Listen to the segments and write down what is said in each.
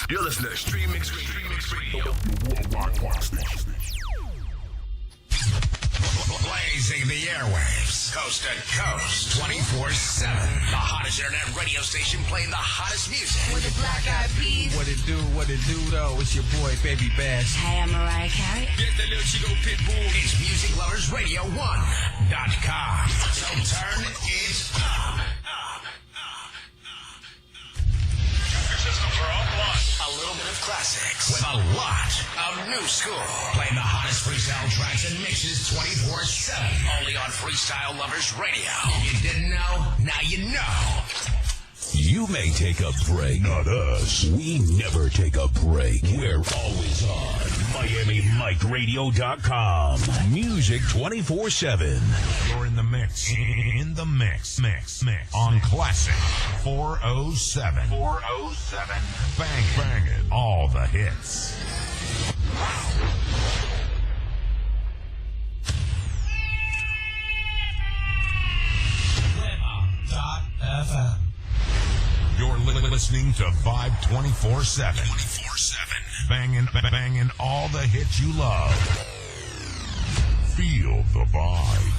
You're listening to Stream Mix Radio. Your worldwide rock station. Blazing the airwaves, coast to coast, 24/7. The hottest internet radio station playing the hottest music. With the Black Eyed Peas. What it do though? It's your boy, Baby Bash. Hey, I'm Mariah Carey. Get the little Chico Pitbull. It's musicloversradio1.com. So turn it up. Systems are offline. A little bit of classics with a lot of new school. Playing the hottest freestyle tracks and mixes 24/7. Only on Freestyle Lovers Radio. You didn't know? Now you know. You may take a break. Not us. We never take a break. We're always on. MiamiMikeRadio.com. Music 24/7. You're in the mix. In the mix. On Classic 407. 407. Banging all the hits. FM. You're listening to Vibe 24/7. 24/7. Banging all the hits you love. Feel the vibe.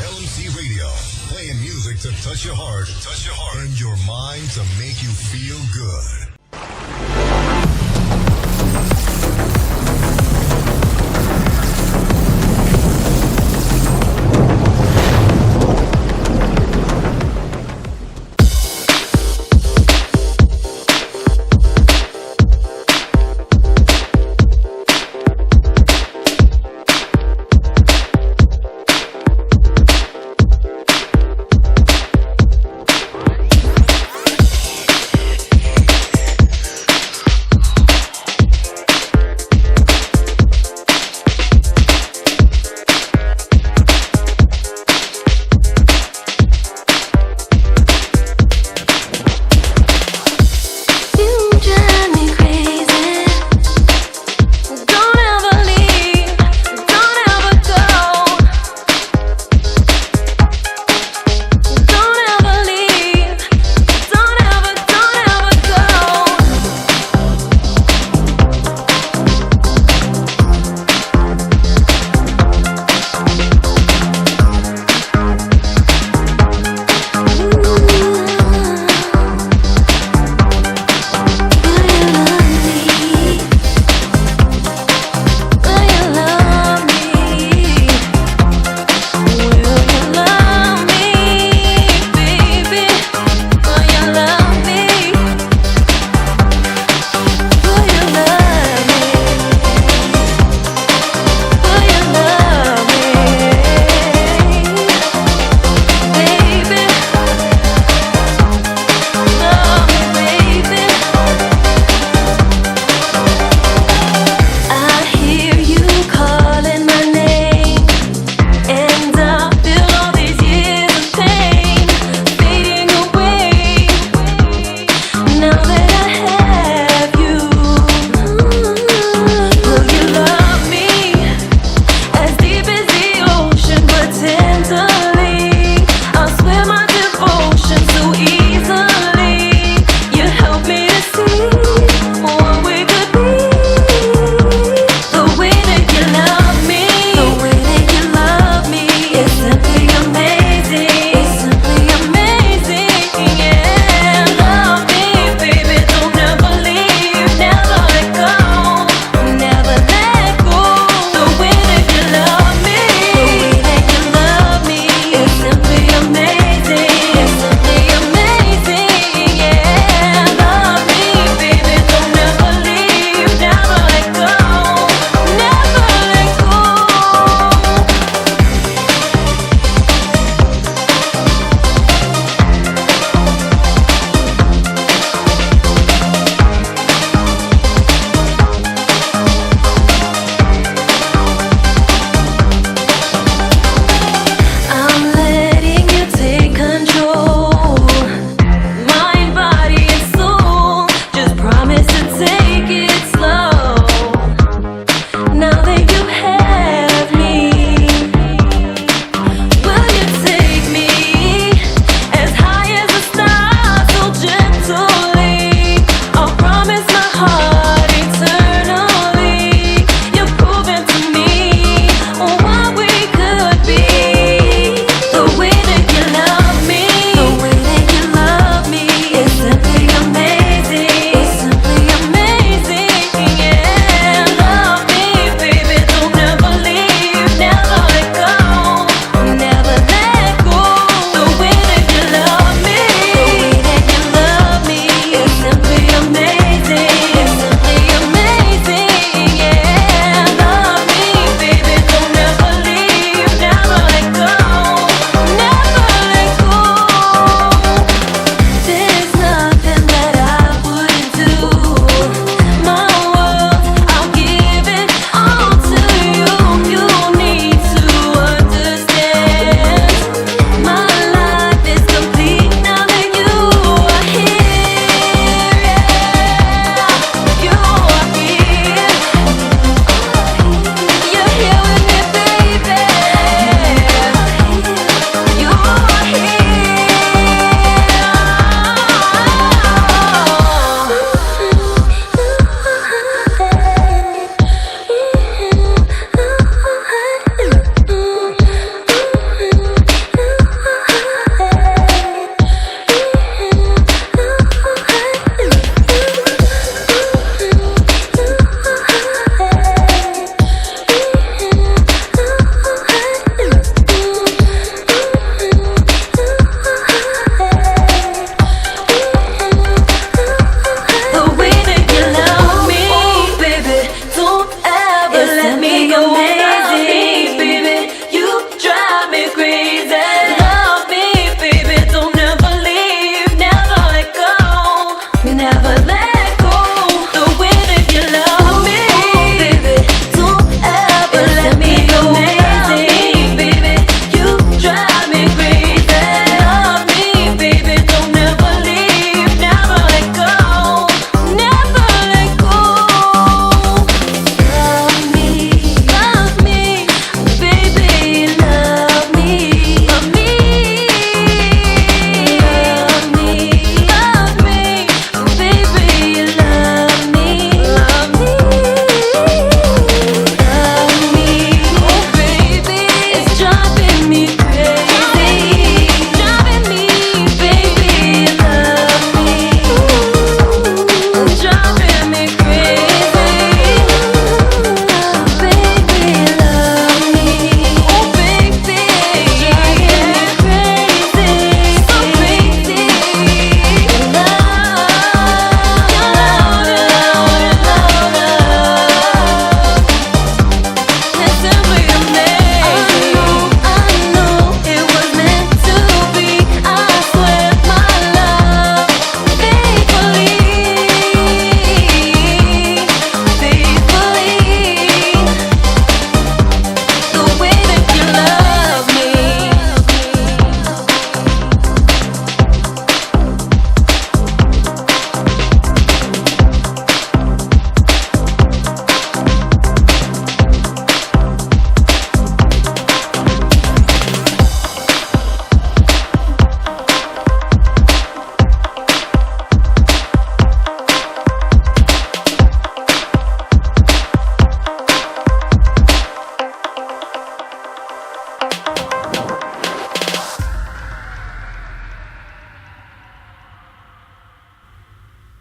LMC Radio, playing music to touch your heart, and your mind to make you feel good.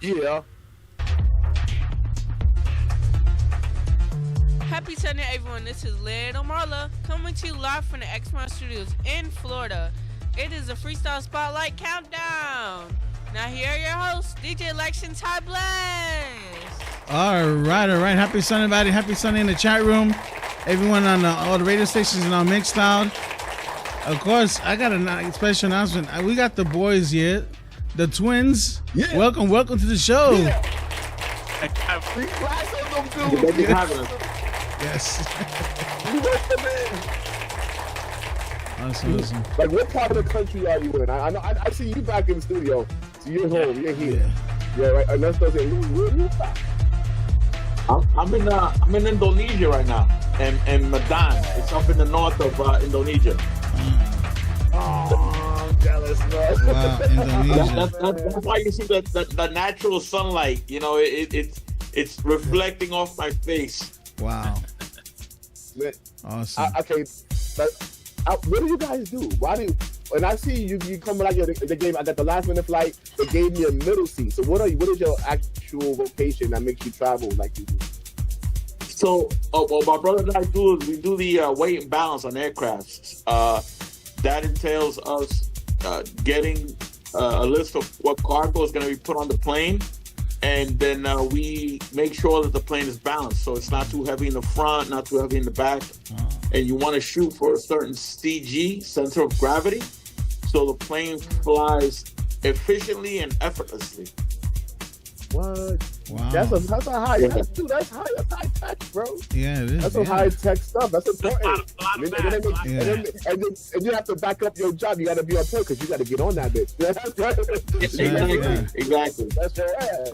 Yeah. Happy Sunday, everyone. This is Little Marla coming to you live from the Xmar Studios in Florida. It is a Freestyle Spotlight Countdown. Now here are your hosts, DJ Lex and Ty Blaze. All right. Happy Sunday, everybody. Happy Sunday in the chat room. Everyone on all the radio stations and on Mixcloud. Of course, I got a special announcement. We got the boys here, the twins. Yeah. Welcome to the show. Yeah. Yes. Awesome. Like, what part of the country are you in? I see you back in the studio. So you're home. You're here. Yeah, right. And let's go say, where you at? I'm in Indonesia right now, and Medan. It's up in the north of Indonesia. Oh, I'm jealous, man. Wow, Indonesia. That's why you see the natural sunlight. You know, it's reflecting off my face. Wow. Man, awesome. Okay, but what do you guys do? Why do you? When I see you come like the game, I got the last minute flight. They gave me a middle seat. So what is your actual vocation that makes you travel like you do? So what my brother and I do is we do the weight and balance on aircrafts. That entails us getting a list of what cargo is going to be put on the plane, and then we make sure that the plane is balanced, so it's not too heavy in the front, not too heavy in the back. And you want to shoot for a certain CG, center of gravity, so the plane flies efficiently and effortlessly. What? Wow. That's a high that's high tech, bro. Yeah, it is. That's some high tech stuff. That's important. And you have to back up your job. You got to be on point because you got to get on that bitch. Exactly. That's your ass.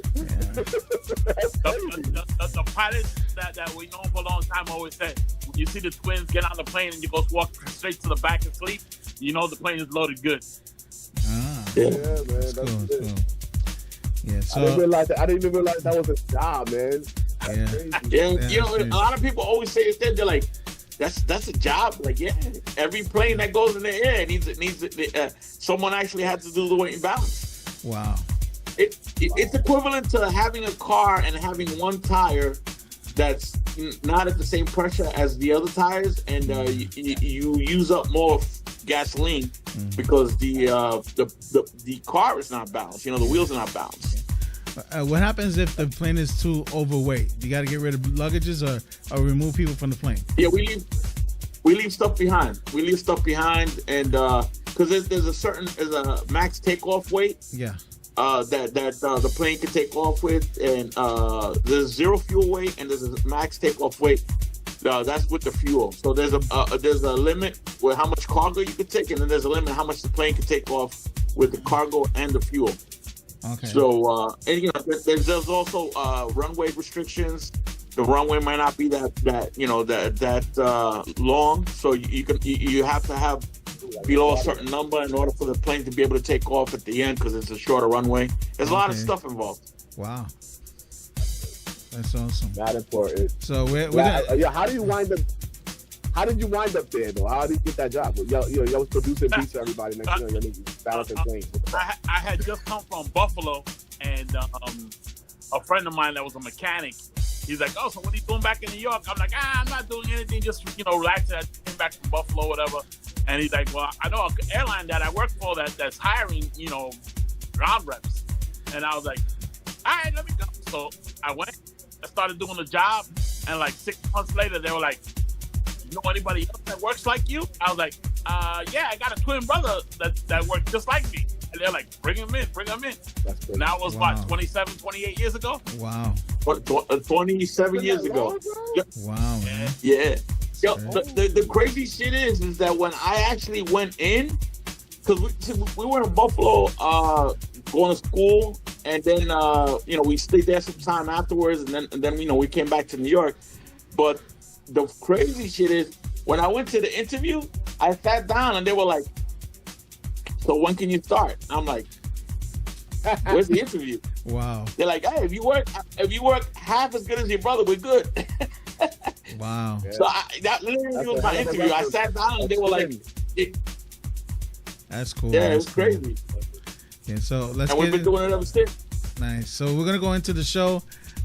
The pilots that we know for a long time always said, when you see the twins get on the plane and you go walk straight to the back and sleep, you know the plane is loaded good. Yeah, man. That's cool. Yeah, so I didn't even realize that was a job, man. Yeah, you know, a lot of people always say it. They're like, "That's a job." Like, yeah, every plane that goes in the air needs someone actually has to do the weight and balance. Wow. It's equivalent to having a car and having one tire that's not at the same pressure as the other tires, and you use up more gasoline because the car is not balanced. You know, the wheels are not balanced. What happens if the plane is too overweight? You got to get rid of luggages or remove people from the plane? Yeah, we leave stuff behind. We leave stuff behind, and because there's a max takeoff weight. Yeah. That the plane can take off with, and there's zero fuel weight, and there's a max takeoff weight. That's with the fuel. So there's a limit with how much cargo you can take, and then there's a limit how much the plane can take off with the cargo and the fuel. Okay. So and you know there's also runway restrictions. The runway might not be that long, so you have to have below a certain number in order for the plane to be able to take off at the end because it's a shorter runway. There's a lot of stuff involved. Wow. That's awesome. Not important. So how do you wind up? How did you wind up there though? How did you get that job? Yo was producing beats for everybody. Next thing you know, your niggas balancing planes. I had just come from Buffalo, and a friend of mine that was a mechanic. He's like, "Oh, so what are you doing back in New York?" I'm like, "I'm not doing anything, just relaxing." I came back from Buffalo, whatever. And he's like, "Well, I know an airline that I work for that's hiring, ground reps." And I was like, "All right, let me go." So I went. I started doing the job, and like 6 months later, they were like, "You know anybody else that works like you?" I was like, "Yeah, I got a twin brother that works just like me." And they're like, bring him in. Now it was, 27, 28 years ago? Wow. 27 years ago. Wow, man. Yeah. Yo, the crazy shit is that when I actually went in, because we were in Buffalo going to school, and then, we stayed there some time afterwards, and then we came back to New York. But the crazy shit is, when I went to the interview, I sat down, and they were like, "So when can you start?" I'm like, "Where's the interview?" Wow. They're like, "Hey, if you work half as good as your brother, we're good." Wow. So that literally was my interview. I sat down and they were like, "That's cool." Yeah, it was crazy. Yeah, so let's. And we've been doing it ever since. Nice. So we're gonna go into the show.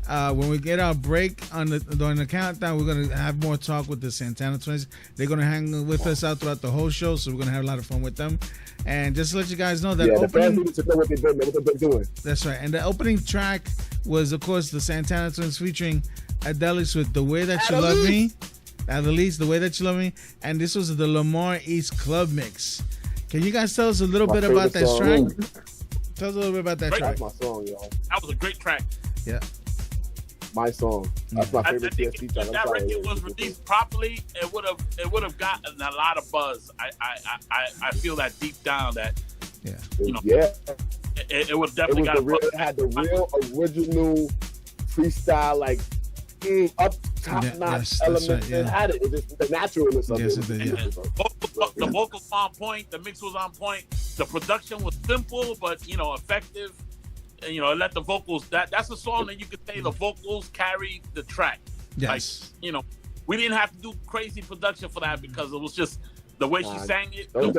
When we get our break during the countdown, we're gonna have more talk with the Santana twins. They're gonna hang with us out throughout the whole show, so we're gonna have a lot of fun with them. And just to let you guys know that the fans need to know what they're doing. That's right. And the opening track was, of course, the Santana twins featuring Adelis with "The Way That You Love Me." Adelis, "The Way That You Love Me," and this was the Lamar East Club mix. Can you guys tell us a little bit about that track? Tell us a little bit about that track. That's my song, y'all. That was a great track. Yeah. My song. That's my favorite TSC track. If that record was released properly, it would have gotten a lot of buzz. I feel that deep down that it would definitely got it had the real original freestyle, like up top notch elements. Right, yeah. It had it. It just the naturalness of it. The vocals on point, the mix was on point, the production was simple but effective. And, let the vocals. That's a song that you could say the vocals carry the track. Yes. Like, we didn't have to do crazy production for that because it was just the way she sang it. Don't,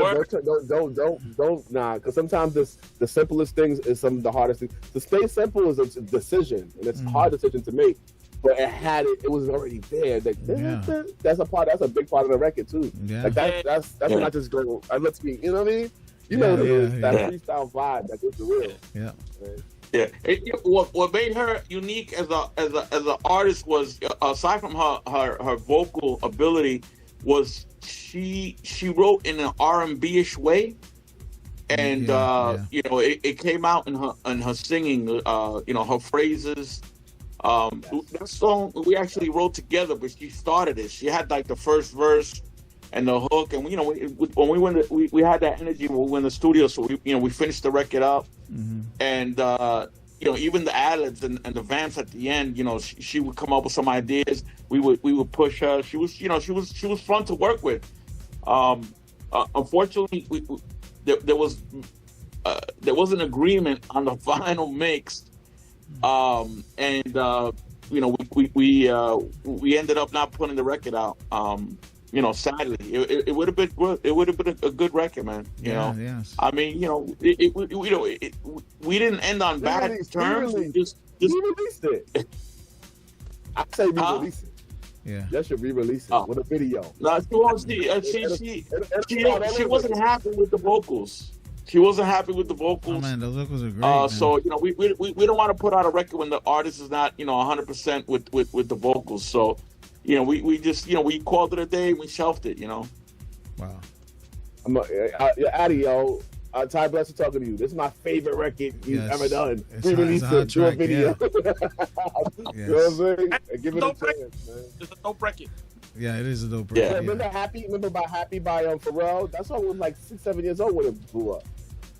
because sometimes the simplest things is some of the hardest things. To stay simple is a decision, and it's a hard decision to make. But it was already there. Like, that's a big part of the record too. Yeah. Like that's not just going. Let's be, you know what I mean? That freestyle vibe. That was the real. Yeah. Yeah. What made her unique as an artist was, aside from her vocal ability, was she wrote in an R&B-ish way, and it came out in her singing. Her phrases. That song we actually wrote together, but she started it. She had like the first verse and the hook, and when we went, we had that energy when we went in the studio. So we finished the record up, and even the ad-libs and the vamps at the end. She would come up with some ideas. We would push her. She was fun to work with. Unfortunately, there was an agreement on the final mix. We ended up not putting the record out. Sadly, it would have been a good record, man. Yes. I mean, we didn't end on bad terms. We released it. I say re-release it. Yeah. That should re-release it with a video. No, she wasn't happy with the vocals. She wasn't happy with the vocals. Oh man, those vocals are great. So we don't want to put out a record when the artist is not 100% with the vocals. So we just we called it a day. We shelved it. Wow. Addy, yo. Ty Bless is talking to you. This is my favorite record you've ever done. Re-release it, do a video. You know what I'm saying? Give it a chance, man. It's a dope record. Yeah, it is a dope record. Yeah. Remember Happy by Pharrell? That song was like 6-7 years old when it blew up.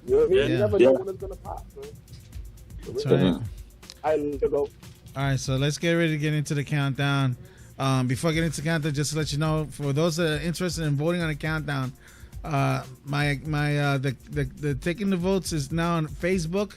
You know what I mean? Yeah. You never know when it's gonna pop, man. That's right. All right, let's go. All right, so let's get ready to get into the countdown. Before I get into the countdown, just to let you know, for those that are interested in voting on the countdown, the taking the votes is now on Facebook.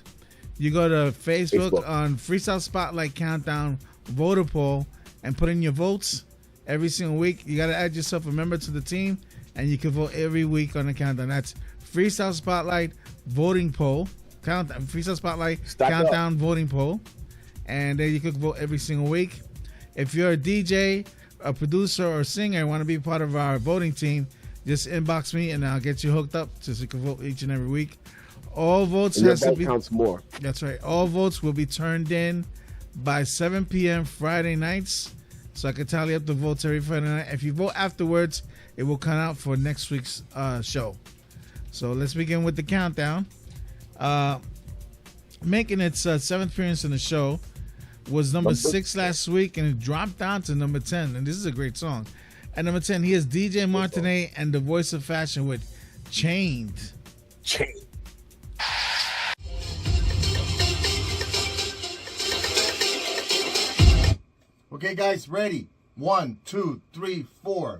You go to Facebook on Freestyle Spotlight Countdown voter poll and put in your votes every single week. You got to add yourself a member to the team, and you can vote every week on the countdown. That's Freestyle Spotlight voting poll. Freestyle Spotlight Countdown voting poll. And then you can vote every single week. If you're a DJ, a producer, or singer and want to be part of our voting team, just inbox me and I'll get you hooked up so you can vote each and every week. All votes has to be counts more. That's right. All votes will be turned in by 7 p.m. Friday nights, so I can tally up the votes every Friday night. If you vote afterwards, it will count out for next week's show. So let's begin with the countdown. Making its seventh appearance in the show was number 6 last week, and it dropped down to number 10. And this is a great song. At number 10, here's DJ Martinet and the Voice of Fashion with Chained. Okay, guys, ready? 1, 2, 3, 4.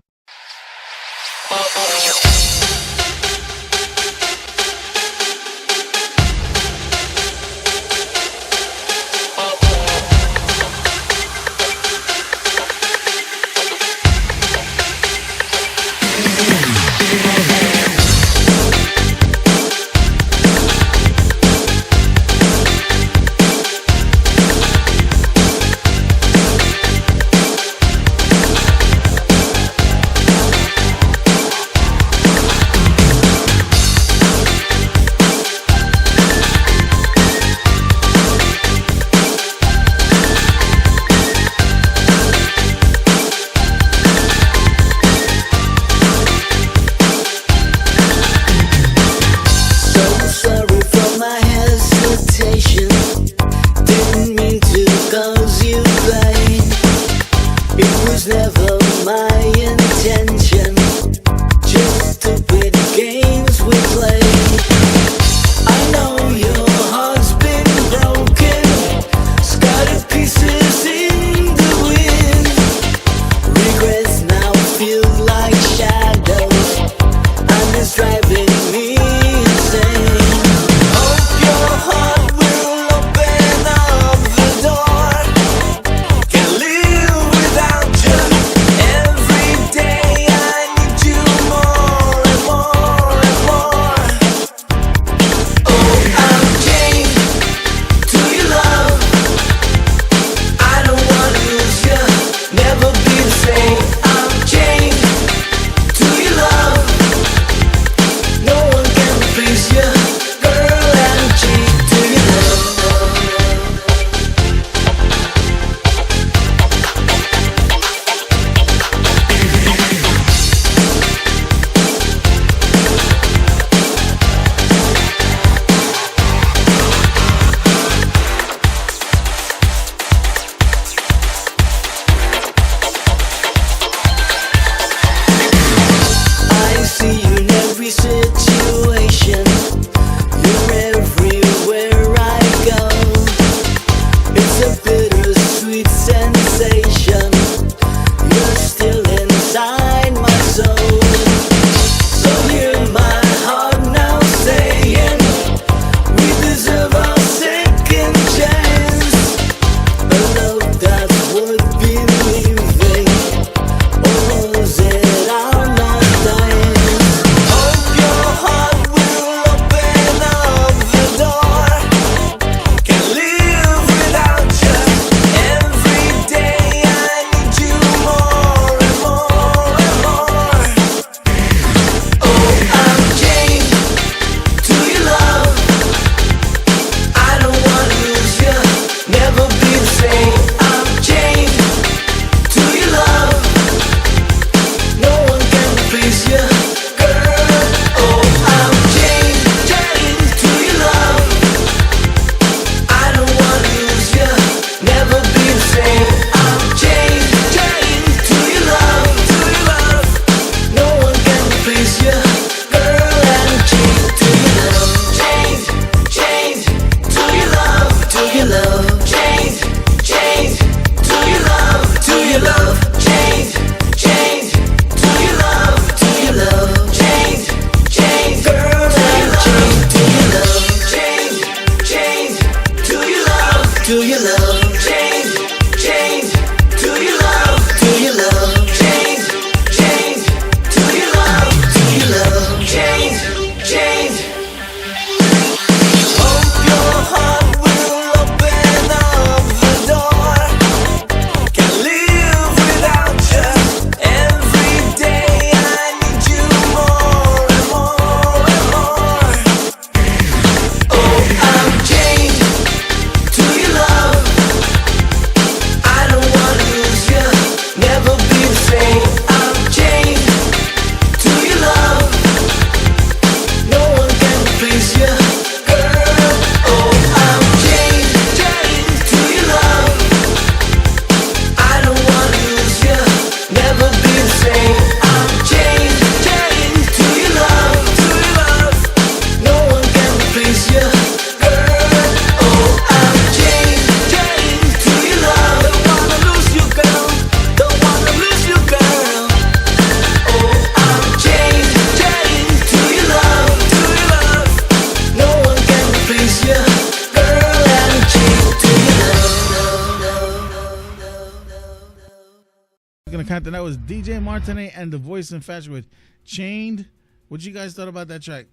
countdown. That was DJ Martinet and The Voice in Fashion with Chained. What you guys thought about that track,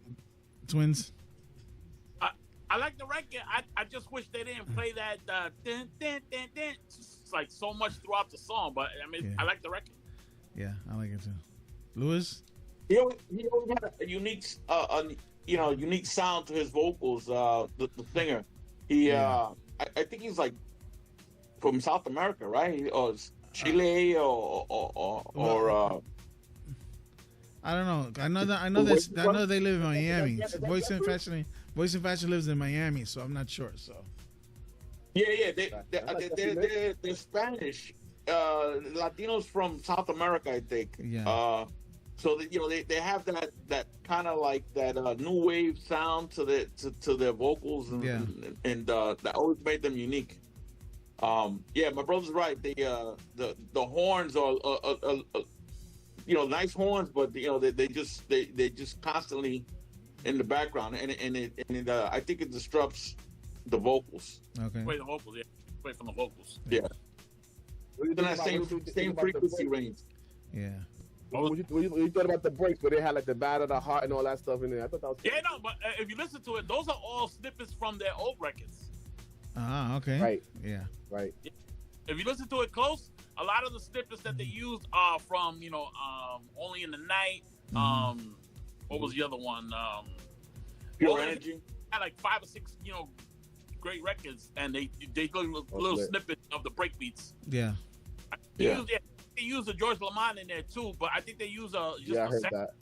twins? I like the record. I just wish they didn't play that dun, dun, dun, dun. It's like so much throughout the song, but I mean, Yeah. I like the record. Yeah, I like it too. Lewis? He always had a unique, unique sound to his vocals. The singer, I think he's like from South America, right? Or Chile, or I don't know. I know they live in Miami. Voice in Fashion lives in Miami, so I'm not sure. So yeah, they're Spanish, Latinos from South America, I think. Yeah. So that, they have that kind of like that new wave sound to their vocals, and that always made them unique. Yeah, my brother's right. The horns are nice horns, but they just constantly in the background, and I think it disrupts the vocals. Okay. Play the vocals, yeah. Play from the vocals. Yeah. In that same frequency range. Yeah. What you thought about the breaks where they had like the Battle of the Heart and all that stuff in there? I thought that was Yeah, no, but if you listen to it, those are all snippets from their old records. Ah, okay. Right. Yeah. Right. If you listen to it close, a lot of the snippets that they used are from, Only in the Night. What was the other one? Pure Energy. Had like 5 or 6, great records, and they little snippets of the breakbeats. Yeah. They use the George Lamont in there too, but I think they use I heard that.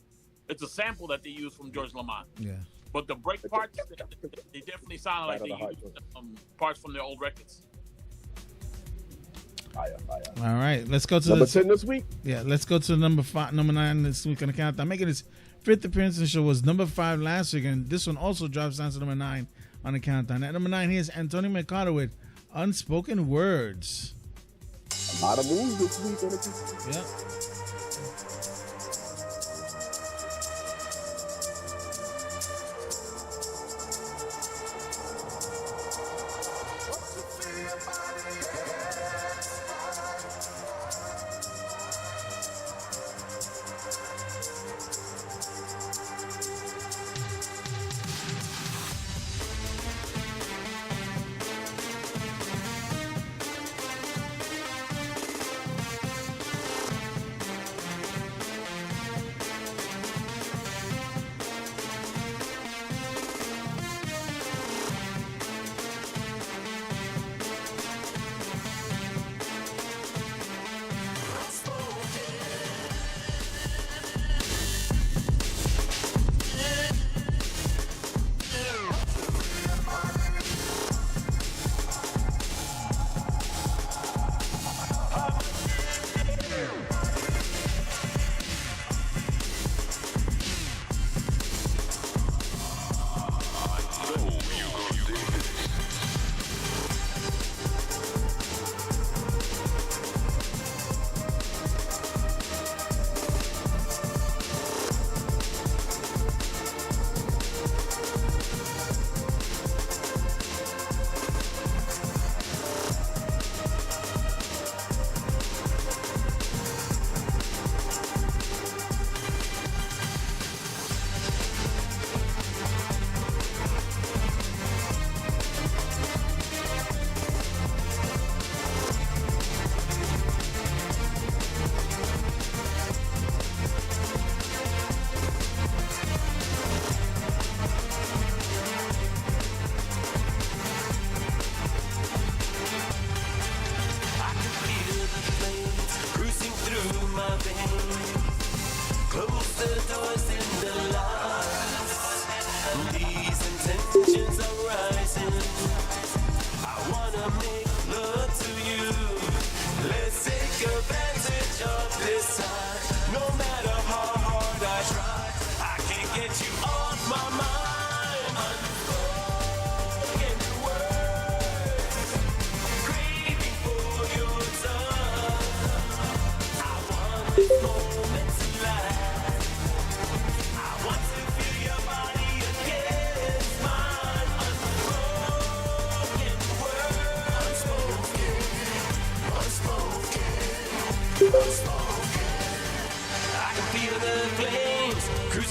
It's a sample that they use from George Lamont. Yeah. But the break parts, they definitely sound like they used parts from their old records. Fire. All right, let's go to number 10 this week. Yeah, let's go to number 9 this week on the countdown. Making his 5th appearance in the show was number 5 last week, and this one also drops down to number 9 on the countdown. At number 9, here's Antonio Mercado with Unspoken Words. A lot of moves this week. Yeah.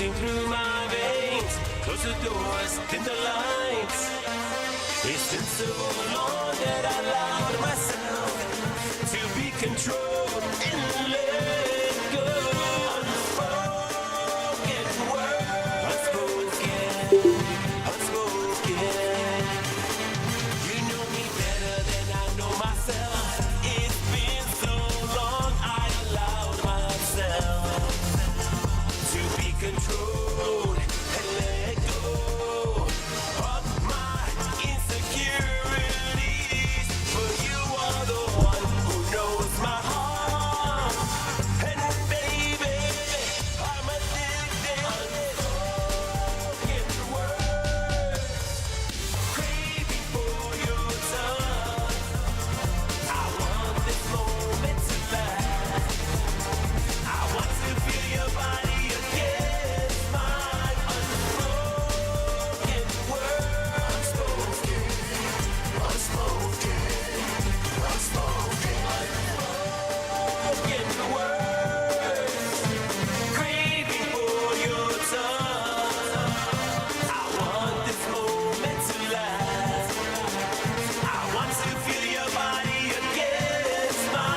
coursing through my veins. Close the doors, dim the lights. It's been so long that I allowed myself to be controlled and let go. Unspoken word, unspoken. You know me better than I know myself. It's been so long I allowed myself to be controlled and let go of my insecurities. But you are the one who knows my heart. And baby, I'm addicted. Unspoken words, craving for your touch. I want this moment to last. I want to feel your body against mine. Unspoken words, unspoken, words, craving for your touch. I want this moment to last. I want to feel your body against mine.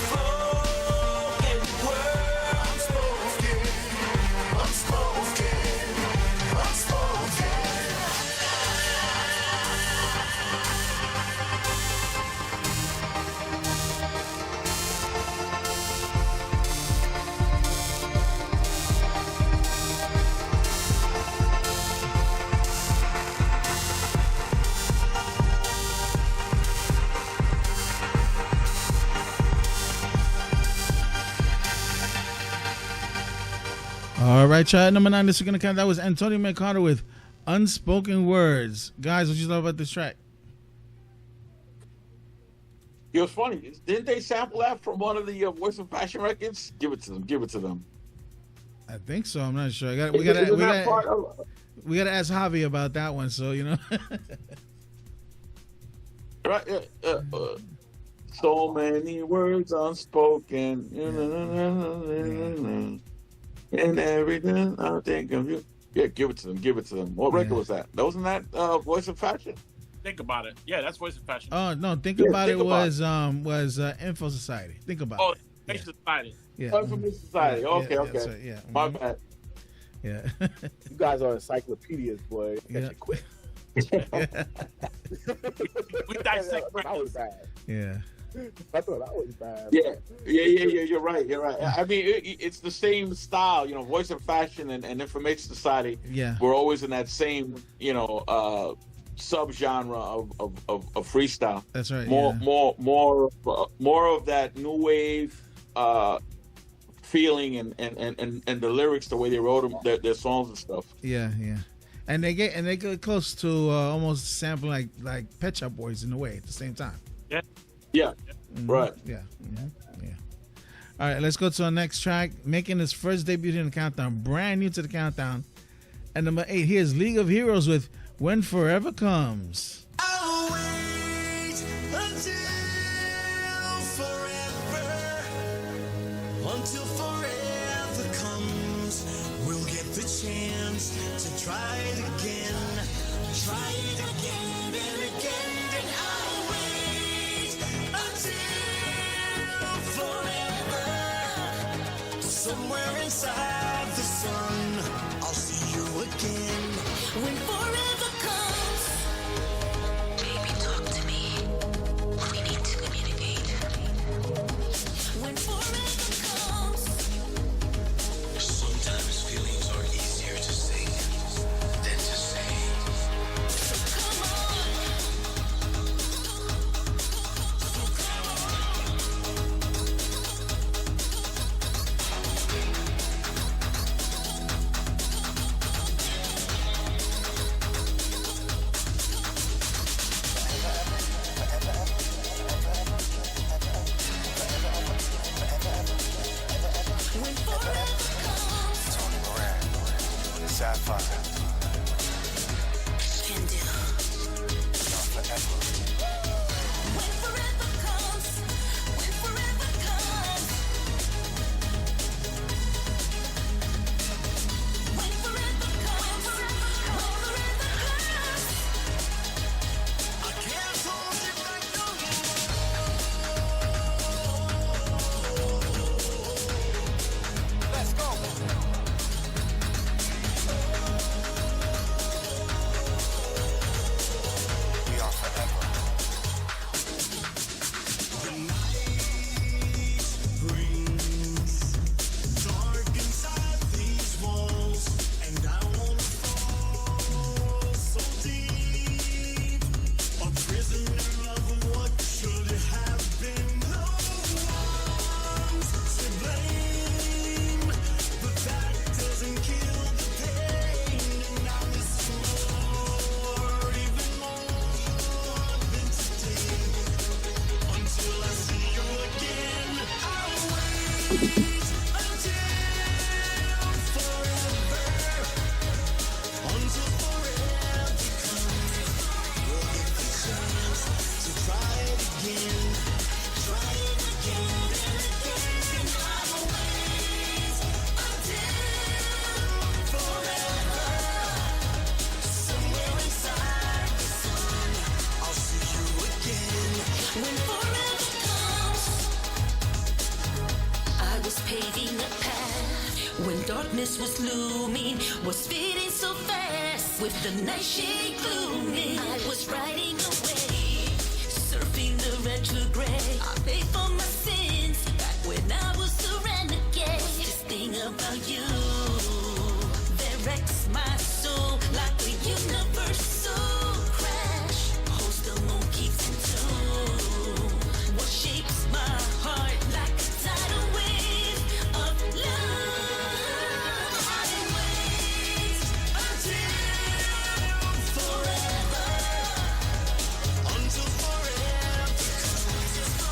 Unspoken All right, chart number 9. This is gonna count. That was Antonio Mercado with "Unspoken Words." Guys, what you love about this track? It was funny. Didn't they sample that from one of the Voice of Fashion records? Give it to them. Give it to them. I think so. I'm not sure. We Isn't that part of- gotta ask Javi about that one. So you know. Right. So many words unspoken. And everything I think of you. Yeah, give it to them. Give it to them. What record was that? Wasn't that Voice of Fashion? Think about it. Yeah, that's Voice of Fashion. Oh no! Think about it was Info Society. Think about Oh, it. Information Society. Yeah. Information Society. Okay, yeah, okay. that's right, yeah. My bad. Yeah. You guys are encyclopedias, boy. Yeah. Quick. We dissect. That was bad. Yeah. I thought that was bad. Yeah. You're right. I mean, it's the same style. Voice of Fashion and Information Society. Yeah. We're always in that same, subgenre of freestyle. That's right. More of that new wave feeling and the lyrics, the way they wrote them, their songs and stuff. Yeah. And they get close to almost sampling like Pet Shop Boys in a way at the same time. Yeah. Yeah. Right. Yeah. Yeah. All right, let's go to our next track. Making his first debut in the countdown, brand new to the countdown. And number 8, here's League of Heroes with When Forever Comes. I'll wait until forever comes. We'll get the chance to try it again and again. And I'll wait until forever. Somewhere inside the sun, I'll see you again. When forever comes, baby, talk to me. We need to communicate. When forever comes, sometimes feelings are easier to sing than to say. So come on. Sapphire. Can do. Forever. When forever comes, when forever comes. When forever comes, when forever comes. I can't hold it back no more. Let's go. We are forever. The night brings dark inside these walls, and I wanna fall so deep. A prisoner of what should have been. No one's to blame, but that doesn't kill the pain. And I miss you more, even more than today. Until I see you again, I'll wait until forever. Until forever comes, we'll get the chance to try it again and again. And I'll wait until forever. Somewhere inside the sun, I'll see you again. When forever comes, I was paving a path when darkness was looming, was fading so fast with the night shade gloomy. I was riding away, surfing the retrograde. I paid for my sins back when I was a renegade. This thing about you that wrecks my soul like a universal crash. Holds the moon, keeps in tune. What shapes my heart like a tidal wave of love. I'll wait until forever. Until forever comes.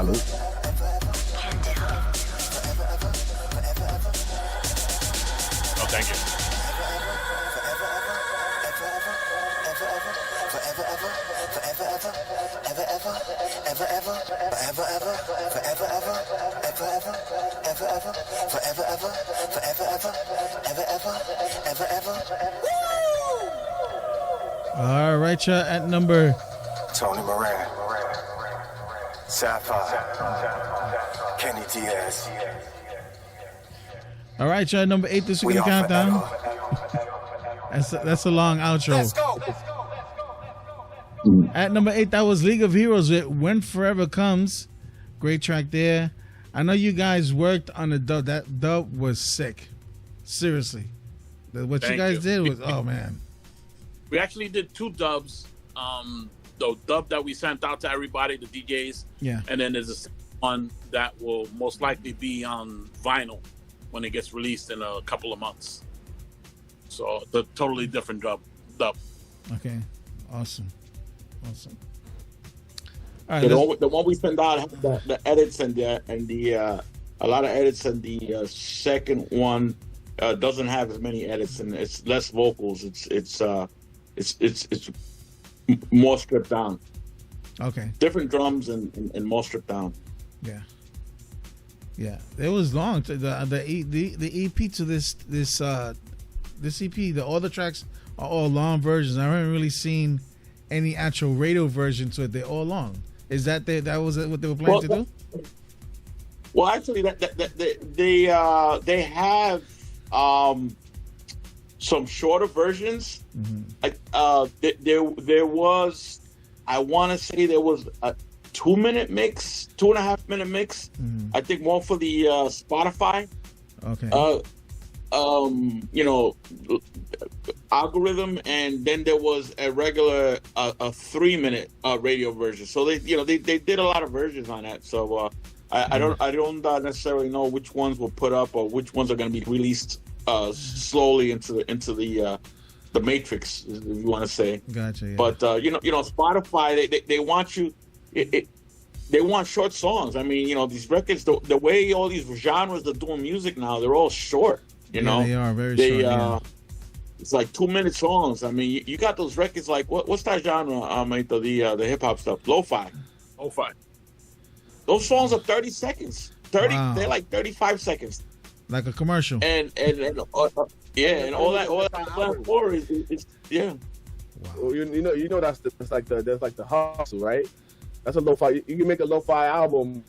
Salute. Oh, thank you. All right, y'all. At number Tony Moran, Sapphire, Kenny Diaz. All right, y'all. Number 8 this week in the countdown. That's a long outro. Let's go. At number 8, that was League of Heroes with When Forever Comes. Great track there. I know you guys worked on the dub. That dub was sick. Seriously. What you guys did was, oh man. We actually did 2 dubs. The dub that we sent out to everybody, the DJs. Yeah. And then there's a second one that will most likely be on vinyl when it gets released in a couple of months. So the totally different dub. Okay. Awesome. All right, the one we sent out had the edits and the a lot of edits, and the second one doesn't have as many edits and it's less vocals. It's more stripped down. Okay. Different drums and more stripped down. Yeah. It was long. The EP to this EP, all the tracks are all long versions. I haven't really seen any actual radio version to it. They're all long. Is that was what they were planning to do? Well, actually, they have some shorter versions. Mm-hmm. There was, I want to say there was a 2-minute mix, 2.5-minute mix. Mm-hmm. I think more for the Spotify. Okay. Algorithm, and then there was a regular a 3-minute radio version. So they did a lot of versions on that. So I don't necessarily know which ones were put up or which ones are going to be released slowly into the matrix, if you want to say. Gotcha. Yeah. But Spotify, they want you. They want short songs. I mean, these records, the way all these genres are doing music now, they're all short. They are very short. Yeah. It's like 2-minute songs. I mean, you got those records like what's that genre? The hip hop stuff, lo-fi. Lo-fi. Those songs are 30 seconds. 30. Wow. They're like 35 seconds. Like a commercial. And and all that for is yeah. Wow. Well, you know that's like the hustle, right? That's a lo-fi. You can make a lo-fi album.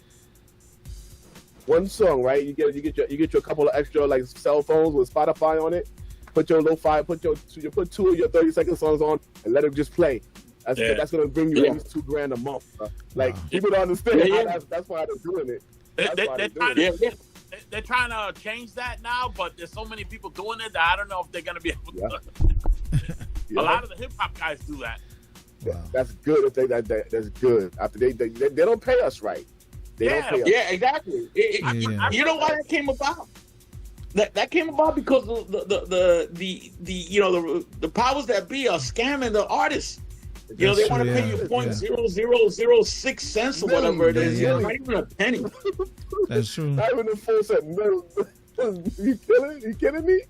One song, right? You get your couple of extra like cell phones with Spotify on it. Put your lo-fi, put 2 of your 30-second songs on and let it just play. That's gonna bring you at least $2,000 a month. Bro. Like people don't understand. That's why they're doing it. They're trying to change that now, but there's so many people doing it that I don't know if they're gonna be able to. A lot of the hip hop guys do that. Wow. That's good. That's good. After they don't pay us right. They don't pay us. Yeah, exactly. You know why that came about? That came about because the powers that be are scamming the artists. They want to pay you 0.0006 cents or whatever it is. Yeah. Not even a penny. That's true. Not even a full set. You kidding me?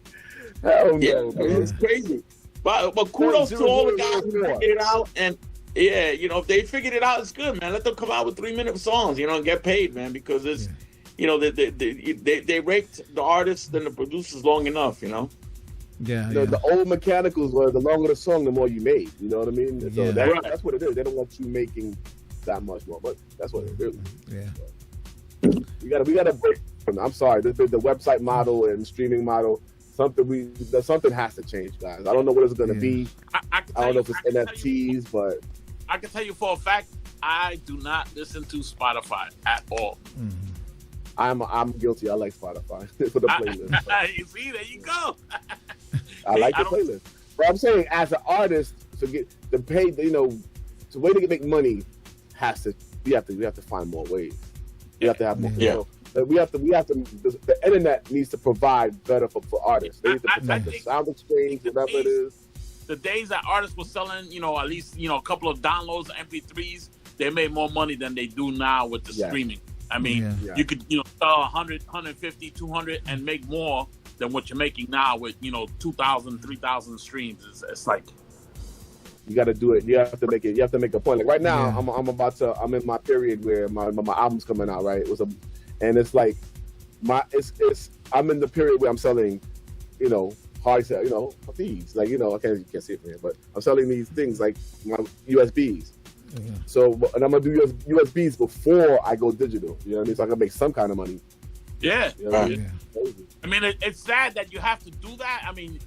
Hell no. Yeah, it's crazy. But kudos to all the guys who figured it out. And if they figured it out, it's good, man. Let them come out with 3-minute songs, and get paid, man, because it's. They raked the artists and the producers long enough, Yeah, The old mechanicals were the longer the song, the more you made. You know what I mean? So that's what it is. They don't want you making that much more, but that's what they do. Yeah. We gotta break. I'm sorry. The website model and streaming model. Something has to change, guys. I don't know what it's gonna be. I don't know if it's NFTs, but I can tell you for a fact, I do not listen to Spotify at all. Mm-hmm. I'm guilty. I like Spotify for the playlist. You see, there you go. I like the playlist. But I'm saying, as an artist, to get the pay, the way to make money we have to find more ways. We have to have more. We have to. The internet needs to provide better for artists. They need to protect the sound exchange, whatever it is. The days that artists were selling, at least a couple of downloads, MP3s, they made more money than they do now with the streaming. I mean, you could, sell 100, 150, 200 and make more than what you're making now with, 2,000, 3,000 streams. It's like, you got to do it. You have to make it. You have to make a point. Like right now, I'm in my period where my album's coming out. Right, and it's like I'm in the period where I'm selling, hard sell, these. Like I can't see it from here, but I'm selling these things like my USBs. Yeah. So, and I'm gonna do USBs before I go digital. You know what I mean? So I can make some kind of money. Yeah. You know what I mean? It's sad that you have to do that. I mean,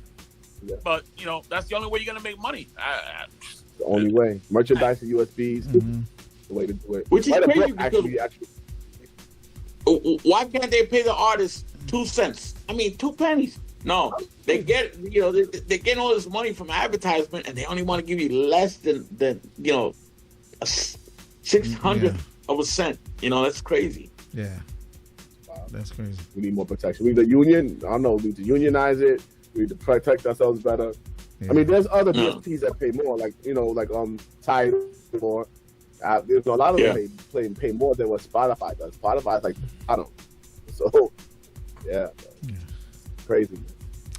but that's the only way you're gonna make money. The only way. Merchandise and USBs. The way to do it. Which is crazy actually. Why can't they pay the artist 2 cents? I mean, 2 pennies. No, they get they get all this money from advertisement, and they only want to give you less than 600th of a cent. That's crazy. Yeah, that's crazy. We need more protection. We need the union. I don't know. We need to unionize it. We need to protect ourselves better. Yeah. I mean, there's other DSPs that pay more, like Tidal more. There's a lot of them pay more than what Spotify does. Spotify's like, I don't. So, yeah. Crazy.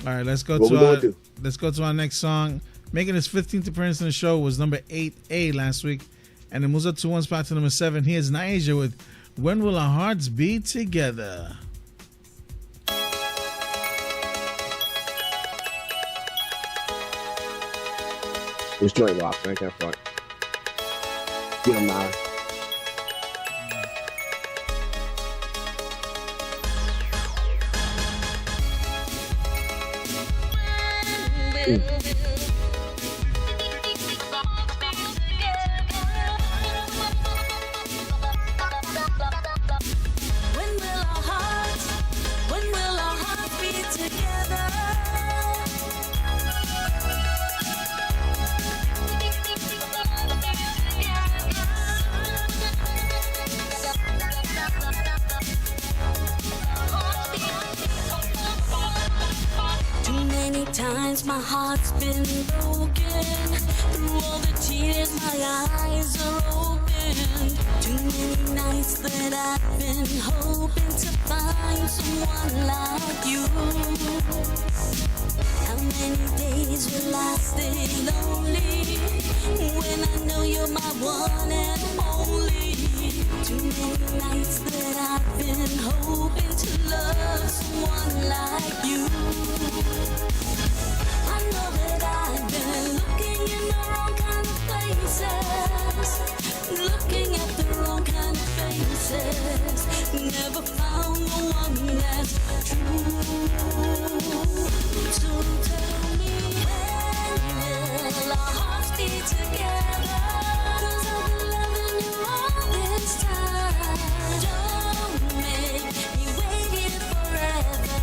All right, let's go to our next song. Making his 15th appearance in the show was number 8A last week, and it moves up to one spot to number 7. Here's Naija with "When Will Our Hearts Be Together." This joint rocks, man. I can't front. Get him now. When will our hearts be together? Too many times my heart's been broken. Through all the tears my eyes are open. Too many nights that I've been hoping to find someone like you. How many days will I stay lonely when I know you're my one and only? Too many nights that I've been hoping to love someone like you. I know that I've been looking in the wrong kind of places, looking at the wrong kind of faces. Never found the one that's true. So tell me, when will our hearts be together? 'Cause I've been loving you all this time. Don't make me wait here forever.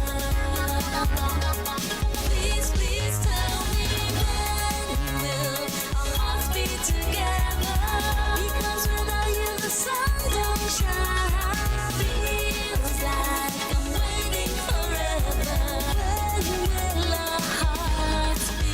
Please, please tell me, when will our hearts be together? Because without you the sun don't shine. Feels like I'm waiting forever. When will our hearts be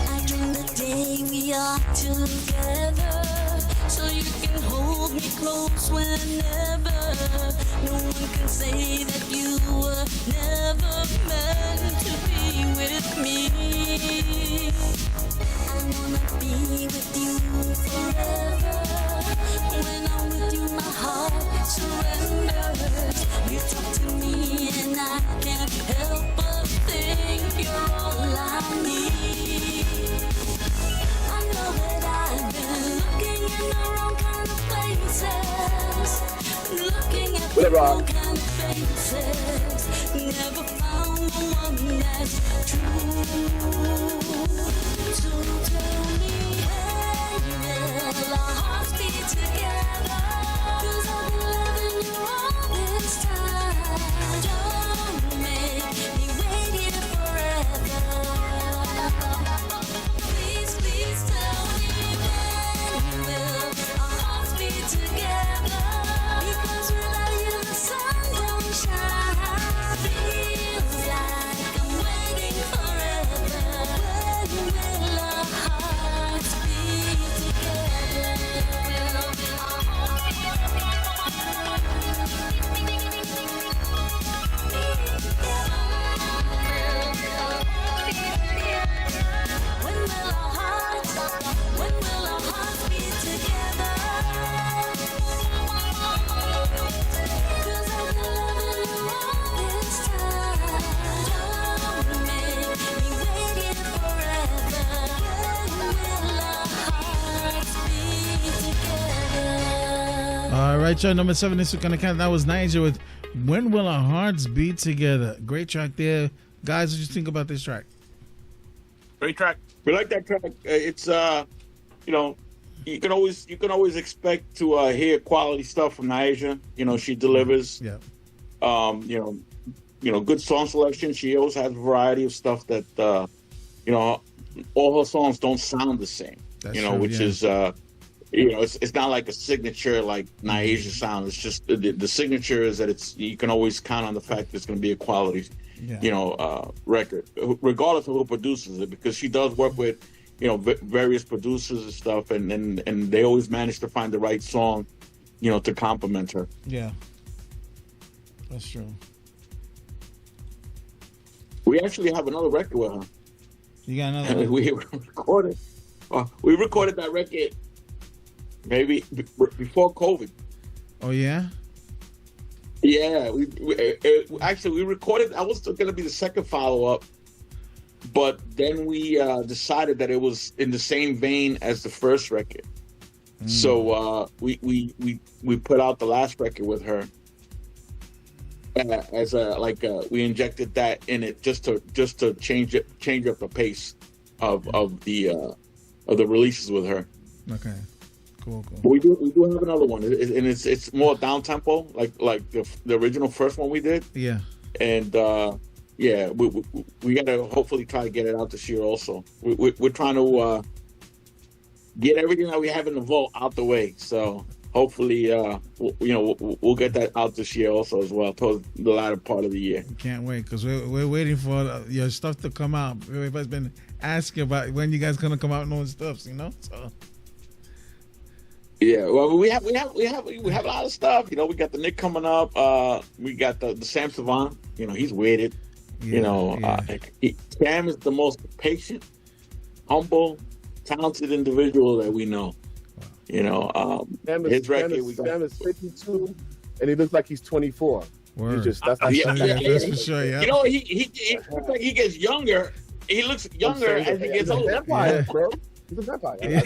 I dream the day we are together, so you can hold me close whenever. No one can say that you were never meant to be with me. I wanna be with you forever. When I'm with you, my heart surrenders. You talk to me and I can't help but think you're all I need. I know that I've been looking in the wrong kind of places, looking at the wrong kind of faces. Never found the one that's true. So tell me, when will our hearts be together? 'Cause I've been loving you all this time. Don't make me wait here forever. Please, please tell me, when will our hearts be together? Because without you the sun don't shine. Feels like All right, y'all. Number 7 this week on the count. That was Niger with "When Will Our Hearts Be Together." Great track there, guys. What do you think about this track? Great track. We like that track. It's you know, you can always expect to hear quality stuff from Niger. You know, she delivers. Yeah. You know, good song selection. She always has a variety of stuff that you know, all her songs don't sound the same. That's you know, true, which yeah. is you know, it's not like a signature like Niger sound. It's just the signature is that you can always count on the fact that it's going to be a quality, you know, record, regardless of who produces it, because she does work with, you know, various producers and stuff, and they always manage to find the right song, you know, to complement her. Yeah, that's true. We actually have another record with her. You got another? We recorded that record maybe before COVID. Oh yeah. Yeah, we recorded. That was going to be the second follow-up, but then we decided that it was in the same vein as the first record. So we put out the last record with her as we injected that in it just to change up the pace of the releases with her. Okay. Cool. We do have another one, and it's more down tempo, like the original first one we did. Yeah. And yeah, we gotta hopefully try to get it out this year. Also, we're trying to get everything that we have in the vault out the way. So hopefully, we'll get that out this year also as well, towards the latter part of the year. Can't wait, because we're waiting for your stuff to come out. Everybody's been asking about when you guys gonna come out and all this stuff, you know. So. Yeah, well, we have a lot of stuff. You know, we got the Nick coming up. We got the Sam Savant. You know, he's weighted. Yeah, you know, Sam is the most patient, humble, talented individual that we know. Wow. You know, his record. Sam is 52, and he looks like he's 24. Word. That's for sure. Yeah. You know, he looks like he gets younger. He looks younger as he gets older. Vampire, bro. He's a vampire.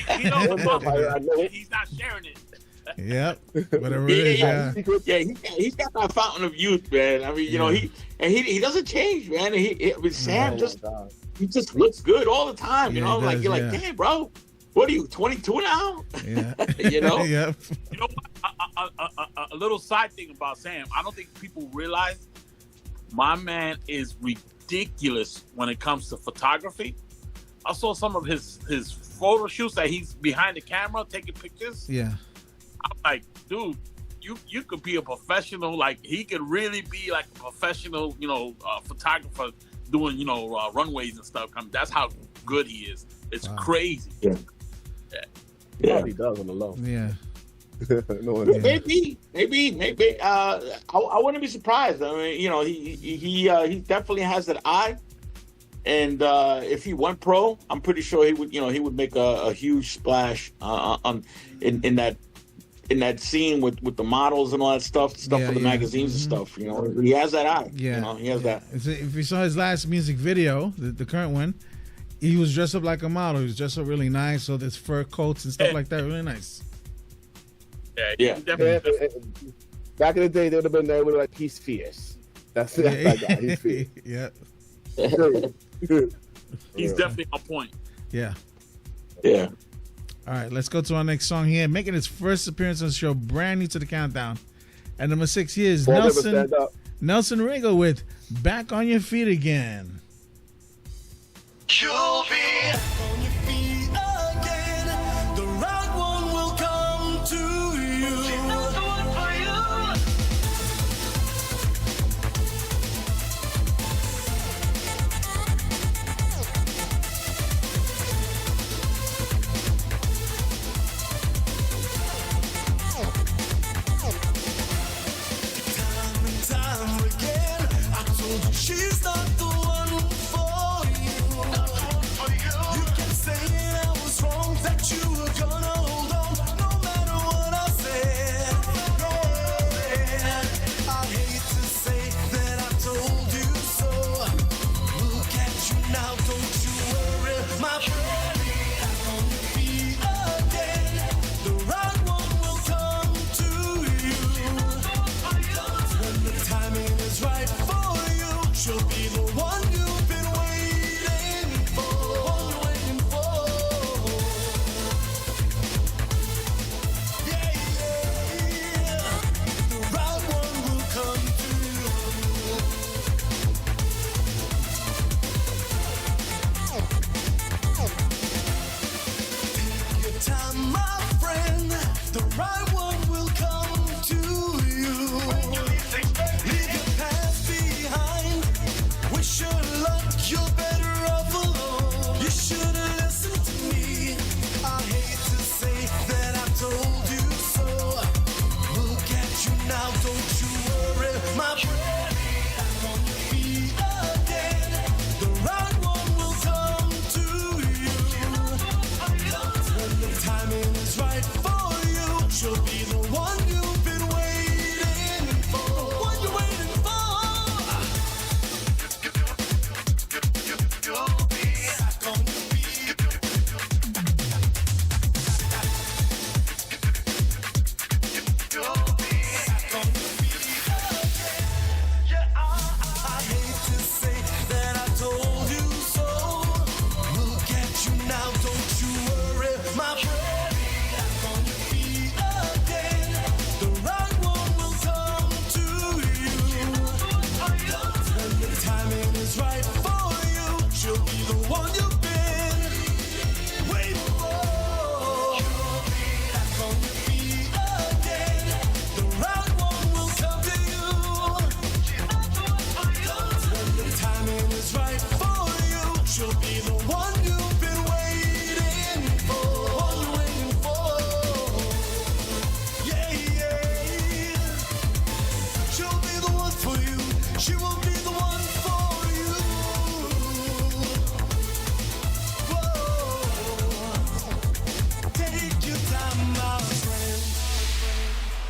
He's not sharing it. Yep. Whatever it is. Yeah. He's got that fountain of youth, man. I mean, you know, he doesn't change, man. Sam he just looks good all the time. You know, you're like, damn, bro, what are you, 22 now? Yeah. You know. Yeah. You know what? A little side thing about Sam. I don't think people realize my man is ridiculous when it comes to photography. I saw some of his photo shoots that he's behind the camera taking pictures. Yeah. I'm like, dude, you could be a professional. Like, he could really be like a professional, you know, photographer doing, you know, runways and stuff. I mean, that's how good he is. It's crazy. Yeah. He does on the low. Yeah. Maybe. I wouldn't be surprised. I mean, you know, he definitely has that eye. And if he went pro, I'm pretty sure he would make a huge splash in that scene with the models and all that stuff for the magazines and stuff. You know, he has that eye. Yeah, you know, he has that. If you saw his last music video, the current one, he was dressed up like a model. He was dressed up really nice, so there's fur coats and stuff like that. Really nice. Yeah. Back in the day, they would have been there with like, he's fierce. That's that guy. He's fierce. Yeah. He's definitely on point. Yeah. Yeah. All right, let's go to our next song here. Making his first appearance on the show, brand new to the countdown. At number 6 is Nelson Rigo with "Back on Your Feet Again." You'll be on your feet again. The right one will come to you. She's not the one for you. Time and time again, I told you she's not the one for you. You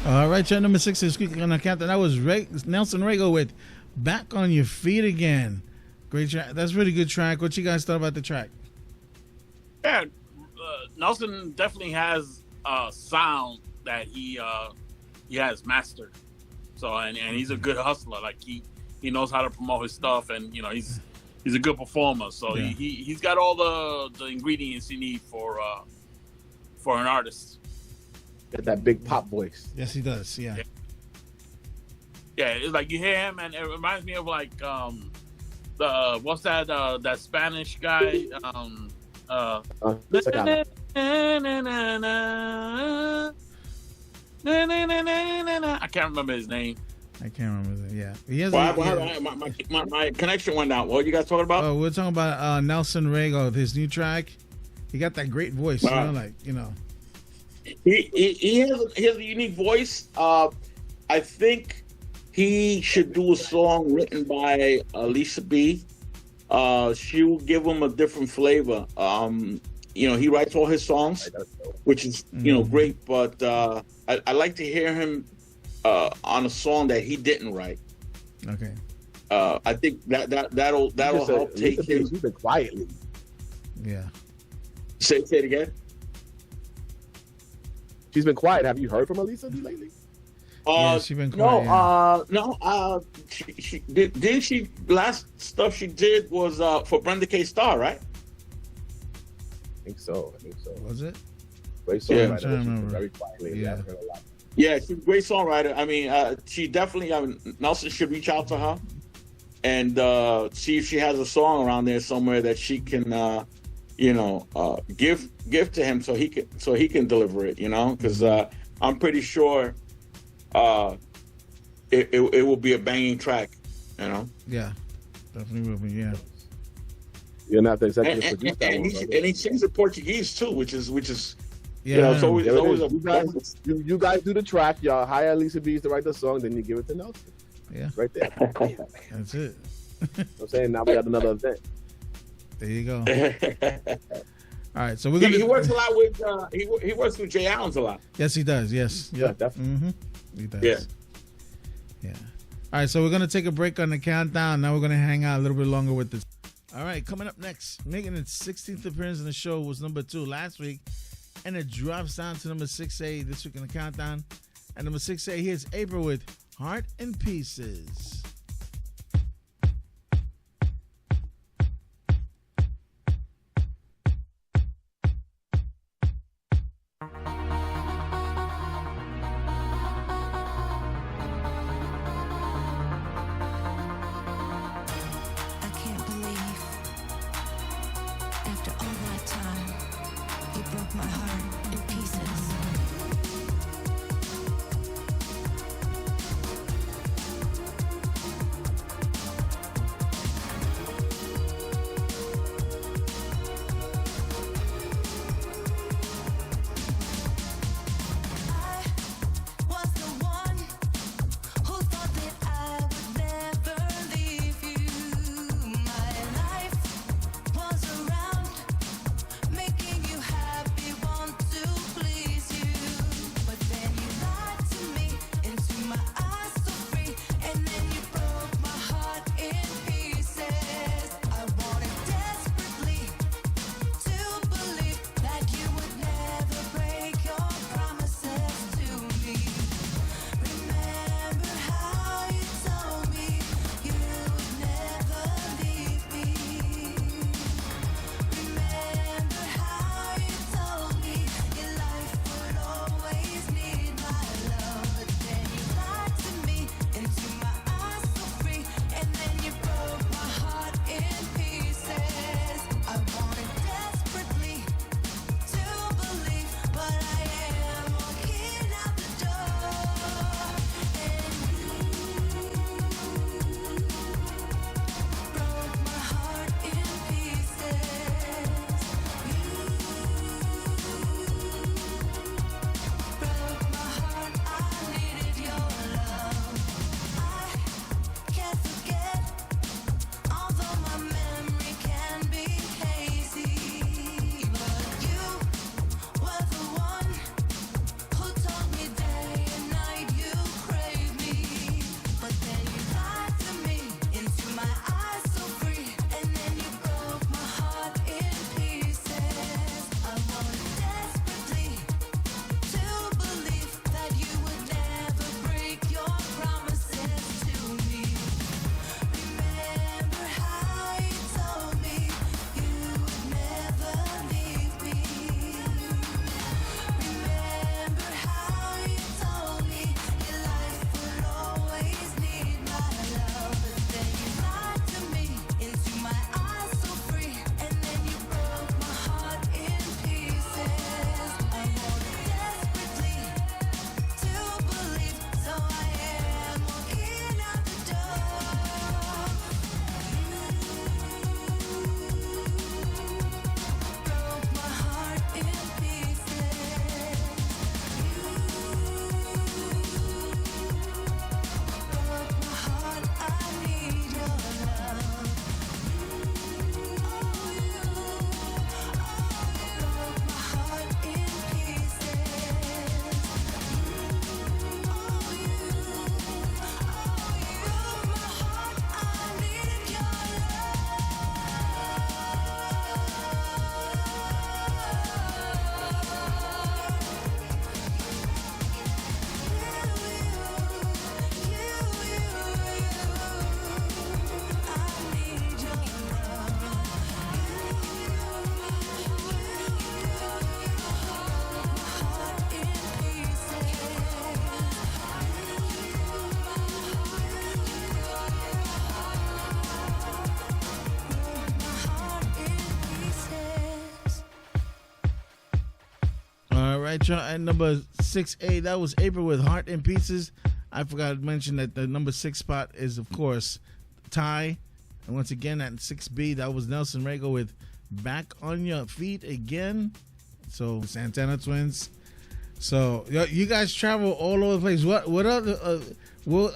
All right, track number 6 is on the countdown. That was Nelson Rego with "Back on Your Feet Again." Great track. That's a really good track. What you guys thought about the track? Yeah, Nelson definitely has a sound that he has mastered. So and he's a good hustler. Like he knows how to promote his stuff, and he's a good performer. So Yeah. he's got all the ingredients you need for an artist. Got that big pop voice. Yes, he does. Yeah. Yeah, it's like you hear him, and it reminds me of like what's that Spanish guy? I can't remember his name. I can't remember that. Yeah. He has My connection went out. What are you guys talking about? Oh, we're talking about Nelson Rego, his new track. He got that great voice, He has a unique voice. I think he should do a song written by Lisa B. She will give him a different flavor. He writes all his songs, which is great. But I like to hear him on a song that he didn't write. Okay. I think that'll help take his. He's been quietly. Yeah. Say it again. She's been quiet. Have you heard from Elisa B lately? Yeah, she's been quiet. No. She didn't she last stuff she did was for Brenda K. Starr, right? I think so. Was it? Great Yeah. songwriter. She's been very quietly. Yeah. I've heard a lot. Yeah, she's a great songwriter. I mean, she definitely. Nelson should reach out to her and see if she has a song around there somewhere that she can, give to him so he can deliver it. Because I'm pretty sure it will be a banging track. Yeah, definitely will be. Yeah. You're not the executive producer. And he sings in Portuguese too, which is. Yeah, it's always you guys do the track. Y'all hire Lisa B to write the song, then you give it to Nelson. Yeah, right there. That's it. I'm saying now we got another event. There you go. All right, so we're gonna. He works a lot with. He works with Jay Allen's a lot. Yes, he does. Yes, yeah, definitely. Mm-hmm. He does. Yeah. Yeah. All right, so we're gonna take a break on the countdown. Now we're gonna hang out a little bit longer with this. All right, coming up next, making its 16th appearance in the show was number 2 last week. And it drops down to number 6A this week in the countdown. And number 6A, here's April with "Heart in Pieces." I can't believe after all that time you broke my heart in pieces. right, at number 6A, that was April with Heart and Pieces. I forgot to mention that the number 6 spot is, of course, Ty. And once again, at 6B, that was Nelson Rego with Back on Your Feet Again. So, Santana Twins. So, you guys travel all over the place. What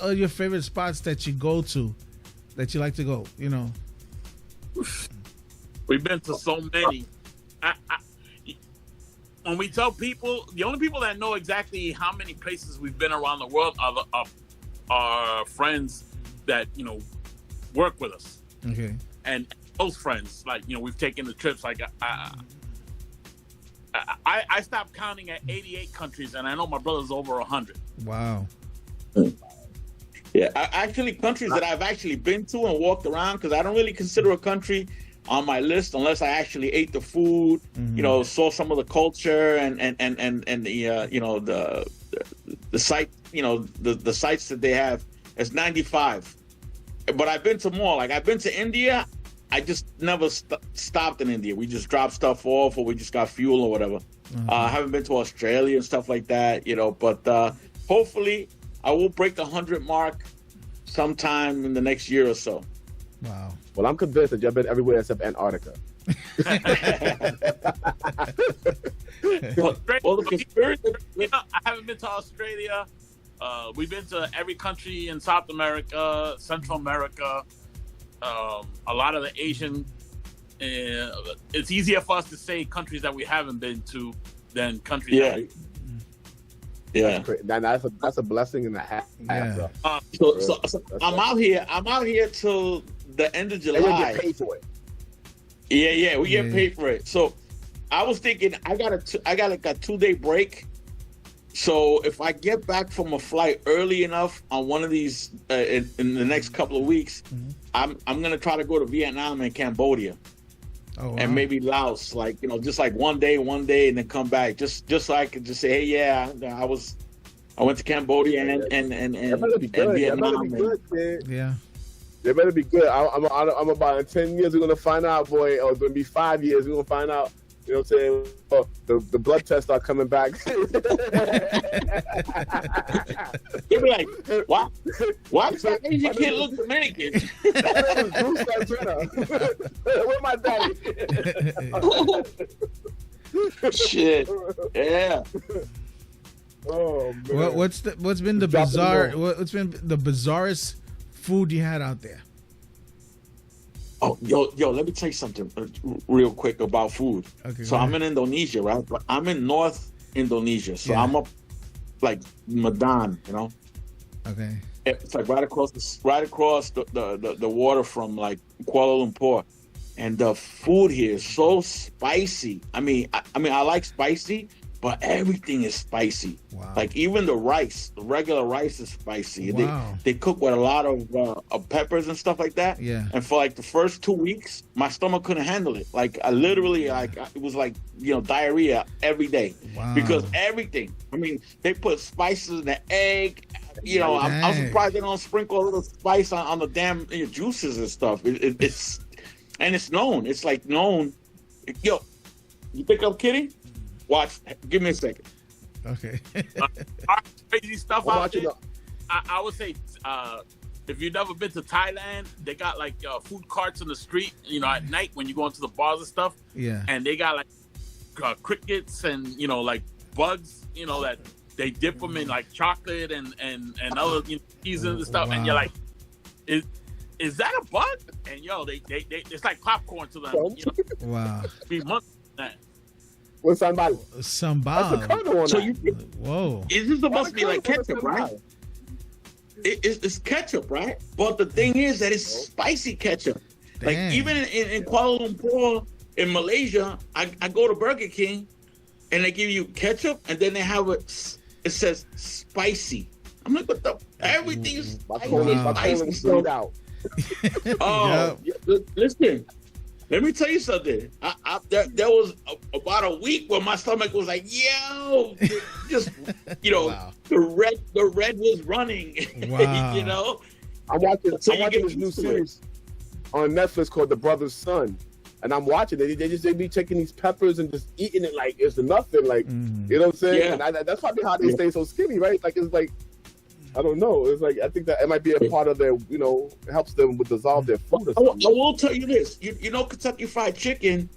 are your favorite spots that you go to, that you like to go, you know? We've been to so many. When we tell people, the only people that know exactly how many places we've been around the world are our friends that, you know, work with us. Okay. And those friends, like, you know, we've taken the trips. Like, I stopped counting at 88 countries, and I know my brother's over 100. Wow. Yeah, actually, countries that I've actually been to and walked around, because I don't really consider a country on my list unless I actually ate the food, you know, saw some of the culture and the you know, the site, you know, the sites that they have. It's 95. But I've been to more. Like, I've been to India. I just never stopped in India. We just dropped stuff off, or we just got fuel or whatever. I haven't been to Australia and stuff like that, you know. But hopefully, I will break the 100 mark sometime in the next year or so. Wow. Well, I'm convinced that you've been everywhere except Antarctica. I haven't been to Australia. We've been to every country in South America, Central America, a lot of the Asian. It's easier for us to say countries that we haven't been to than countries. Yeah. Yeah, that's a blessing and a half. Yeah. So I'm out here. I'm out here till the end of July. And you get paid for it. Yeah, we get paid for it. So I was thinking, I got like a 2-day break. So if I get back from a flight early enough on one of these in the next couple of weeks, I'm gonna try to go to Vietnam and Cambodia. Oh, wow. And maybe Laos, like, you know, just like one day, and then come back, just so I could just say, hey, yeah, I went to Cambodia and Vietnam. That better be good, kid. Yeah. They better be good. I'm about in 10 years we're gonna find out, boy, or it's gonna be 5 years we're gonna find out. You know what I'm saying? Oh, the blood tests are coming back. You'll be like, why does that Asian kid look Dominican? Where's my daddy? Shit. Yeah. Oh man. What's been the bizarrest food you had out there? Oh, yo, let me tell you something real quick about food. Okay, so I'm in Indonesia, right? But I'm in North Indonesia. So I'm up like Medan, you know? Okay. It's like right across the water from like Kuala Lumpur. And the food here is so spicy. I mean, I like spicy, but everything is spicy. Wow. Like even the rice, the regular rice is spicy. Wow. They cook with a lot of peppers and stuff like that. Yeah. And for like the first 2 weeks, my stomach couldn't handle it. Like I literally, like it was like, you know, diarrhea every day. Wow. Because everything. I mean, they put spices in the egg. You know, I'm surprised they don't sprinkle a little spice on the damn juices and stuff. It's and it's known. It's like known. Yo, you think I'm kidding? Watch. Give me a second. Okay. Crazy stuff out there. I would say, if you've never been to Thailand, they got like food carts in the street. You know, at night when you go into the bars and stuff. Yeah. And they got like crickets and, you know, like bugs. You know, that they dip them in like chocolate and other, you know, cheeses and stuff. Wow. And you're like, is that a bug? And yo, they it's like popcorn to them. You know, Wow. be months that. With somebody. Sambal. So you, whoa. This is supposed to be like ketchup, right? It's ketchup, right? But the thing is that it's spicy ketchup. Damn. Like even in Kuala Lumpur, in Malaysia, I go to Burger King, and they give you ketchup, and then they have it says spicy. I'm like, what the? Everything is spicy. Out. Oh, listen. Let me tell you something. There was about a week where my stomach was like, yo, just, you know, wow. the red was running. Wow. You know, I'm watching So this new series on Netflix called The Brother's Son. and I'm watching it. They be taking these peppers and just eating it like it's nothing. Like you know what I'm saying? Yeah. And that's probably how they stay so skinny, right? Like it's like I don't know. It's like I think that it might be a part of their, helps them with dissolve their food. Or something. I will tell you this. You know Kentucky Fried Chicken.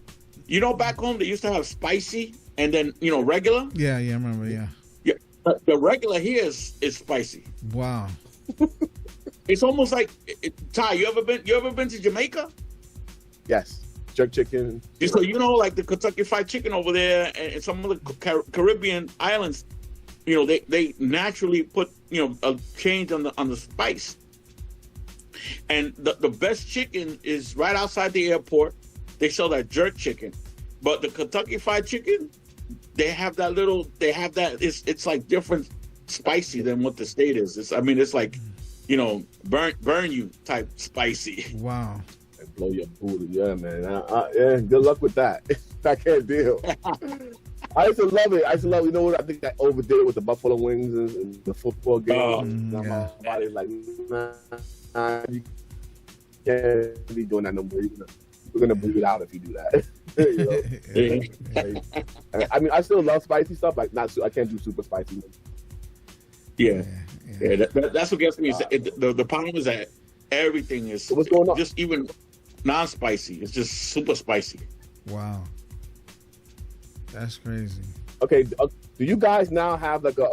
You know back home they used to have spicy and then regular. Yeah, I remember. Yeah. Yeah, the regular here is spicy. Wow. It's almost like Ty. You ever been to Jamaica? Yes. Jerk chicken. So like the Kentucky Fried Chicken over there and some of the Caribbean islands. They naturally put a change on the spice, and the best chicken is right outside the airport. They sell that jerk chicken, but the Kentucky Fried Chicken, they have that. It's like different spicy than what the state is. It's like burn you type spicy. Wow. Blow your booty, yeah, man. Yeah, good luck with that. I can't deal. I used to love it. You know what? I think I overdid it with the Buffalo Wings and the football game. My body's like, nah, you can't be doing that no more. We're gonna bleed out if you do that. I mean, I still love spicy stuff. Like, I can't do super spicy. Yeah. That's what gets me. The problem is that everything is what's going on? Just even non-spicy. It's just super spicy. Wow. That's crazy. Okay, do you guys now have like a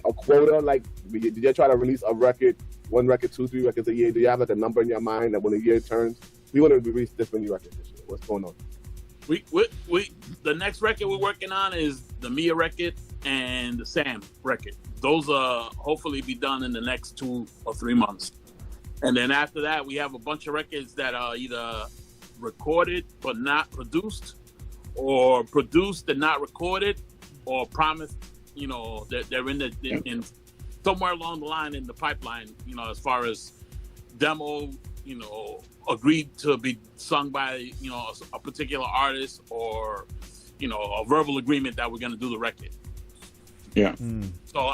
quota? Like, did you try to release a record, 1 record, 2, 3 records a year? Do you have like a number in your mind that when a year turns, we want to release this many records this year? What's going on? We the next record we're working on is the Mia record and the Sam record. Those hopefully be done in the next 2 or 3 months. And then after that, we have a bunch of records that are either recorded but not produced, or produced and not recorded, or promised, that they're in somewhere along the line in the pipeline, as far as demo, agreed to be sung by, a particular artist, or, a verbal agreement that we're going to do the record. Yeah. So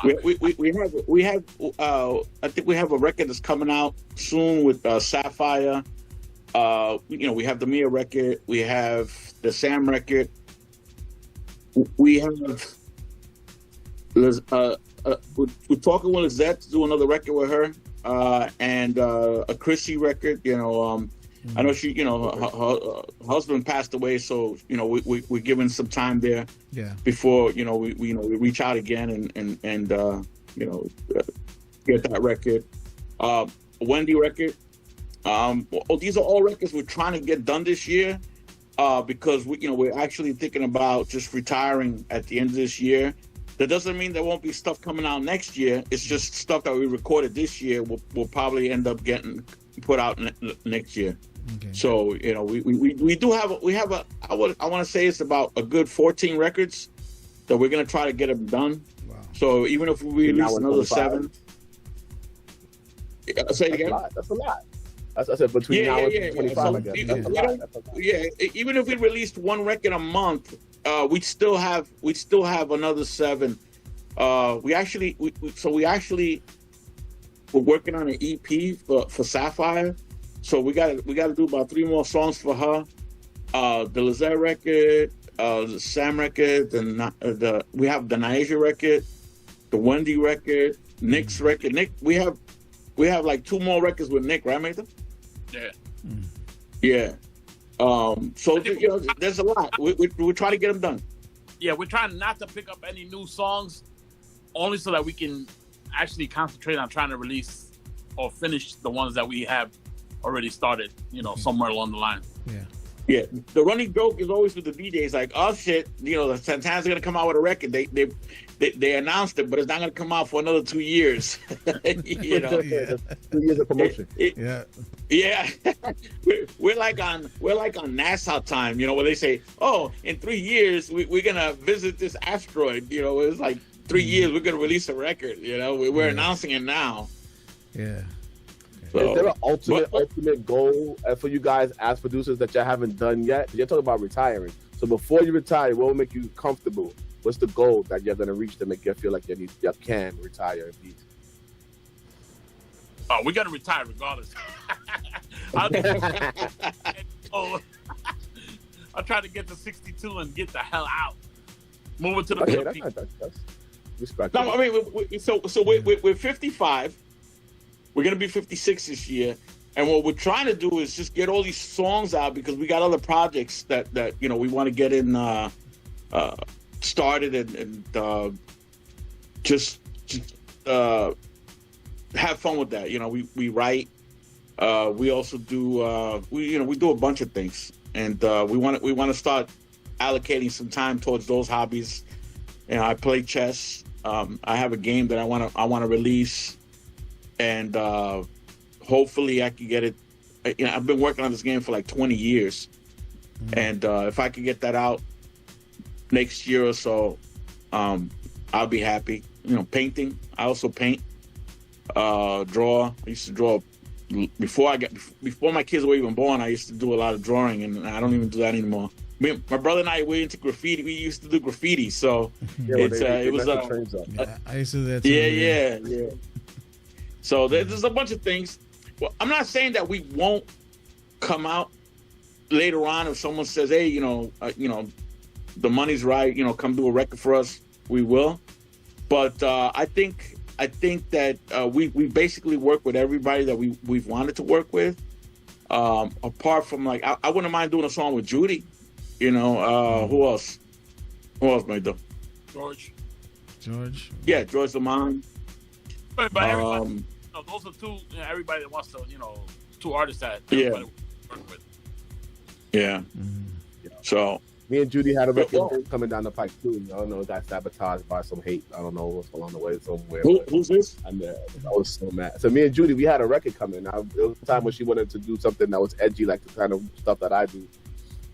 we have I think we have a record that's coming out soon with Sapphire. We have the Mia record. We have the Sam record. We have we're talking with Lizette to do another record with her, and a Chrissy record. I know she, her husband passed away, so we're giving some time there. Yeah. Before we reach out again and get that record. Wendy record. These are all records we're trying to get done this year, because we're actually thinking about just retiring at the end of this year. That doesn't mean there won't be stuff coming out next year. It's just stuff that we recorded this year will probably end up getting put out next year. Okay. So we do have I want to say it's about a good 14 records that we're gonna try to get them done. Wow. So even if we release another 7, say it again. That's a lot. I said between now and 25. So, I guess. That's a lot. Even if we released 1 record a month, we still have another 7. We're working on an EP for Sapphire. So we got to do about 3 more songs for her. The Lizette record, the Sam record, we have the Naija record, the Wendy record, Nick's record. Nick, we have like 2 more records with Nick, right, Nathan? Yeah. Yeah. So there's a lot. We're trying to get them done. Yeah, we're trying not to pick up any new songs, only so that we can actually concentrate on trying to release or finish the ones that we have already started, somewhere along the line. Yeah. Yeah. The running joke is always with the DJs, like, oh shit, Santana's gonna come out with a record. They announced it, but it's not gonna come out for another 2 years. 2 years of promotion. Yeah. we're like on NASA time, where they say, oh, in 3 years we're gonna visit this asteroid. It's like 3 years we're gonna release a record. We're announcing it now. Yeah. So, is there an ultimate goal for you guys as producers that y'all haven't done yet? You're talking about retiring. So before you retire, what will make you comfortable? What's the goal that you're going to reach to make you feel like you can retire in peace? Oh, we got to retire regardless. I tried to get to 62 and get the hell out. Move it to the Okay, 50. that's respectable. No, I mean, so we're 55. We're gonna be 56 this year, and what we're trying to do is just get all these songs out because we got other projects that we want to get in started and just have fun with that. We write. We also do we do a bunch of things, and we want to start allocating some time towards those hobbies. I play chess. I have a game that I want to release, and hopefully I can get it. I've been working on this game for like 20 years, and if I can get that out next year or so, I'll be happy. Painting. I also paint, draw. I used to draw before my kids were even born. I used to do a lot of drawing, and I don't even do that anymore. My brother and I were into graffiti. We used to do graffiti, so it was. I used to do that too. Yeah. So there's a bunch of things. Well, I'm not saying that we won't come out later on if someone says, "Hey, the money's right. Come do a record for us." We will. But I think that we basically work with everybody that we've wanted to work with. Apart from I wouldn't mind doing a song with Judy. Who else? Who else might do? George. Yeah, George Lamont. But everybody, those are two. Everybody that wants to, two artists that everybody work with. Yeah. So me and Judy had a record coming down the pipe too. I don't know, it got sabotaged by some hate. I don't know what's along the way somewhere. Who's this? I was so mad. So me and Judy, we had a record coming. Now, it was a time when she wanted to do something that was edgy, like the kind of stuff that I do.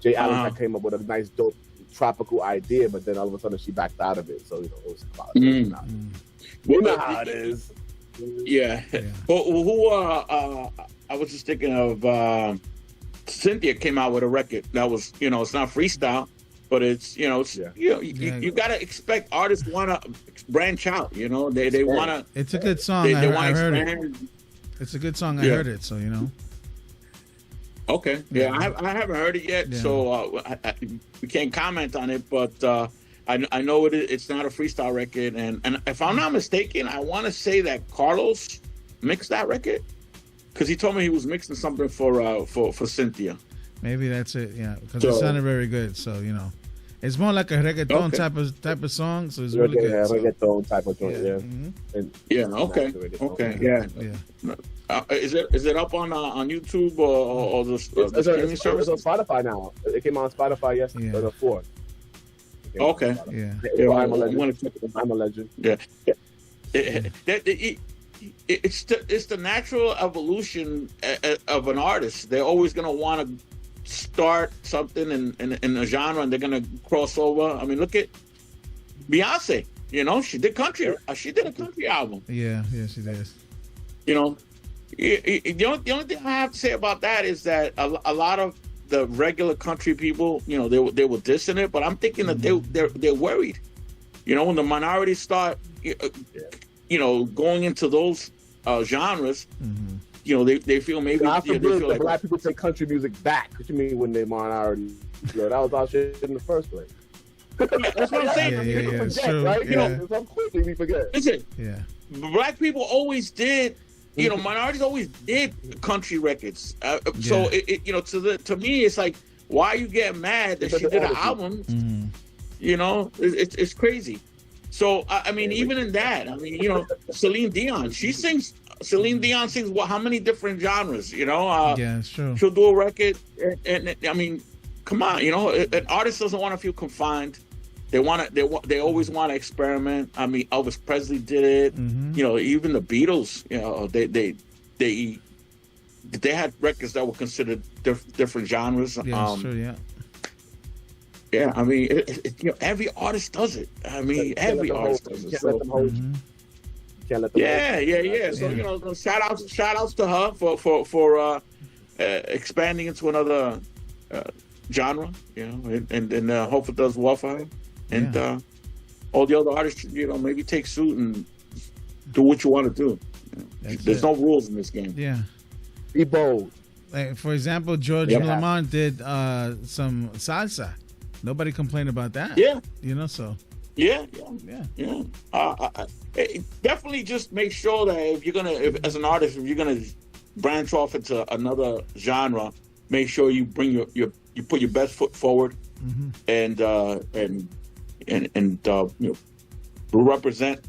Jay Allen had came up with a nice, dope, tropical idea, but then all of a sudden she backed out of it. So it was about you know how it is. Yeah. Who? I was just thinking of. Cynthia came out with a record that was, it's not freestyle, but it's, you got to expect artists want to branch out. They want to. It's a good song. I heard it. It's a good song. I heard it. So Okay. Yeah, I haven't heard it yet, so we can't comment on it. But I know it's not a freestyle record, and if I'm not mistaken, I want to say that Carlos mixed that record because he told me he was mixing something for Cynthia. Maybe that's it. Yeah, because it sounded very good. So it's more like a reggaeton type of song. So it's really good. Yeah, reggaeton type of song. Yeah. Okay. Yeah. Is it up on YouTube or the streaming service? It's on Spotify now. It came on Spotify yesterday, the 4th. Okay. Yeah. I'm a legend. Yeah. It's the natural evolution of an artist. They're always going to want to start something in a genre, and they're going to cross over. I mean, look at Beyonce. She did country. She did a country album. Yeah, she did. The only thing I have to say about that is that a lot of the regular country people, they were dissing it, but I'm thinking that they're worried. When the minorities start, going into those genres, they feel maybe. I feel like black people take country music back. What you mean when they minority? That was our shit in the first place. That's what I'm saying. Forget, right? Some quickly we forget. Listen, black people always did. Minorities always did country records. So to me, it's like, why are you getting mad that she did an album? It's crazy. So I mean, even in that, Celine Dion, Celine Dion sings how many different genres? Yeah, it's true. She'll do a record, and I mean, come on, an artist doesn't want to feel confined. They always want to experiment. I mean, Elvis Presley did it. Even the Beatles. They had records that were considered different genres. Yeah, sure. Yeah. Yeah, I mean, every artist does it. I mean, every artist does it. Can't let them Yeah. So shout outs to her for expanding into another genre. And hope it does well for her. And all the other artists, maybe take suit and do what you want to do. There's no rules in this game. Yeah. Be bold. Like, for example, George Yeah. Lamont did some salsa. Nobody complained about that. Yeah. You know, so. Yeah. Yeah. Definitely just make sure that as an artist, if you're gonna branch off into another genre, make sure you bring you put your best foot forward, and represent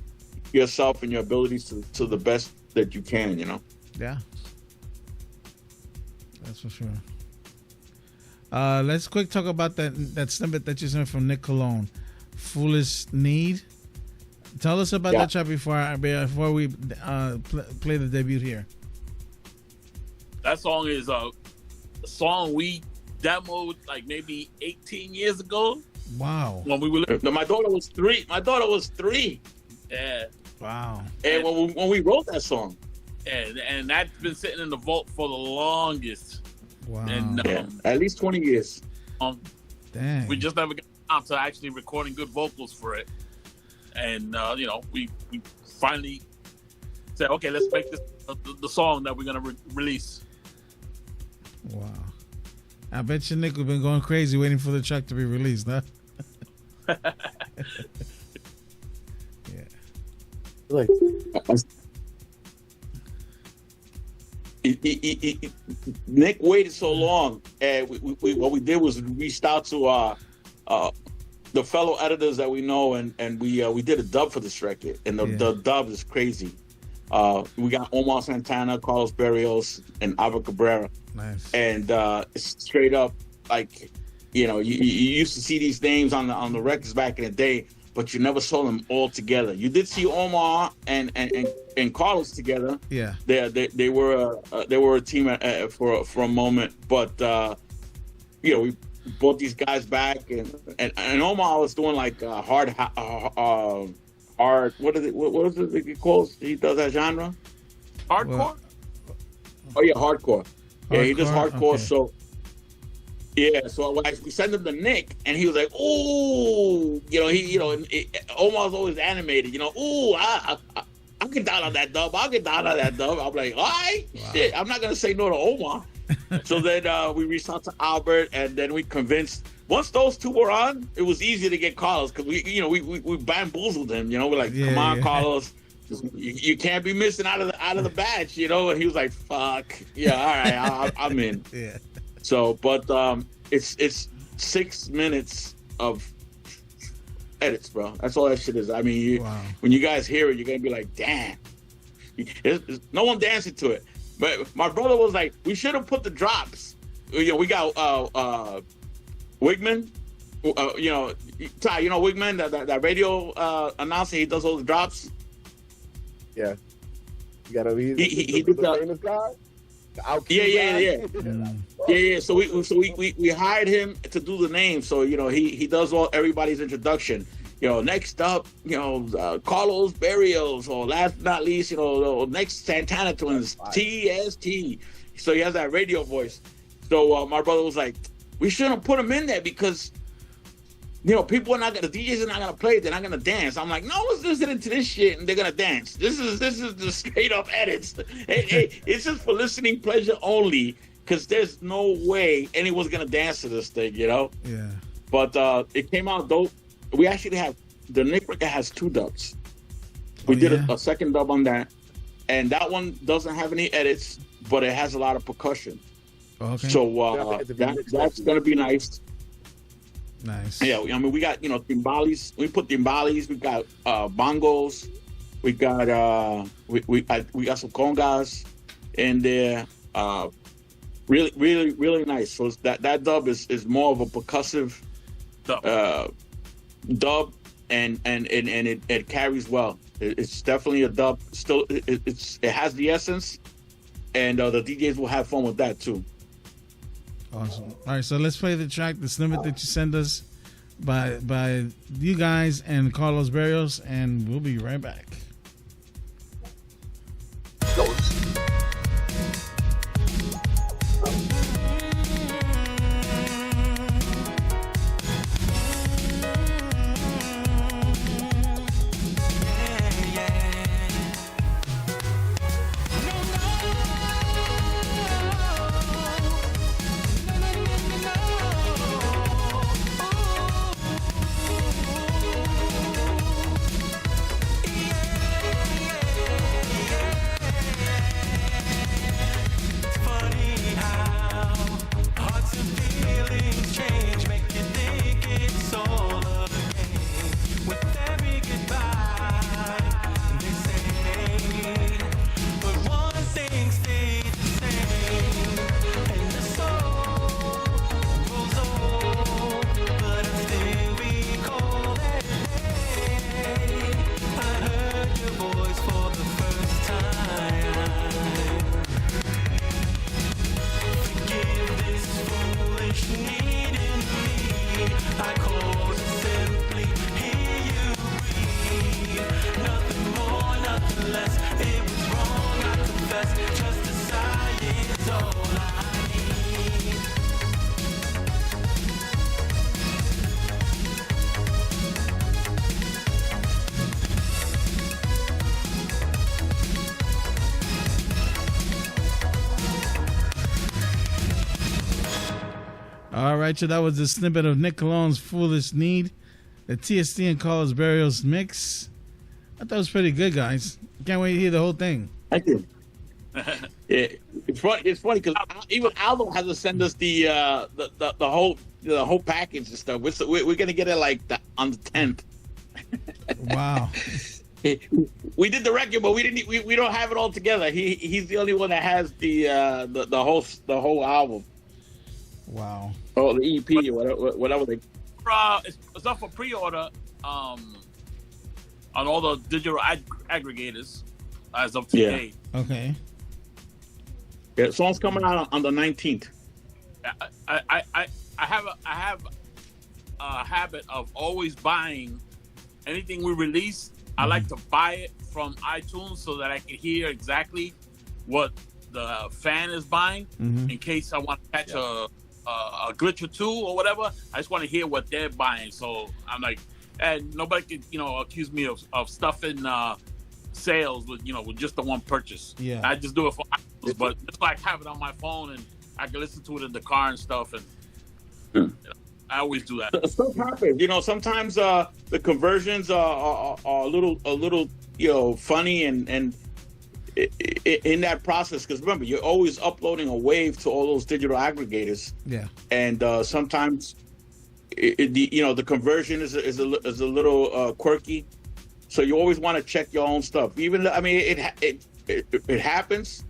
yourself and your abilities to the best that you can. You know. Yeah. That's for sure. Let's quick talk about that snippet that you sent from Nick Cologne, "Foolish Need." Tell us about that track before we play the debut here. That song is a song we demoed like maybe 18 years ago. Wow. When we were my daughter was 3. Yeah. Wow. And when we wrote that song. And that's been sitting in the vault for the longest. Wow. And at least 20 years. Dang. We just never got around to actually recording good vocals for it. And we finally said, okay, let's make this the song that we're gonna release. Wow. I bet you Nick has been going crazy waiting for the track to be released, huh? Yeah. Like, Nick waited so long, and what we did was we reached out to the fellow editors that we know, and we did a dub for this record, and the dub is crazy. We got Omar Santana, Carlos Berrios, and Ava Cabrera. Nice. And it's straight up like, you used to see these names on the records back in the day, but you never saw them all together. You did see Omar and Carlos together. Yeah. They were a team for a moment, but we brought these guys back, and Omar was doing like hard. What is it called? He does that genre. Hardcore. Well, oh yeah, hardcore. Yeah, he does hardcore. Okay. So yeah, so we sent him to Nick, and he was like, "Ooh, Omar's always animated. Ooh, I get down on that dub. I'll get down on that dub." I'm like, "All right, shit, I'm not gonna say no to Omar." So then we reached out to Albert, and then we convinced. Once those two were on, it was easy to get Carlos because we bamboozled him. We're like, "Come on, Carlos, you can't be missing out of the batch." And he was like, "Fuck, yeah, all right, I'm in." Yeah. So, but it's 6 minutes of edits, bro. That's all that shit is. I mean, when you guys hear it, you're gonna be like, "Damn!" There's no one dancing to it. But my brother was like, "We should have put the drops." We got Wigman. Ty, Wigman, that radio announcer. He does all the drops. Yeah. You gotta be he did the famous guy. Yeah. So we hired him to do the name. So he does everybody's introduction. Next up, Carlos Berrios, or last but not least, next Santana twins, TST. So he has that radio voice. So my brother was like, we shouldn't put him in there because, people are not gonna, the DJs are not gonna play. They're not gonna dance. I'm like, no one's listening to this shit and they're gonna dance. This is the straight up edits. It's just for listening pleasure only, because there's no way anyone's gonna dance to this thing, Yeah. But it came out dope. We actually have the Nick record has 2 dubs. We did a second dub on that, and that one doesn't have any edits, but it has a lot of percussion. Okay. So that's gonna be nice. Nice. Yeah, I mean, we got timbales. We put timbales. We got bongos. We got we got some congas in there. Really, really, really nice. So that dub is more of a percussive dub, and it carries well. It's definitely a dub. Still, it has the essence, and the DJs will have fun with that too. Awesome. All right, so let's play the track, the snippet that you sent us by you guys and Carlos Berrios, and we'll be right back. all I need. All right, so that was a snippet of Nick Cologne's Foolish Need, the TST and Carlos Barrios mix. I thought it was pretty good, guys. Can't wait to hear the whole thing. Thank you. Yeah, it's funny because even Aldo has to send us the whole package and stuff. We're gonna get it on the 10th. Wow. We did the record, but we don't have it all together. He's the only one that has the whole album. Wow. Oh, the EP or whatever they. It's up for pre-order on all the digital aggregators as of today. Yeah. Okay. Yeah, song's coming out on the 19th. I have a habit of always buying anything we release. I like to buy it from iTunes so that I can hear exactly what the fan is buying in case I want to catch a glitch or two or whatever. I just want to hear what they're buying. So I'm like, and nobody could, accuse me of stuffing sales with just the one purchase. Yeah. I just do it for iTunes, but just like have it on my phone and I can listen to it in the car and stuff. And I always do that. Stuff happens. Sometimes the conversions are a little funny and in that process, because remember, you're always uploading a wave to all those digital aggregators. Yeah. And sometimes the conversion is a little quirky, so you always want to check your own stuff. Even it happens,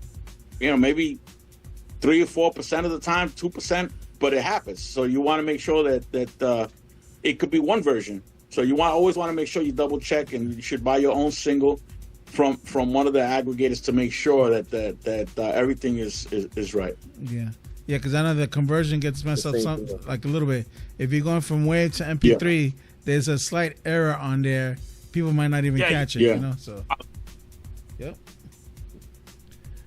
maybe 3 or 4% of the time, 2%, but it happens. So you want to make sure that it could be one version. So you always want to make sure you double check, and you should buy your own single from one of the aggregators to make sure that everything is right. Yeah. Yeah, because I know the conversion gets messed up like a little bit. If you're going from WAV to MP3, there's a slight error on there. People might not even catch it, So, yep.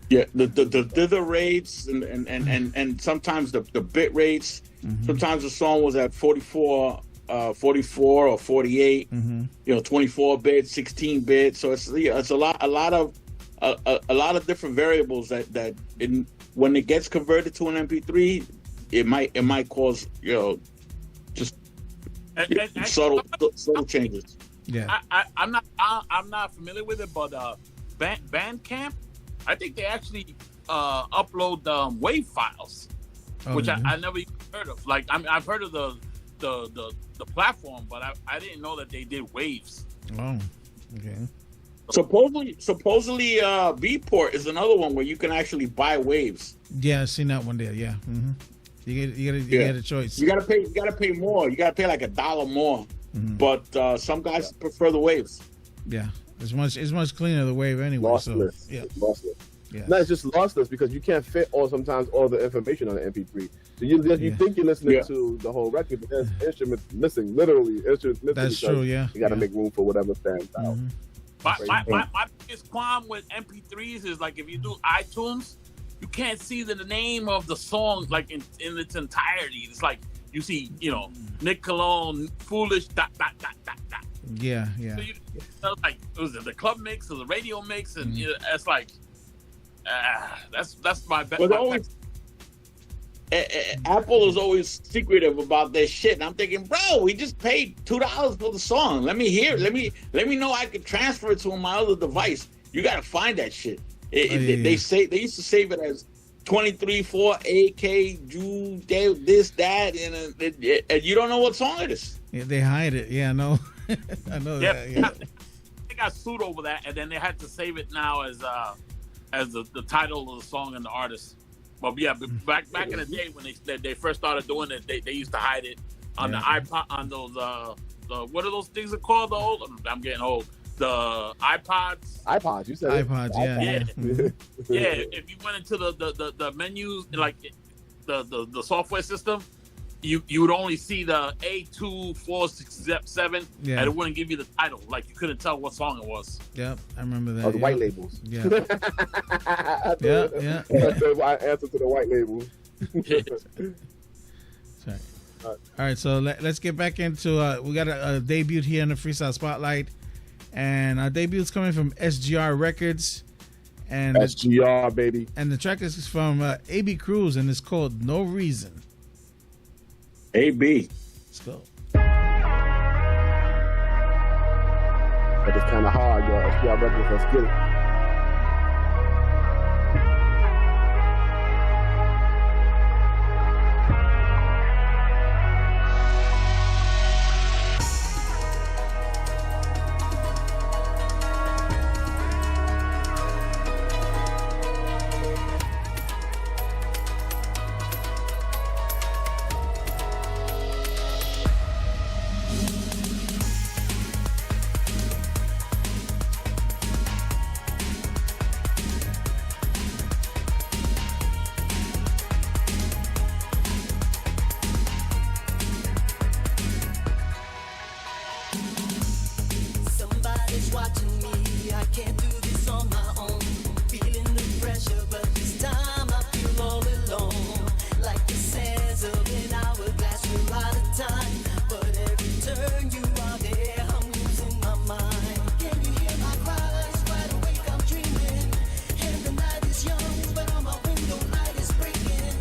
Yeah, the rates and sometimes the bit rates. Sometimes the song was at 44 or 48. 24 bit, 16 bit. So it's a lot of different variables that when it gets converted to an MP3, it might cause just subtle changes. Yeah, I'm not familiar with it, but Bandcamp, I think they actually upload WAV files, which I never even heard of. Like I've heard of the platform, but I didn't know that they did waves. Oh, okay. Supposedly, Beatport is another one where you can actually buy waves. Yeah, I've seen that one there. Yeah, you get a choice. You gotta pay more. You gotta pay like $1 more. But some guys prefer the waves. Yeah, it's much cleaner the wave anyway. Lossless. So, yeah, lossless. Yeah. No, it's just lossless because you can't fit sometimes all the information on the MP3. So you think you're listening to the whole record, but there's instruments missing, literally instruments missing. That's true. Yeah, you got to make room for whatever stands out. My biggest qualm with MP3s is like if you do iTunes, you can't see the name of the song like in its entirety. It's like you see, Nick Cologne, Foolish, ... Yeah. So like it was the club mix or the radio mix, and it's like that's my best. Apple is always secretive about their shit, and I'm thinking, bro, we just paid $2 for the song. Let me hear it. Let me know I can transfer it to my other device. You got to find that shit. They say they used to save it as 23.4 AK, Jew, this, that, and you don't know what song it is. Yeah, they hide it. Yeah, I know. I know that. Yeah. They got sued over that, and then they had to save it now as the title of the song and the artist. But yeah, back in the day when they first started doing it, they used to hide it on the iPod, on those what are those things called? The old, I'm getting old. The iPods. You said iPods. Yeah. If you went into the menus, like the software system, you would only see the 8, 2, 4, 6, 7, Yeah. and it wouldn't give you the title. Like you couldn't tell what song it was. Yep, I remember that. Oh, the white yeah. labels. Yeah. yeah. That's my answer to the white labels. Sorry. All right, so let's get back into we got a debut here in the Freestyle Spotlight, and our debut is coming from SGR Records, and SGR baby, and the track is from Aby Cruz, and it's called No Reason. AB. Let's go. But it's kind of hard, y'all. SGR Records, let's get it. Somebody's watching me. I can't do this on my own. Feeling the pressure, but this time I feel all alone. Like the sands of an hourglass, we're out of time. But every turn you are there, I'm losing my mind. Can you hear my cries? Wide awake, I'm dreaming. And the night is young, but on my window light is breaking.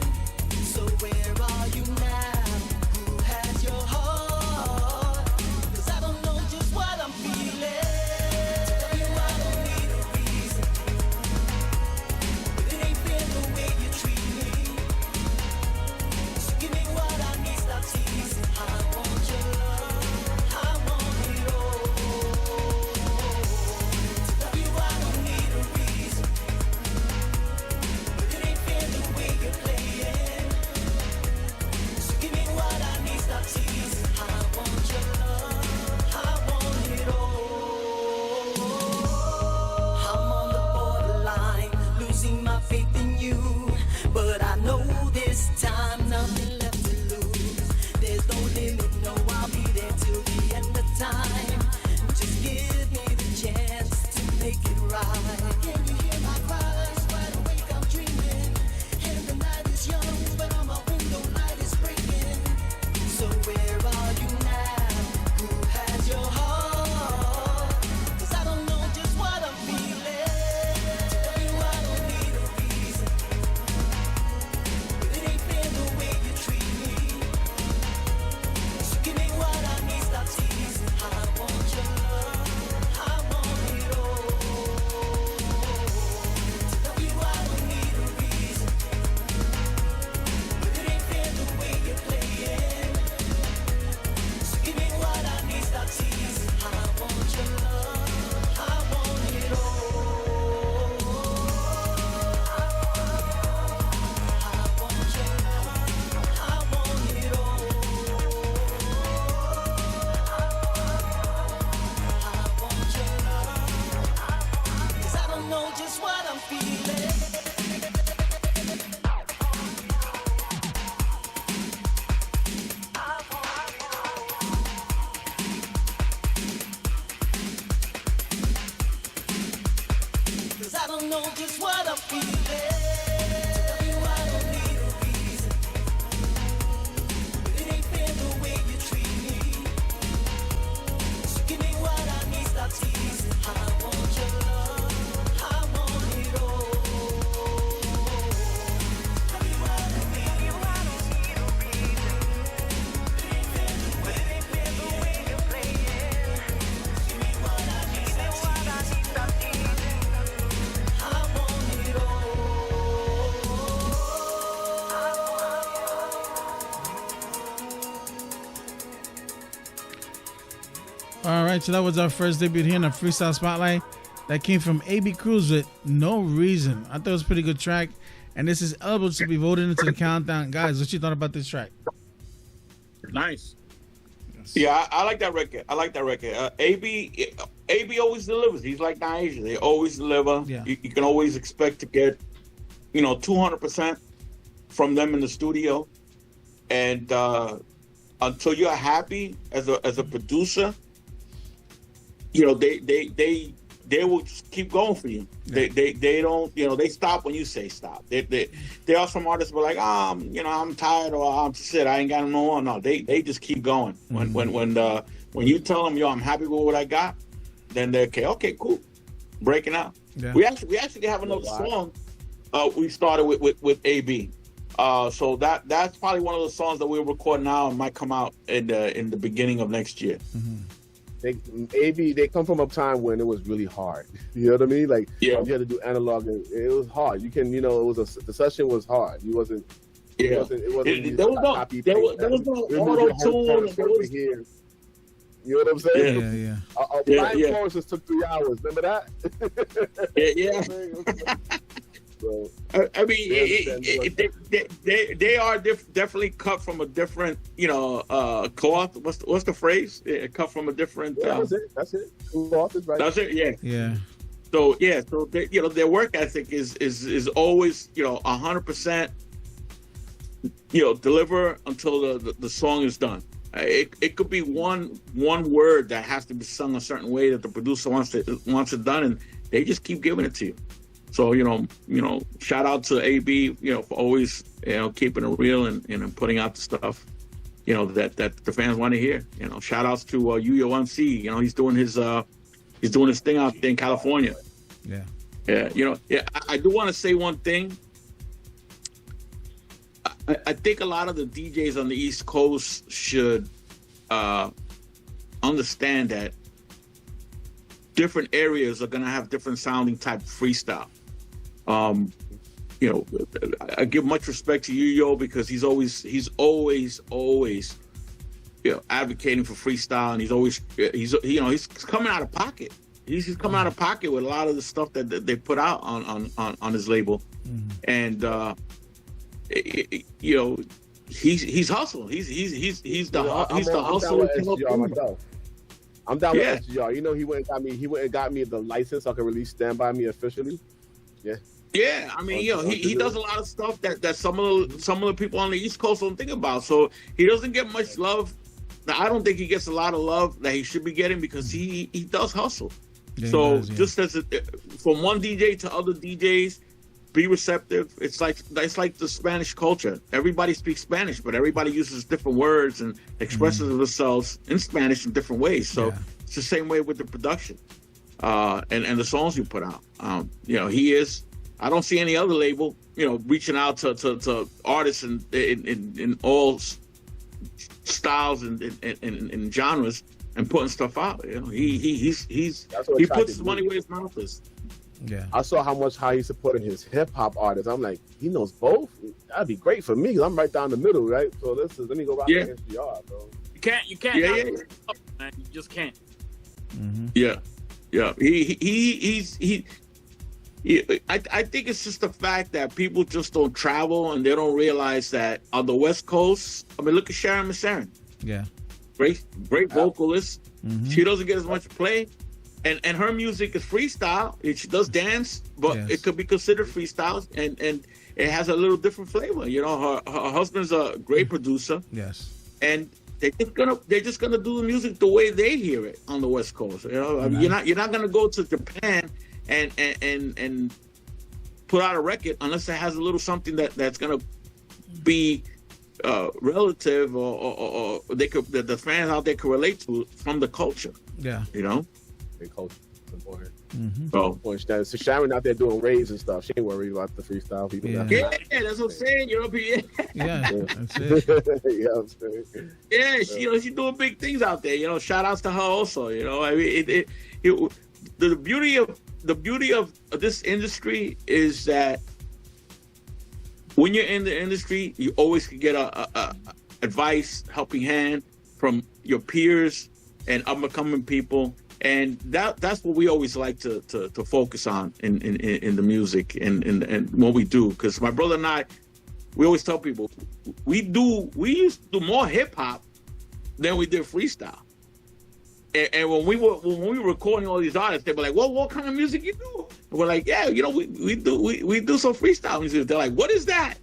So where are you now? Who has your heart? 'Cause I don't know just what I'm feeling. Tell you I don't need a reason, but it ain't fair the way you treat me. So give me what I need, stop teasing. I want your love, I want it all. Tell you I don't need a reason, but it ain't fair the way you're playing. So give me what I need, stop teasing. I want your love, I want it all. I'm on the borderline, losing my faith in you. But I know this time nothing left to lose. There's no limit, no, I'll be there till the end of time. Just give me the chance to make it right. Can you hear my cries? Wide awake, I'm dreaming. And the night is young, but on my window light is breaking. So where are you now? Who has your heart? 'Cause I don't know just what I'm feeling. Tell you I don't need a reason, but it ain't fair the way you treat me. So give me what I need, stop teasing. I want your love, I want it all. Tell you I don't need a reason, but it ain't fair the way you're playing. So give me what I need, stop teasing. I want your love, I want it all. I want your love, I want it all. I want your love, 'cause I don't know just what I'm feeling. Cause I don't know just what I'm feeling. Tell you I don't need a reason, but it ain't fair the way you treat me. So give me what I need, stop teasing. I want your love, I want it all. Tell you I don't need a reason, but it ain't fair the way you're playing. Give me what I need, stop teasing. I want it all. All right, so that was our first debut here in the Freestyle Spotlight. That came from Aby Cruz with No Reason. I thought it was a pretty good track, and this is eligible to be voted into the countdown. Guys, what you thought about this track? Nice. Yeah, I like that record. I like that record. AB always delivers. He's like Niasia. They always deliver. Yeah. You can always expect to get, 200% from them in the studio. and until you're happy as a producer, you know, they will just keep going for you. They don't, you know, they stop when you say stop. There are some artists who are like, you know, I'm tired, or I'm sick, I ain't got no more. No, they just keep going. When you tell them, yo, I'm happy with what I got, then they're okay, cool, breaking out. Yeah. We actually have another song we started with AB. So that's probably one of the songs that we'll record now and might come out in the beginning of next year. They come from a time when it was really hard. You know what I mean? Like, you had to do analog. It was hard. You can, you know, the session was hard. You wasn't. Yeah. It wasn't. There was no auto tune. You know what I'm saying? Yeah. Five choruses took 3 hours. Remember that? Yeah. So, I mean, they are definitely cut from a different, you know, cloth. What's the phrase? Cut from a different. That's it. Cloth is right. That's it. Yeah. Yeah. So they, you know, their work ethic is always, you know, 100%. You know, deliver until the song is done. It could be one word that has to be sung a certain way that the producer wants it done, and they just keep giving it to you. So you know, shout out to AB, you know, for always, you know, keeping it real and putting out the stuff, you know, that the fans want to hear. You know, shout outs to Yuyo MC. You know, he's doing his thing out there in California. Yeah. Yeah. You know, yeah. I do want to say one thing. I think a lot of the DJs on the East Coast should understand that different areas are going to have different sounding type of freestyle. You know, I give much respect to Yo because he's always, you know, advocating for freestyle, and he's coming out of pocket. He's coming out of pocket with a lot of the stuff that they put out on his label, and you know, he's hustling. He's the hustler. I'm down with SGR. You know, he went and got me the license so I can release Stand By Me officially. Yeah. Yeah, I mean, you know, he does a lot of stuff that some of the people on the East Coast don't think about. So he doesn't get much love. Now, I don't think he gets a lot of love that he should be getting because he does hustle. Yeah, so does, yeah. just from one DJ to other DJs, be receptive. It's like the Spanish culture. Everybody speaks Spanish, but everybody uses different words and expresses themselves in Spanish in different ways. So it's the same way with the production and the songs you put out. You know, he is. I don't see any other label, you know, reaching out to artists in all styles and genres and putting stuff out. You know, he puts his money where his mouth is. Yeah, I saw how he's supporting his hip hop artists. I'm like, he knows both. That'd be great for me because I'm right down the middle, right? So let me go back to SGR, bro. You can't. Yeah. Man. You just can't. Mm-hmm. Yeah. I think it's just the fact that people just don't travel and they don't realize that on the West Coast. I mean, look at Sharon Massarin. Yeah, great vocalist. Mm-hmm. She doesn't get as much play. And her music is freestyle. She does dance, but it could be considered freestyle, and it has a little different flavor. You know, her husband's a great producer. Yes. And they're just gonna do the music the way they hear it on the West Coast. You know, I mean, you're not gonna go to Japan and put out a record unless it has a little something that's gonna be relative or that the fans out there can relate to from the culture. Yeah. You know. Culture. It's important. Mm-hmm. So Sharon out there doing raves and stuff. She ain't worried about the freestyle people. Yeah, that's what I'm saying. You know, yeah, that's it. Yeah, I'm saying. Yeah, she's doing big things out there. You know, shout outs to her also. You know, I mean, the beauty of this industry is that when you're in the industry, you always can get a advice, helping hand from your peers and up and coming people. And that's what we always like to focus on in the music and what we do. Because my brother and I, we always tell people we used to do more hip hop than we did freestyle. And when we were recording all these artists, they were like, "Well, what kind of music you do?" And we're like, "Yeah, you know, we do some freestyle music." They're like, "What is that?"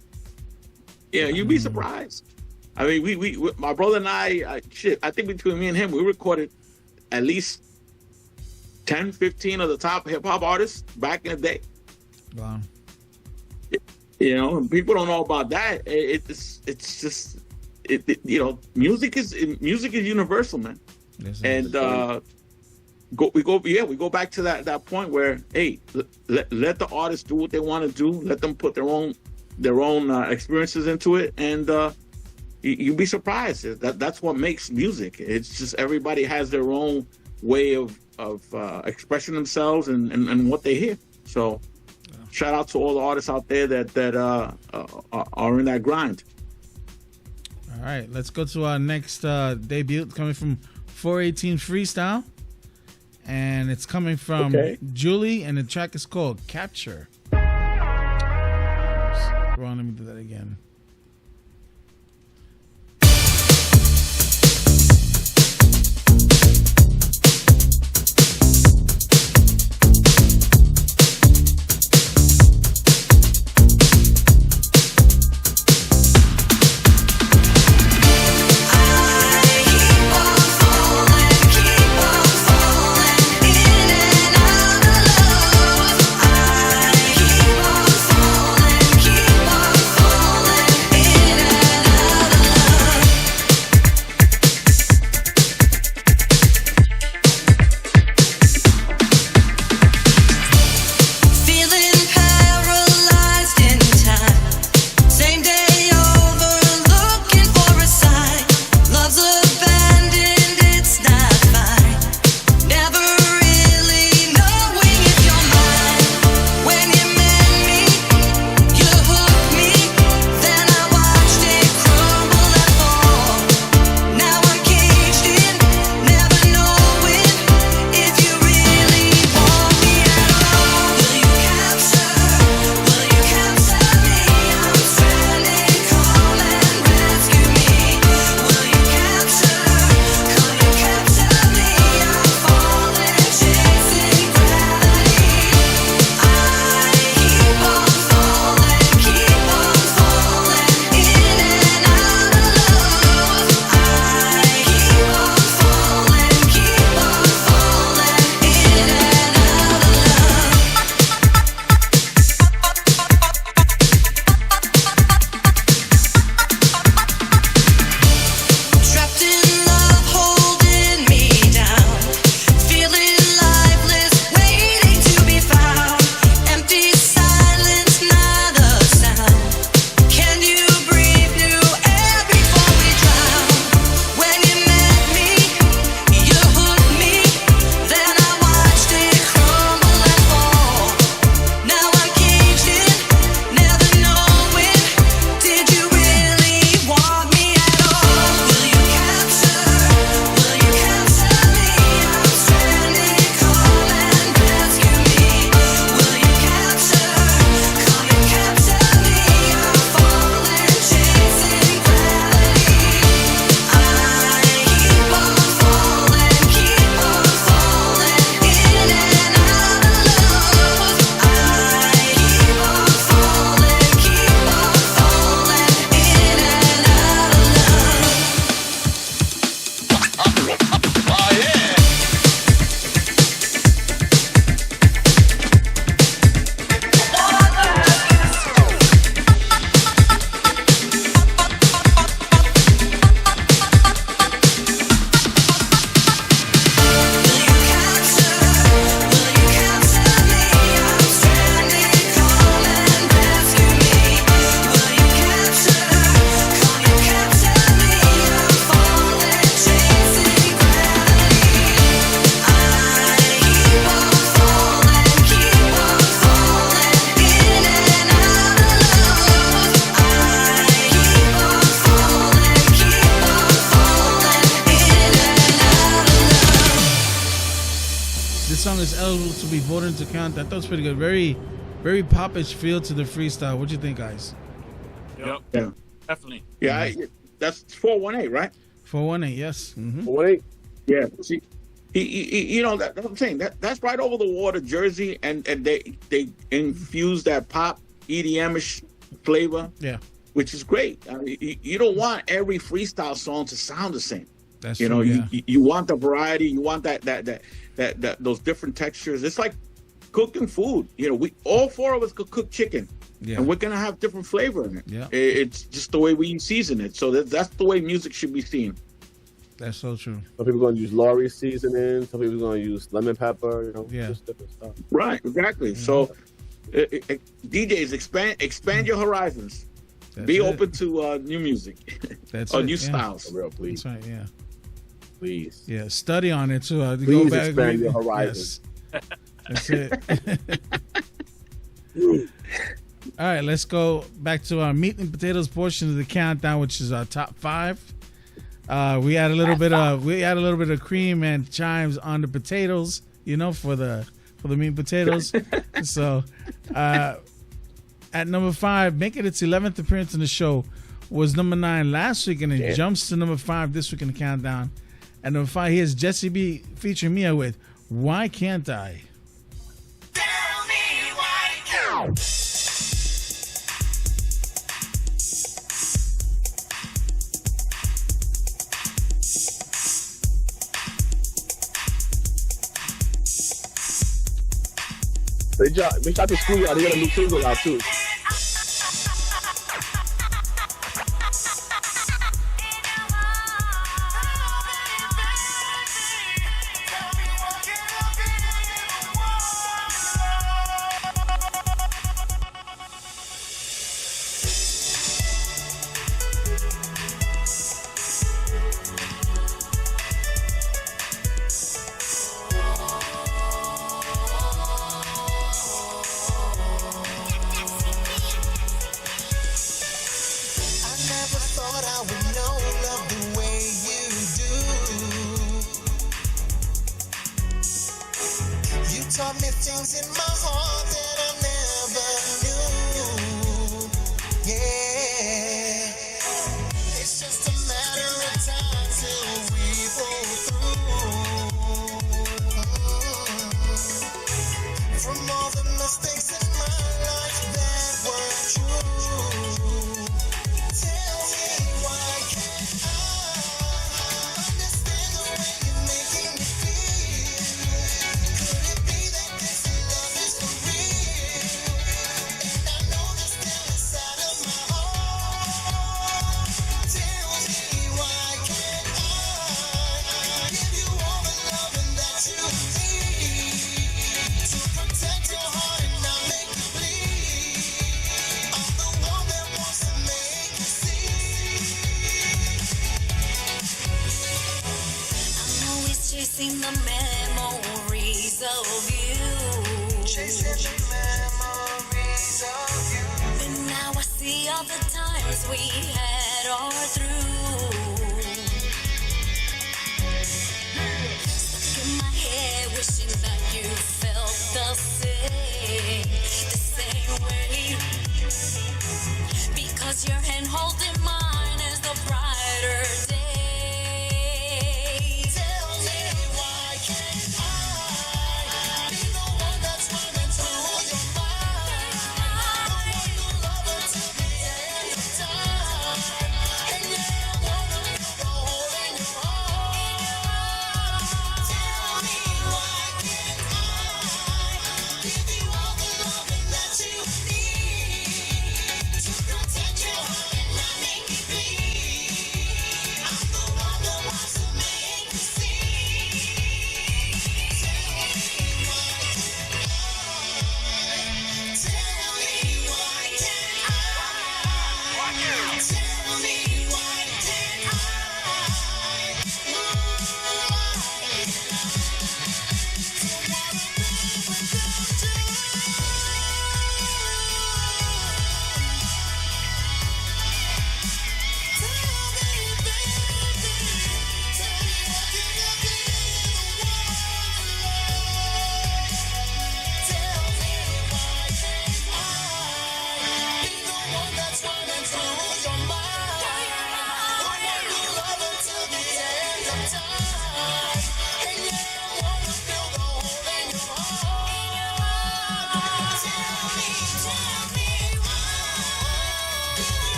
Yeah, you'd be surprised. I mean, we my brother and I think between me and him, we recorded at least 10, 15 of the top hip hop artists back in the day. Wow. You know, and people don't know about that. It's just music is universal, man. Yes, and we go back to that point where, hey, let the artists do what they want to do. Let them put their own experiences into it, and you'd be surprised. That's what makes music. It's just everybody has their own way of expressing themselves and what they hear. So, shout out to all the artists out there that are in that grind. All right, let's go to our next debut. It's coming from 418 Freestyle, and it's coming from Julie, and the track is called Capture. Ron, let me do that again. This song is eligible to be voted into count. I thought it was pretty good. Very, very popish feel to the freestyle. What do you think, guys? Yep. Yeah. Definitely. Yeah, that's 418, right? 418, yes. Mm-hmm. 418. Yeah. See, you know that's what I'm saying. That's right over the water, Jersey, and they infuse that pop EDM-ish flavor. Yeah. which is great. I mean, you don't want every freestyle song to sound the same. That's you know, true, yeah. you want the variety. You want that those different textures. It's like cooking food. You know, we all four of us could cook chicken, and we're gonna have different flavor in it. Yeah. It's just the way we season it. So that's the way music should be seen. That's so true. Some people are going to use Lori seasoning. Some people are going to use lemon pepper. You know, just different stuff. Right, exactly. So, DJs, expand your horizons. Be open to new music or new styles. For real, please. That's right. Yeah. Please. Yeah. Study on it too. Please go back, expand your horizons. Yes. That's it. All right, let's go back to our meat and potatoes portion of the countdown, which is our top 5. We had a little bit of cream and chives on the potatoes, you know, for the meat and potatoes. So, at number 5, making its 11th appearance in the show, was number 9 last week, and it jumps to number 5 this week in the countdown. At number 5, here's Jesse B featuring Mia with "Why Can't I." Tell me why can't They shot the school out. They got a new single out too.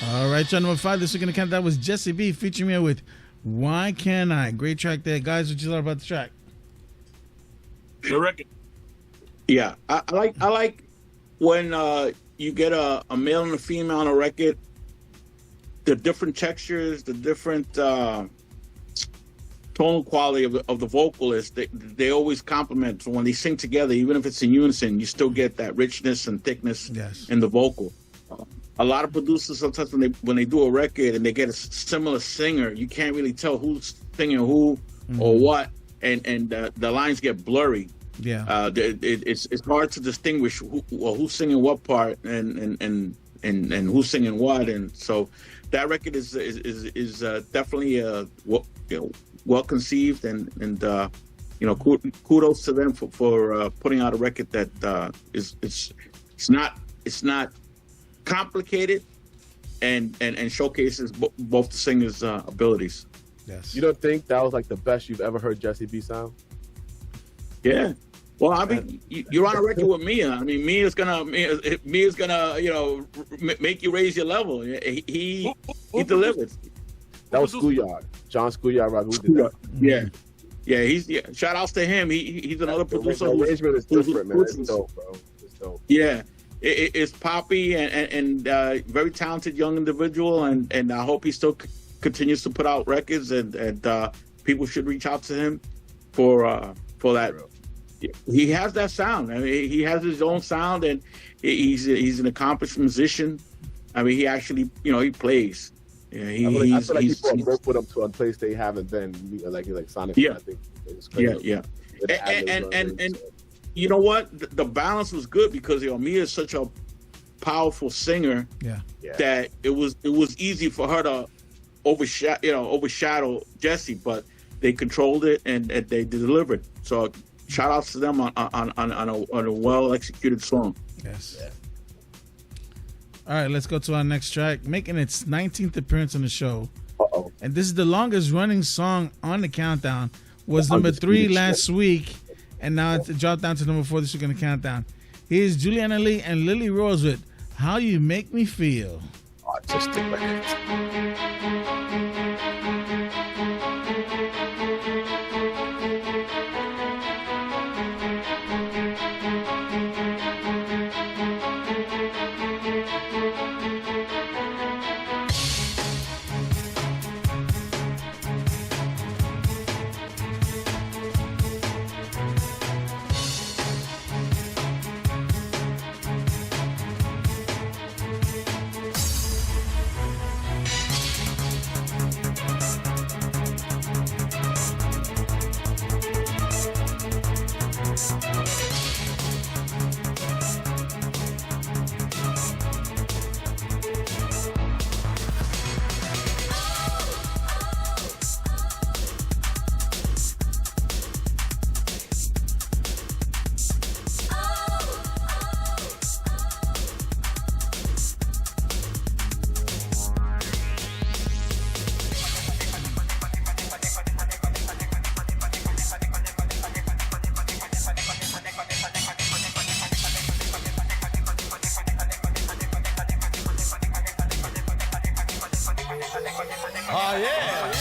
All right, track number 5. This week in the countdown was Jesse B featuring me with Why Can't I? Great track there. Guys, what you thought about the track? The record. Yeah, I like when you get a male and a female on a record. The different textures, the different tone quality of the vocalist, they always complement. So when they sing together, even if it's in unison, you still get that richness and thickness in the vocal. A lot of producers sometimes when they do a record and they get a similar singer, you can't really tell who's singing who or what, and the lines get blurry. Yeah, it's hard to distinguish who's singing what part and who's singing what, and so that record is definitely well conceived, and kudos to them for putting out a record that it's not complicated and showcases both the singer's abilities. Yes. You don't think that was like the best you've ever heard Jesse B sound? Yeah. Well, I mean, you're on a record with Mia. I mean, Mia's gonna make you raise your level. He delivered. That was Schoolyard. John Schoolyard, right? Who did that? Yeah. Shout outs to him. He's another producer. The arrangement is different, man. It's dope, bro. It's dope. Yeah. It's poppy and very talented young individual, and I hope he still continues to put out records, and people should reach out to him for that. He has that sound. I mean, he has his own sound, and he's an accomplished musician. I mean, he actually he plays. Yeah, I feel like people work with him to a place they haven't been, like Sonic. Yeah, I think it's yeah. And you know what? The balance was good because Mia is such a powerful singer that it was easy for her to overshadow Jesse, but they controlled it and they delivered. So shout outs to them on a well executed song. Yes. Yeah. All right, let's go to our next track, making its 19th appearance on the show. And this is the longest running song on the countdown. Was number 3 last week, and now it dropped down to number 4 this week on the countdown. Here's Juliana Lee and Lily Rose with How You Make Me Feel. Artistic records. Oh, yeah.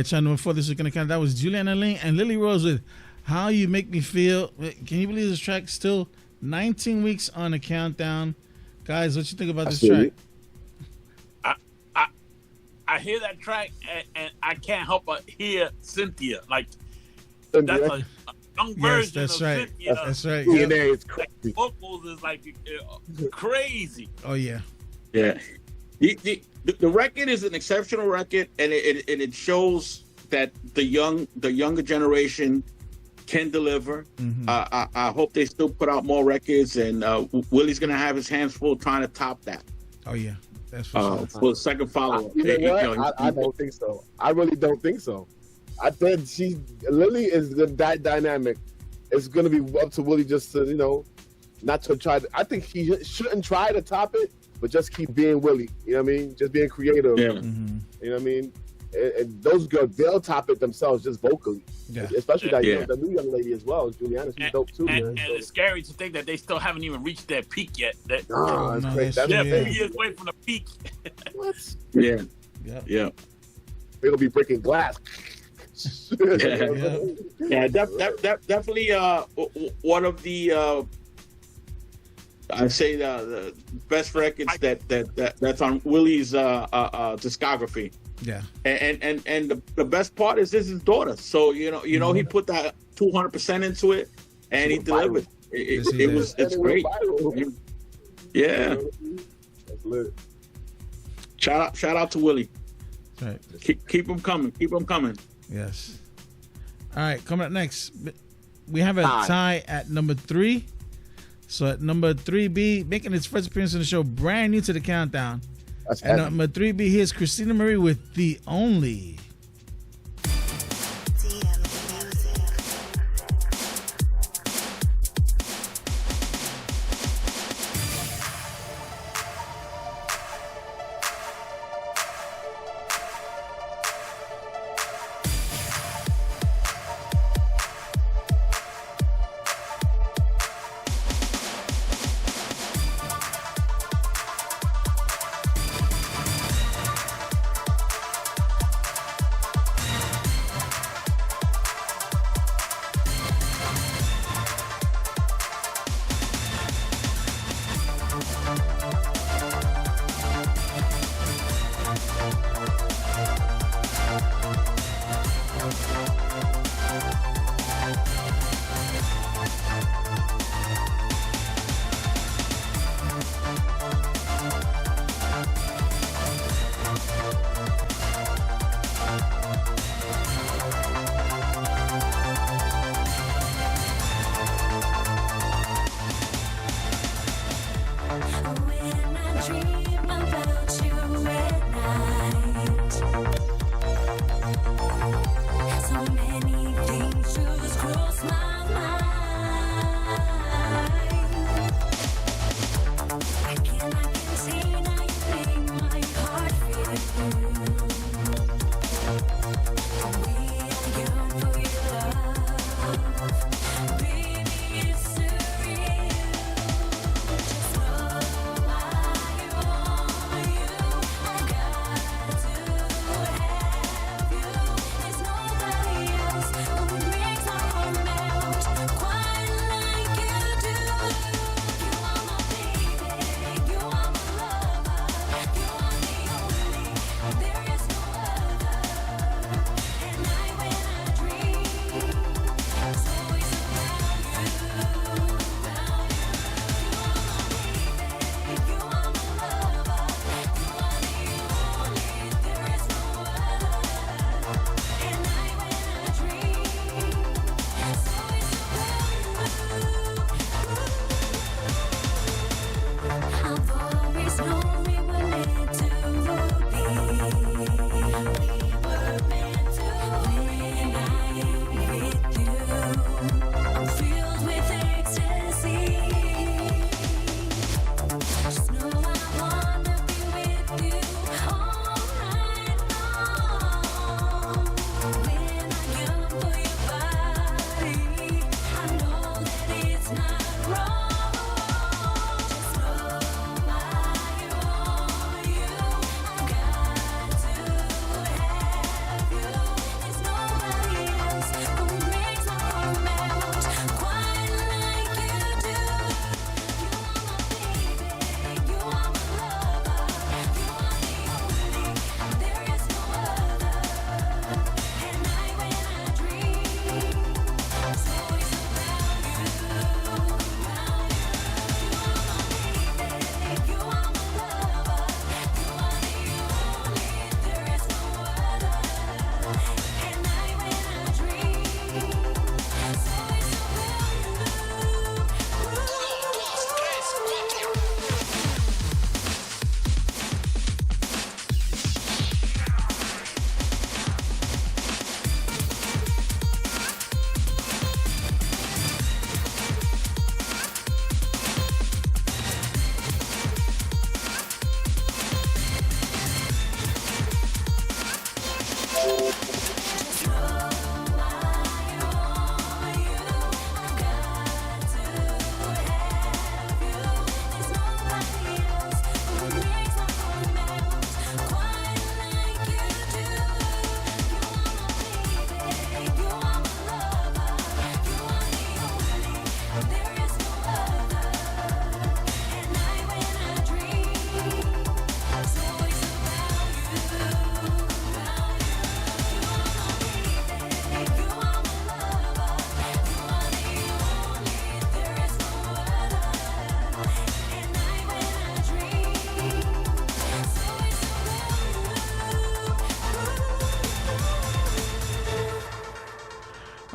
right, channel number 4. This is gonna count. That was Juliana Ling and Lily Rose with "How You Make Me Feel." Can you believe this track still 19 weeks on a countdown? Guys, what you think about this track? I hear that track and I can't help but hear Cynthia. Like that's a young version that's of right. Cynthia. That's right. DNA is crazy. Vocals is like crazy. Oh yeah. Yeah. The record is an exceptional record, and it shows that the younger generation can deliver. Mm-hmm. I hope they still put out more records, and Willie's gonna have his hands full trying to top that. Oh yeah, that's for sure. For the second follow-up. I don't think so. I really don't think so. I think Lily is that dynamic. It's gonna be up to Willie just to not to try. I think he shouldn't try to top it, but just keep being Willie. You know what I mean? Just being creative. Yeah. Mm-hmm. You know what I mean? And those girls, they'll top it themselves just vocally. Yeah. Especially the new young lady as well, Juliana. She's dope too. And it's scary to think that they still haven't even reached their peak yet. That's crazy. That's 4 years away from the peak. What? Yeah. They're gonna be breaking glass. Definitely one of the I'd say the best records that's on Willie's discography. Yeah. And the best part is this is his daughter. So he put that 200% into it, and he delivered. It's great. Yeah. That's lit. Shout out to Willie. Right. Keep them coming. Keep them coming. Yes. All right, coming up next, we have a tie at number 3. So at number 3B, making his first appearance on the show, brand new to the countdown. At number 3B, here's Christina Marie with "The Only."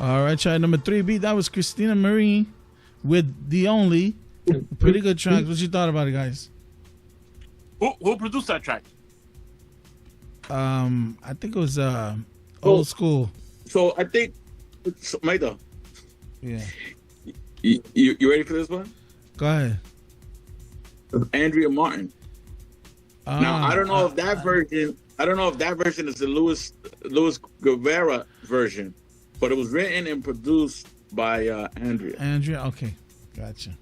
All right, track number 3 beat. That was Christina Marie with The Only. Pretty good track. What you thought about it, guys? Who produced that track? I think it was Old School. So I think, Maida, Yeah. you ready for this one? Go ahead. Andrea Martin. Now I don't know if that version. I don't know if that version is the Luis Guevara version, but it was written and produced by Andrea. Andrea, okay, gotcha.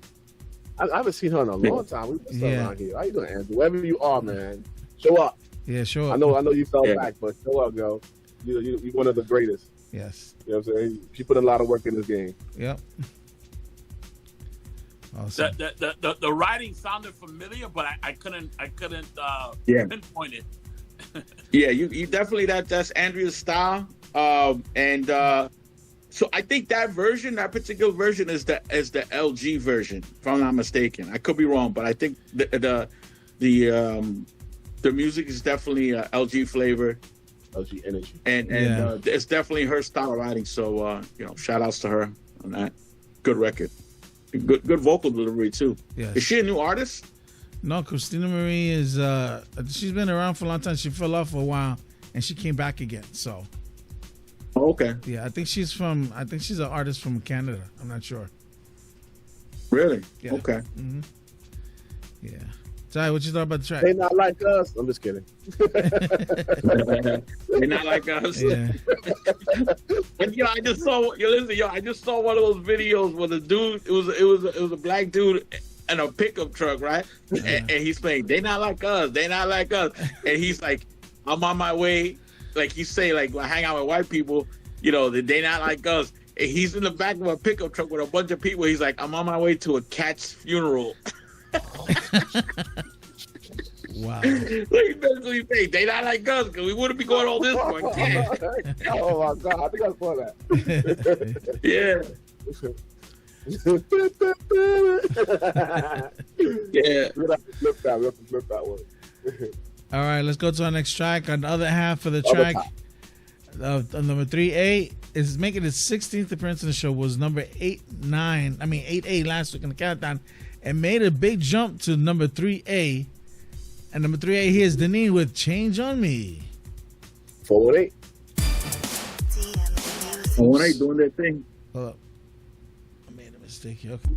I haven't seen her in a long time. We been around here. How you doing, Andrew? Wherever you are, man, show up. Yeah, show up. I know you fell back, but show up, yo. You're one of the greatest. Yes. You know what I'm saying? She put a lot of work in this game. Yep. Awesome. The writing sounded familiar, but I couldn't pinpoint it. Yeah, you definitely that's Andrea's style. So I think that particular version is the LG version, if I'm not mistaken. I could be wrong, but I think the music is definitely LG flavor, LG energy, and it's definitely her style of writing. So shout outs to her on that. Good record, good vocal delivery too. Yes. Is she a new artist? No, Christina Marie is. She's been around for a long time. She fell off for a while, and she came back again. So. Oh, okay. Yeah, I think she's an artist from Canada. I'm not sure. Really? Yeah. Okay. Mm-hmm. Yeah. Sorry, what you thought about the track? They not like us. I'm just kidding. They not like us. Yeah. And I just saw. I just saw one of those videos where the dude. It was a black dude in a pickup truck, right? And he's saying, "They not like us. They not like us." And he's like, "I'm on my way." Like he's saying, like, I hang out with white people, they not like us. And he's in the back of a pickup truck with a bunch of people. He's like, I'm on my way to a cat's funeral. Wow. Like, basically saying, they not like us because we wouldn't be going all this for a cat. Oh my God, I think I saw that. Yeah. Yeah. Flip that one. All right, let's go to our next track. On the other half of the track, number 3A is making its 16th appearance in the show. Was number 8A last week in the countdown, and made a big jump to number 3A. And number 3A here is Deneen with "Change on Me." 418. 418 doing their thing. Hold up. I made a mistake here. Okay.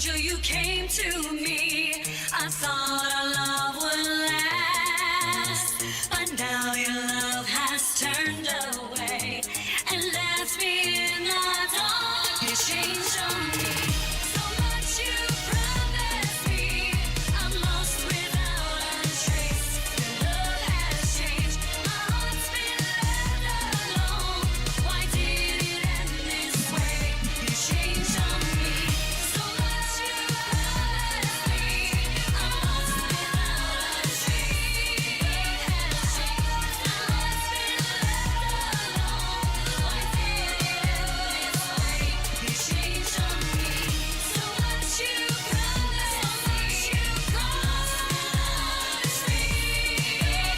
angel, you came to me. I thought our love would last, but now your love has turned away and left me in the dark. You changed on me. So much you promised me. I'm lost without a trace. Your love has changed. My heart's been left alone. Why did it end this way? You changed on me. So much you promised me. I'm lost without a trace. Your love has changed. My heart's been left alone. Why did it end this way? You changed on me. So much you promised me. I'm lost without a trace. Your love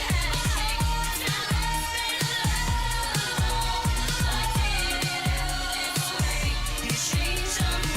has changed. My heart's been left alone. Why did it end this way? You changed on me.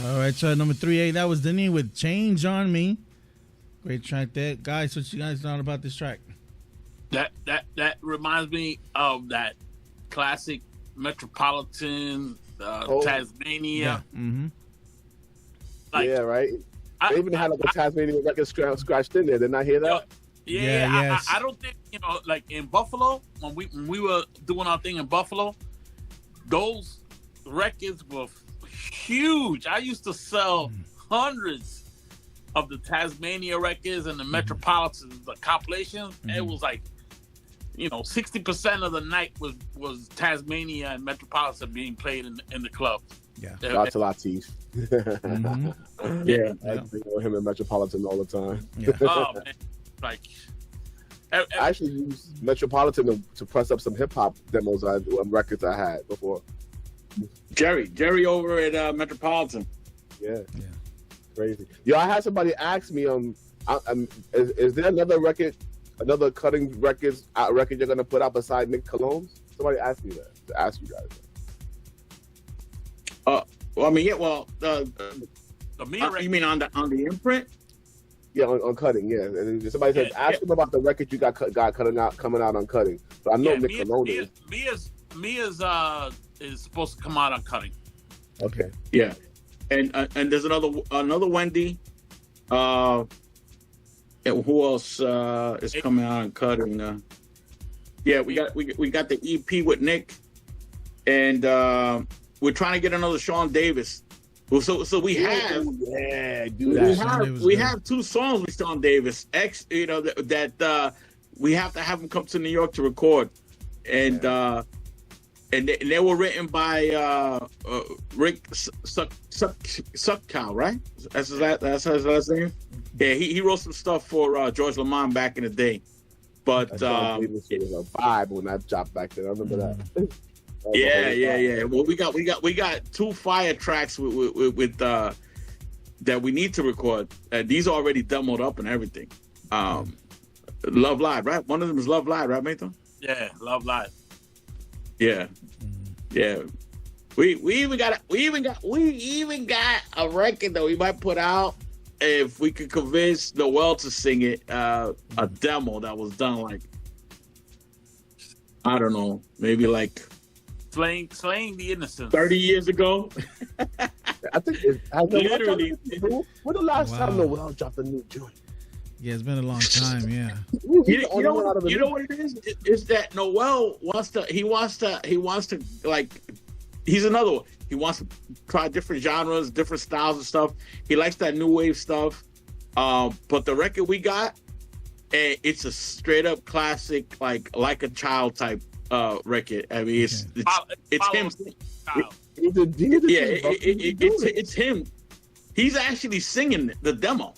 All right, so number 38, that was Denny with Change on Me. Great track there. Guys, what you guys know about this track? That reminds me of that classic Metropolitan Tasmania. Yeah. Mm-hmm. Like, yeah, right. They even had like a Tasmanian record scratched in there. Didn't I hear that? Yeah. I don't think, like in Buffalo, when we were doing our thing in Buffalo, those records were huge. I used to sell hundreds of the Tasmania records and the Metropolitan, the compilations. It was like, 60% of the night was Tasmania and Metropolitan being played in the club. Yeah. Lots of Latif. Yeah. I think of him in Metropolitan all the time. Yeah. Oh, man. Like, I actually used Metropolitan to press up some hip hop demos records I had before. Jerry over at Metropolitan. Yeah. Crazy. Yo, I had somebody ask me, is there another record, another cutting record you're gonna put out beside Nick Cologne's? Somebody asked me that to ask you guys. You mean on the imprint? Yeah, on cutting. Yeah, and then somebody said ask him about the record you got coming out on cutting. But I know Nick Cologne is. Is supposed to come out on cutting. Okay. Yeah, and there's another Wendy. Who else is coming out on cutting? Yeah, we got the EP with Nick, and we're trying to get another Sean Davis. So we have we have two songs with Sean Davis. That we have to have him come to New York to record, and. And they were written by Rick Suckow, right? That's his last name. Yeah, he wrote some stuff for George Lamont back in the day. But was a vibe when I dropped back there. I remember that. Yeah. Well, we got two fire tracks with that we need to record. These are already demoed up and everything. Love Live, right? One of them is Love Live, right, Nathan? Yeah, Love Live. Yeah. We even got a record that we might put out if we could convince Noel to sing it. A demo that was done like, I don't know, maybe like Slaying the Innocents 30 years ago. I think literally. When the last time Noel dropped a new joint? Yeah, it's been a long time. Yeah. You know what it is? Is that Noel wants to like he's another one. He wants to try different genres, different styles and stuff. He likes that new wave stuff. But the record we got, it's a straight up classic, like a child type record. I mean, it's him. It's him. He's actually singing the demo.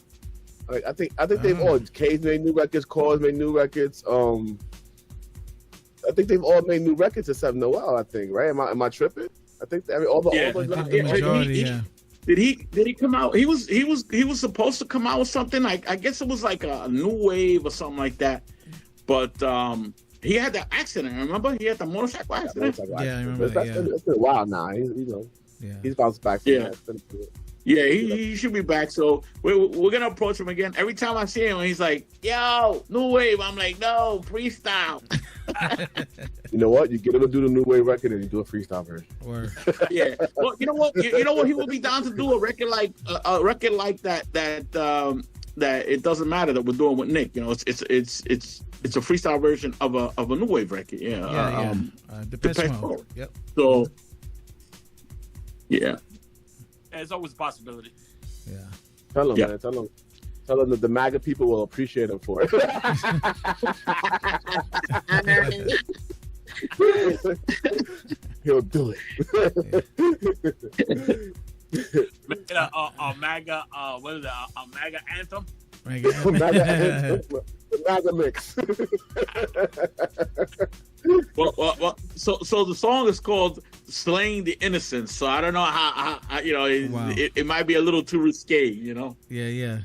I think they've all. K's made new records. Cause made new records. I think they've all made new records except Noel. I think, right? Am I tripping? I think all the majority. Did he come out? He was supposed to come out with something. I guess it was like a new wave or something like that. But he had that accident. Remember? He had the motorcycle accident. Yeah, I remember that. It's been a while now. He's bounced back from that. Yeah, he should be back. So we're gonna approach him again. Every time I see him, he's like, "Yo, new wave." I'm like, "No, freestyle." You know what? You get him to do the new wave record, and you do a freestyle version. Yeah. Well, you know what? You know what? He would be down to do a record like that. That it doesn't matter that we're doing with Nick. You know, it's a freestyle version of a new wave record. Yeah. Depeche Mode. Yep. So. Yeah. There's always a possibility. Yeah. Tell him, man. Tell him that the MAGA people will appreciate him for it. He'll do it. A MAGA, what is it? A MAGA anthem? MAGA anthem. The MAGA mix. Well, so the song is called "Slaying the Innocents." So I don't know how it might be a little too risque, you know. Yeah.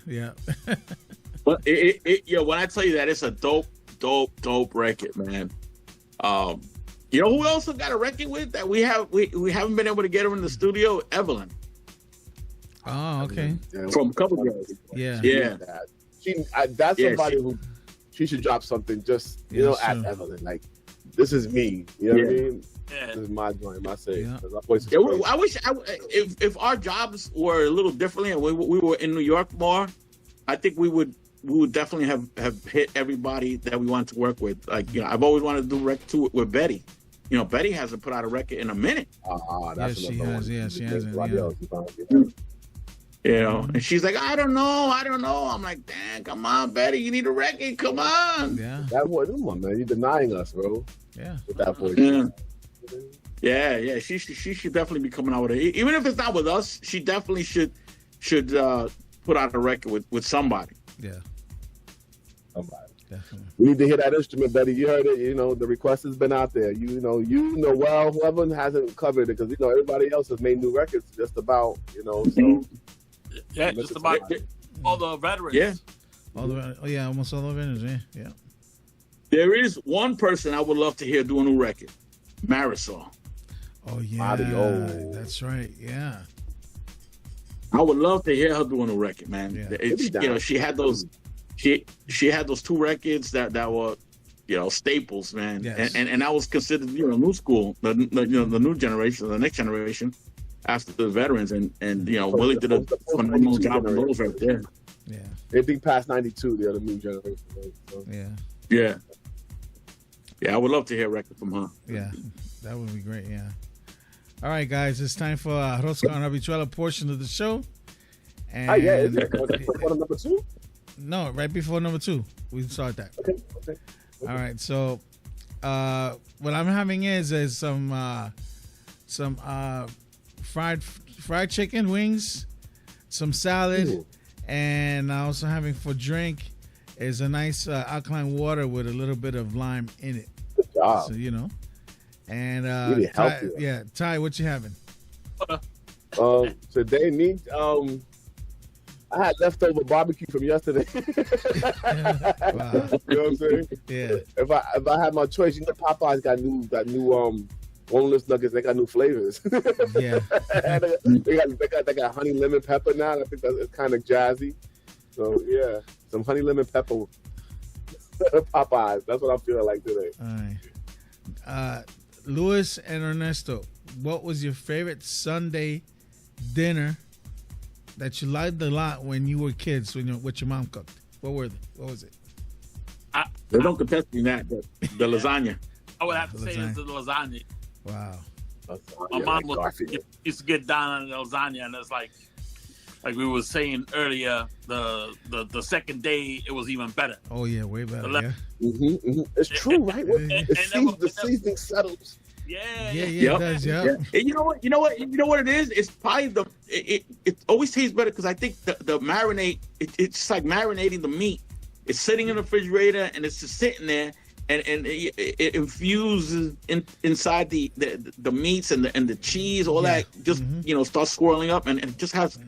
But when I tell you that, it's a dope record, man. You know who else got a record with that we haven't been able to get her in the studio? Evelyn. Oh, okay. From a couple years. Yeah. That's somebody who she should drop something. Just at Evelyn, like, this is me. You know what I mean? Yeah. This is my joint, my say. I wish if our jobs were a little differently and we were in New York more, I think we would definitely have hit everybody that we wanted to work with. Like, I've always wanted to do record 2 with Betty. You know, Betty hasn't put out a record in a minute. That's she has. Yeah, she hasn't. You know, and she's like, I don't know. I'm like, damn, come on, Betty, you need a record. Come on. Yeah. That voice, come on, man. You're denying us, bro. Yeah. With that voice. Yeah. She should definitely be coming out with it. Even if it's not with us, she definitely should put out a record with somebody. Yeah. Somebody. Definitely. We need to hear that instrument, Betty. You heard it. You know, the request has been out there. Well, whoever hasn't covered it, because everybody else has made new records just about, so. Yeah, just about all the veterans. Yeah. Almost all the veterans, yeah. There is one person I would love to hear do a new record. Marisol. Oh, yeah. Mario. That's right, yeah. I would love to hear her do a new record, man. Yeah. She had those she had those 2 records that were, staples, man. Yes. And that was considered, new school, the new generation, the next generation. After the veterans, and Willie did a phenomenal job on those right there. Yeah. Anything past 92, they're the new generation. Right? So. Yeah. I would love to hear a record from her. Yeah, that would be great, yeah. All right, guys, it's time for Rosca and Habichuela portion of the show. And is it before number 2? No, right before number 2. We start that. Okay. All right, so what I'm having is some fried chicken wings, some salad, and also having for drink is a nice alkaline water with a little bit of lime in it. Good job. So, and really healthy. Ty, what you having? Today, me, I had leftover barbecue from yesterday. Wow. You know what I'm saying? Yeah. If I had my choice, Popeyes got new boneless nuggets. They got new flavors. Yeah. they got honey lemon pepper now. I think it's kind of jazzy. So yeah, some honey lemon pepper Popeyes. That's what I'm feeling like today. All right. Luis and Ernesto, what was your favorite Sunday dinner that you liked a lot when you were kids, what your mom cooked? What was it? They don't contest me that, but the lasagna. I would have to say it's the lasagna. Wow. My mom used to get down on the lasagna, and it's like we were saying earlier, the second day it was even better. Oh yeah, way better. It's true, right? The seasoning settles. Yeah, it does. Yeah. And you know what it is? It's probably it always tastes better because I think the marinade. It's like marinating the meat. It's sitting in the refrigerator and it's just sitting there, and it infuses inside the meats and the cheese, all that. Just starts swirling up, and it just has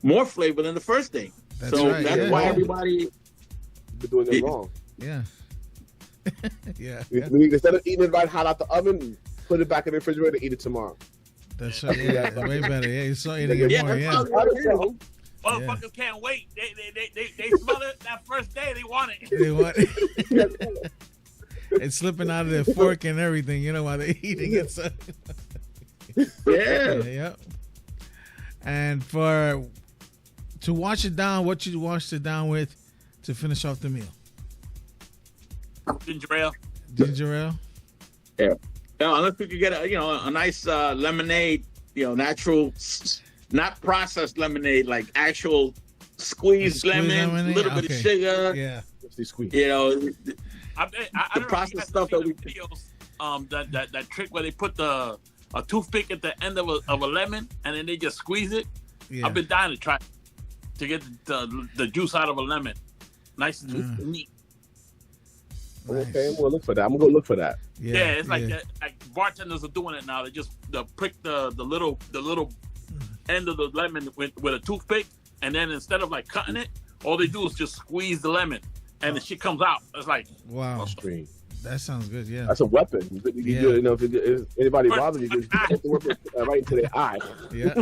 more flavor than the first day. That's why everybody been doing it wrong. Yeah. Yeah. Instead of eating it right hot out the oven, put it back in the refrigerator and eat it tomorrow. That's right. Yeah, way better. Yeah, you're still eating it more. Yeah. Motherfuckers can't wait. They smell it that first day. They want it. They want it. It's slipping out of their fork and everything, while they're eating it. So. Yeah. And to wash it down, what you wash it down with to finish off the meal? Ginger ale. Ginger ale. Yeah. Unless we could get a nice lemonade, natural, not processed lemonade, like actual squeezed lemon, a little bit of sugar. Yeah. Squeeze. I don't processed stuff that we videos. That trick where they put a toothpick at the end of a lemon and then they just squeeze it. Yeah. I've been dying to try to get the juice out of a lemon, nice and neat. Okay, I'm gonna look for that. I'm gonna go look for that. Yeah, it's like bartenders are doing it now. They just prick the little end of the lemon with a toothpick, and then instead of like cutting it, all they do is just squeeze the lemon, and the shit comes out. It's like wow, that sounds good. Yeah, that's a weapon. You do it, if anybody bothers you, just put the weapon right into their eye. Yeah.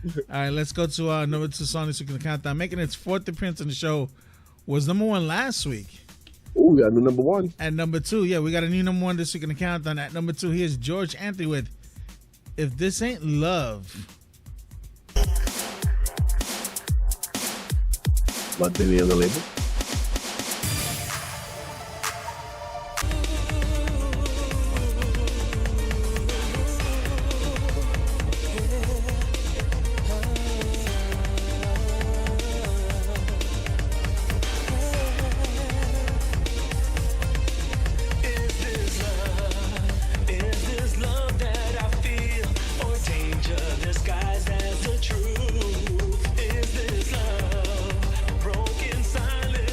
All right, let's go to number 2 song this week in the countdown. Making its 4th appearance on the show, was number 1 last week. Oh, we got a new number 1. At number 2, we got a new number 1 this week in the countdown. At number 2, here's George Anthony with "If This Ain't Love." My baby on the label. Disguised as the truth. Is this love broken silence?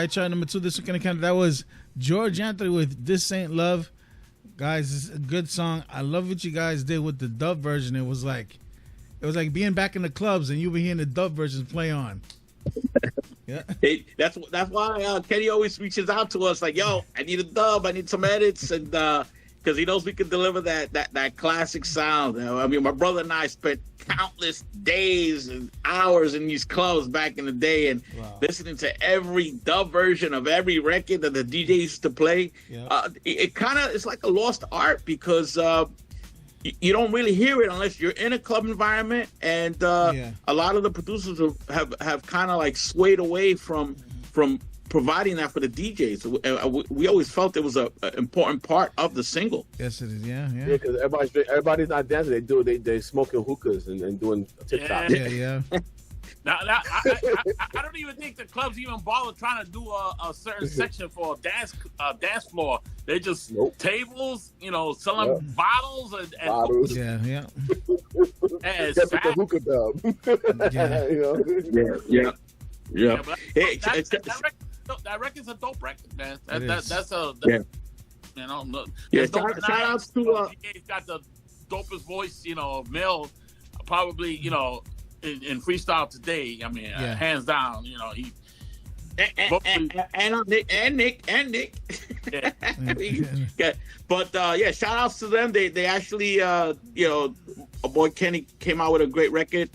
right, chart number 2 this week in the country. That was George Anthony with "This Ain't Love." Guys, this is a good song. I love what you guys did with the dub version. It was like being back in the clubs and you were hearing the dub versions play on. Yeah, that's why Kenny always reaches out to us like, "Yo, I need a dub. I need some edits," and because he knows we can deliver that classic sound. I mean, my brother and I spent countless days and hours in these clubs back in the day, and listening to every dub version of every record that the DJ used to play. Yeah. It's like a lost art because you don't really hear it unless you're in a club environment, and a lot of the producers have kind of like swayed away from providing that for the DJs. We always felt it was an important part of the single. Yes, it is. Yeah. Yeah, because everybody's not dancing. They smoking hookahs and doing TikTok. Yeah. Now, I don't even think the clubs even bother trying to do a certain section for a dance floor. They just tables, selling bottles and bottles. And yeah. The hookah dub. Yeah. That record's a dope record, man. That's shout outs to he's got the dopest voice, male, probably, in freestyle today. I mean, hands down, he. And Nick. Yeah. But shout outs to them. They actually, a boy Kenny came out with a great record.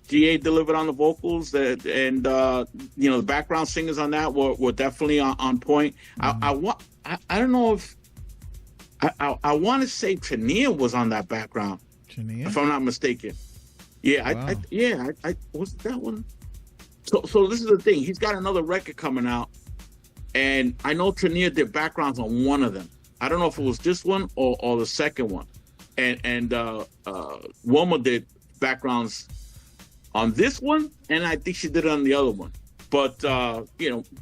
GA delivered on the vocals, and the background singers on that were definitely on point. Mm-hmm. I don't know if I want to say Trania was on that background, if I'm not mistaken. Yeah, wow. I was that one. So this is the thing. He's got another record coming out, and I know Trania did backgrounds on one of them. I don't know if it was this one or the second one, and Wilma did backgrounds on this one, and I think she did it on the other one. But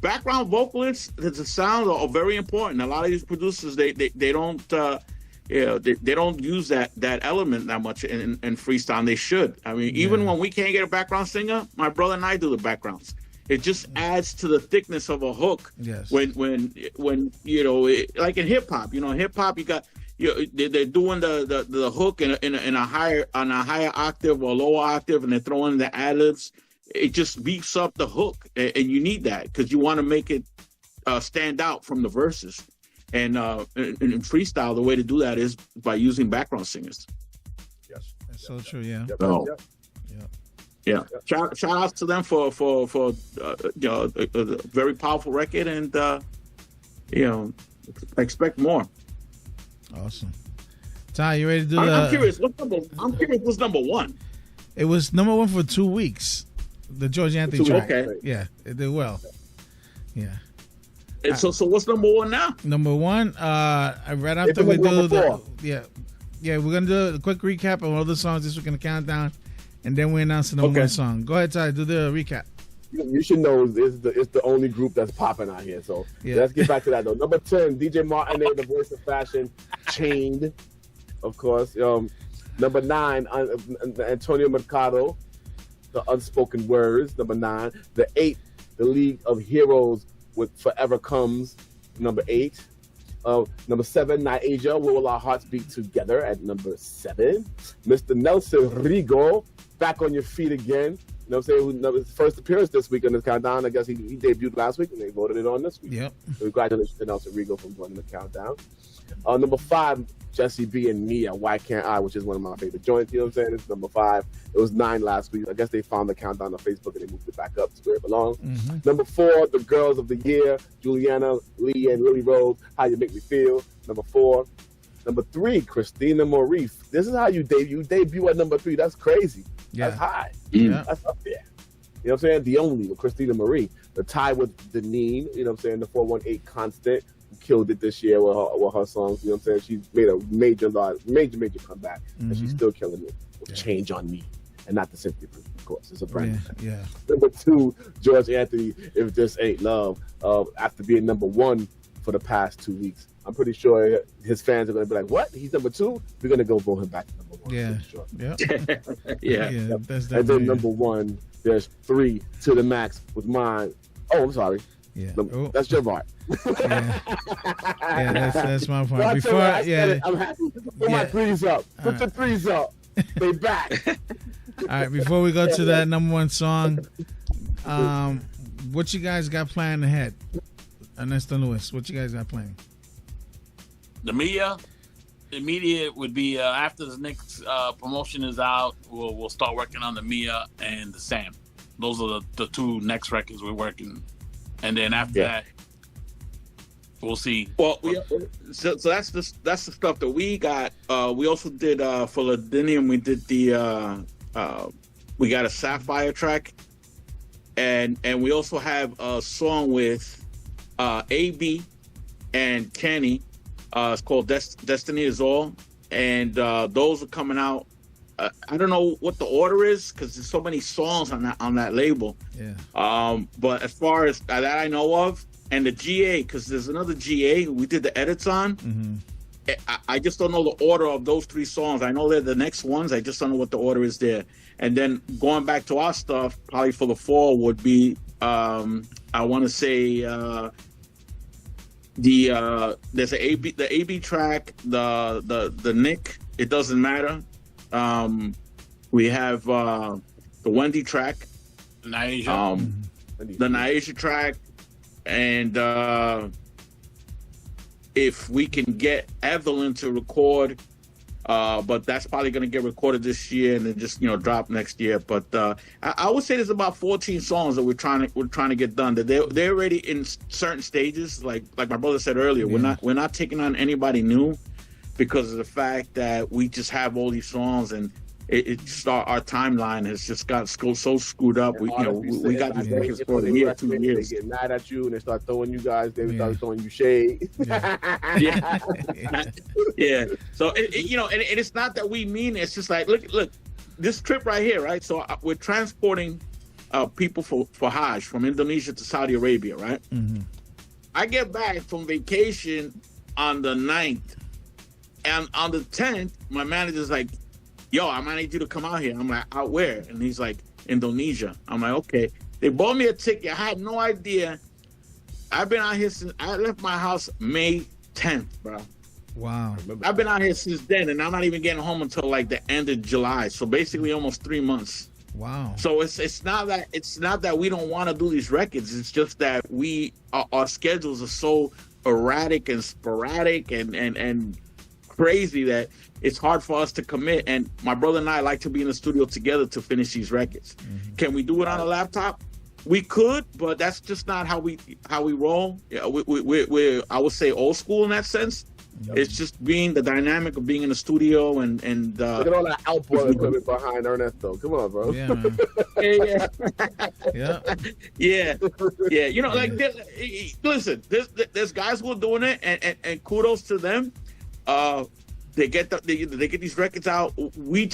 background vocalists, the sound are very important. A lot of these producers, they don't they don't use that element that much in freestyle. And they should. I mean, even when we can't get a background singer, my brother and I do the backgrounds. It just adds to the thickness of a hook. Yes. When like in hip hop, hip hop, you got. They're doing the hook in a higher octave or lower octave, and they're throwing the ad-libs. It just beefs up the hook, and you need that because you want to make it stand out from the verses. And in freestyle, the way to do that is by using background singers. Yes, that's so true. Yeah. Yeah. Shout outs to them for a very powerful record, and expect more. Awesome. Ty, you ready to do I'm curious. What's number one? It was number one for 2 weeks. The George Anthony track. Okay. Yeah, it did well. Yeah. And so what's number one now? Number one, right after we do we're gonna do a quick recap of all the songs this week in the countdown, and then we announce the number one song. Go ahead, Ty, do the recap. You should know it's the only group that's popping out here. So let's get back to that though. Number 10, DJ Martin, the voice of fashion, Chained, of course. Number 9, Antonio Mercado, the Unspoken Words. Number 9, the 8, the League of Heroes with Forever Comes. Number 8. Number 7, Niaja, Where Will Our Hearts Beat Together at number 7. Mr. Nelson Rigo, back on your feet again. You know what I'm saying? His first appearance this week in the countdown. I guess he debuted last week and they voted it on this week. Yep. So congratulations to Nelson Rigo for joining the countdown. Number 5, Jesse B and Mia, Why Can't I, which is one of my favorite joints. You know what I'm saying? It's number 5. It was 9 last week. I guess they found the countdown on Facebook and they moved it back up to where it belongs. Mm-hmm. Number 4, The Girls of the Year, Juliana, Lee, and Lily Rose, How You Make Me Feel. Number 4. Number 3, Christina Maurice. This is how you debut at number 3. That's crazy. Yeah. That's high. Yeah. That's up there. You know what I'm saying? The Only with Christina Marie. The tie with Deneen, you know what I'm saying? The 418 Constant, who killed it this year with her songs. You know what I'm saying? She's made a major comeback, and she's still killing it with Change on Me. And not the Simply Proof, of course. It's a brand new thing. Yeah. Number 2, George Anthony, If This Ain't Love. After being number 1 for the past 2 weeks. I'm pretty sure his fans are going to be like, what? He's number 2? We're going to go vote him back to number 1. Yeah. Sure. That's and then number 1, there's 3 to the max with mine. Oh, I'm sorry. Yeah. That's your part. Yeah, that's my part. Well, Before, I'm happy. Put my threes up. Put the threes up. They back. All right, before we go to that number one song, what you guys got planned ahead? Ernesto Lewis, what you guys got planned? The immediate would be after the next promotion is out, we'll start working on the Mia and the Sam. Those are the two next records we're working, and then after that, we'll see. Well, so that's the stuff that we got. We also did for Ladinium. We did we got a Sapphire track, and we also have a song with AB and Kenny. It's called Destiny Is All, and those are coming out. I don't know what the order is because there's so many songs on that label. Yeah. But as far as that I know of, and the GA, because there's another GA we did the edits on. Mm-hmm. I just don't know the order of those three songs. I know they're the next ones. I just don't know what the order is there. And then going back to our stuff, probably for the fall would be I want to say there's the AB track, the Nick. It doesn't matter. We have the Wendy track, Naisha. The Naisha track, and if we can get Evelyn to record, but that's probably going to get recorded this year and then just drop next year. But I would say there's about 14 songs that we're trying to get done. That they're already in certain stages. Like my brother said earlier, we're not taking on anybody new because of the fact that we just have all these songs and it just our timeline has just got so screwed up. We got these records for a year, 2 years. They get mad at you and they start throwing you guys. They start throwing you shade. Yeah. So and it's not that we mean it. It's just like look, this trip right here, right? So we're transporting people for Hajj from Indonesia to Saudi Arabia, right? Mm-hmm. I get back from vacation on the 9th, and on the 10th, my manager's like, yo, I might need you to come out here. I'm like, out where? And he's like, Indonesia. I'm like, okay. They bought me a ticket. I had no idea. I've been out here since I left my house May 10th, bro. Wow. I've been out here since then, and I'm not even getting home until like the end of July. So basically almost 3 months. Wow. So it's not that we don't want to do these records. It's just that our schedules are so erratic and sporadic and crazy that it's hard for us to commit. And my brother and I like to be in the studio together to finish these records. Mm-hmm. Can we do it on a laptop? We could, but that's just not how we roll. Yeah, we're I would say old school in that sense. Yep. It's just being the dynamic of being in the studio and look at all that outboard equipment behind Ernesto. Come on, bro. Yeah, man. Yeah. Like listen, there's guys who are doing it, and kudos to them. They get these records out. We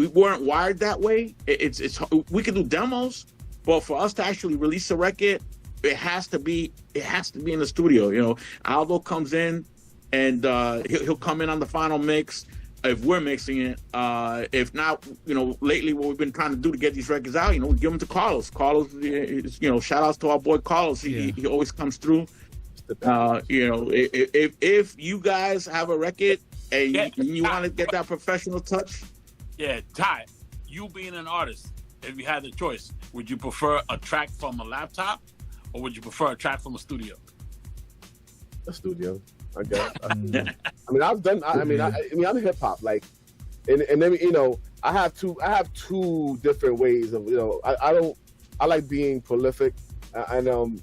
weren't wired that way. It's we can do demos, but for us to actually release a record, it has to be in the studio. Aldo comes in and he'll come in on the final mix if we're mixing it. If not, lately what we've been trying to do to get these records out, we give them to Carlos. Carlos, shout outs to our boy Carlos. He always comes through. If you guys have a record and you want to get that professional touch. Yeah, Ty, you being an artist, if you had the choice, would you prefer a track from a laptop or would you prefer a track from a studio? A studio, I guess. I've done. I'm hip hop, like, and then I have two different ways of I like being prolific, and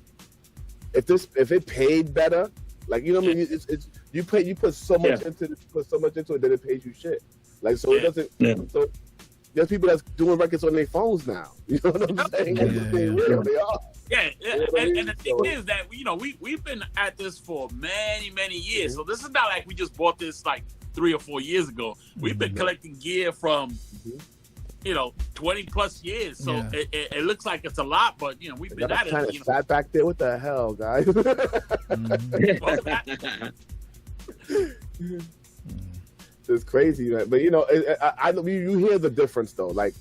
if it paid better, like it's you put so much into it that it pays you shit. Like so it doesn't. Yeah. So there's people that's doing records on their phones now. You know what I'm saying? They are. Yeah, and the thing is that we've been at this for many years. So this is not like we just bought this like 3 or 4 years ago. We've been collecting gear from 20 plus years. So it looks like it's a lot, but we've been at it. Kind of fat back there. What the hell, guys? It's crazy, man. But you hear the difference though. Like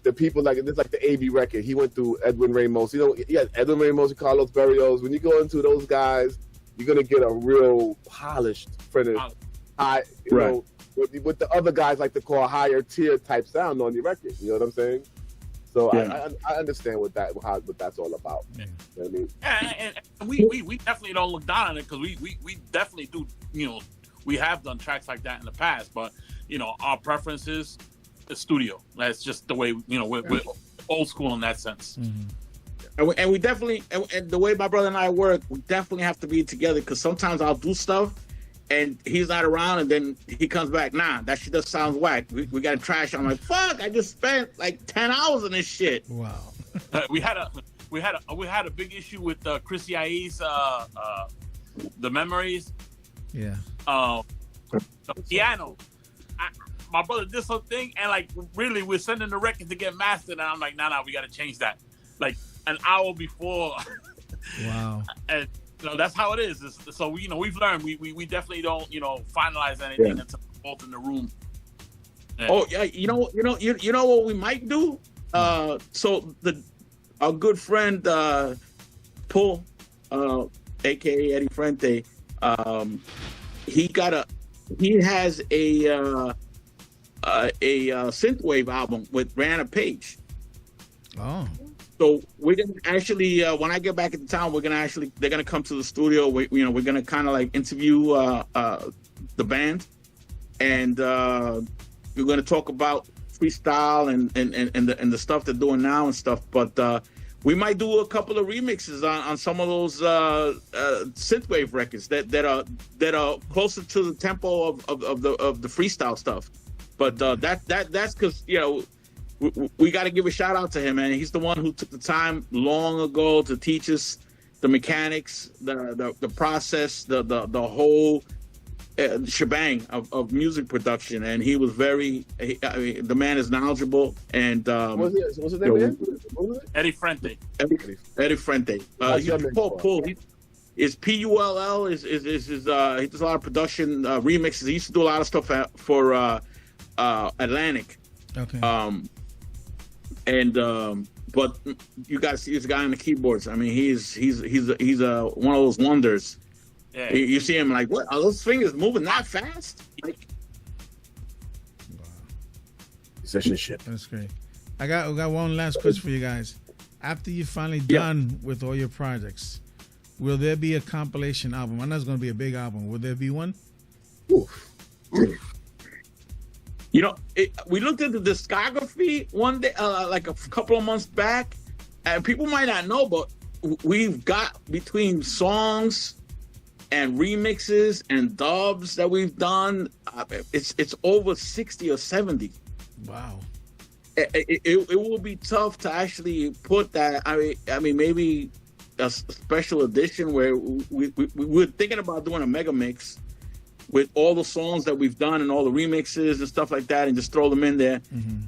the people like this, like the AB record. He went through Edwin Ramos. Edwin Ramos and Carlos Berrios. When you go into those guys, you're gonna get a real polished, finished, high, you know, with the other guys like to call higher tier type sound on your record. You know what I'm saying? So I understand what that's all about. Yeah. You know what I mean? And we definitely don't look down on it because we definitely do. You know, we have done tracks like that in the past, but you know, our preference is the studio. That's just the way, you know, we're old school in that sense. Mm-hmm. And we definitely, and the way my brother and I work, we definitely have to be together because sometimes I'll do stuff and he's not around, and then he comes back. Nah, that shit just sounds whack. We got to trash. I'm like, fuck! I just spent like 10 hours on this shit. Wow. We had a big issue with Chrissy Aye's the memories. Yeah. The piano. My brother did something, and like really, we're sending the record to get mastered, and I'm like, nah, we got to change that. Like an hour before. Wow. And you know, that's how it is. So we, you know, we've learned we definitely don't, you know, finalize anything until we're both in the room. Yeah. Oh yeah, you know what we might do. So our good friend Paul, aka Eddie Frente, he has a synthwave album with Rihanna Page. Oh. So we're gonna actually, when I get back into town, they're gonna come to the studio. We're gonna kind of like interview the band, and we're gonna talk about freestyle and the stuff they're doing now and stuff. But we might do a couple of remixes on some of those synthwave records that are closer to the tempo of the freestyle stuff. But that's because, you know, we got to give a shout out to him, man. He's the one who took the time long ago to teach us the mechanics, the process, the whole shebang of music production. And he was the man is knowledgeable. And what's his name again? Eddie Frente. Eddie Frente. Paul. Is Pull is he does a lot of production remixes. He used to do a lot of stuff for Atlantic. Okay. But you got to see this guy on the keyboards. I mean, he's one of those wonders. Yeah. You see him like, what? Are those fingers moving that fast? Like, session shit. That's great. I got one last question for you guys. After you're finally done with all your projects, will there be a compilation album? I know it's going to be a big album. Will there be one? You know, we looked at the discography one day, like a couple of months back, and people might not know, but we've got between songs and remixes and dubs that we've done, it's over 60 or 70. Wow. It will be tough to actually put that. I mean, maybe a special edition where we're thinking about doing a mega mix with all the songs that we've done and all the remixes and stuff like that, and just throw them in there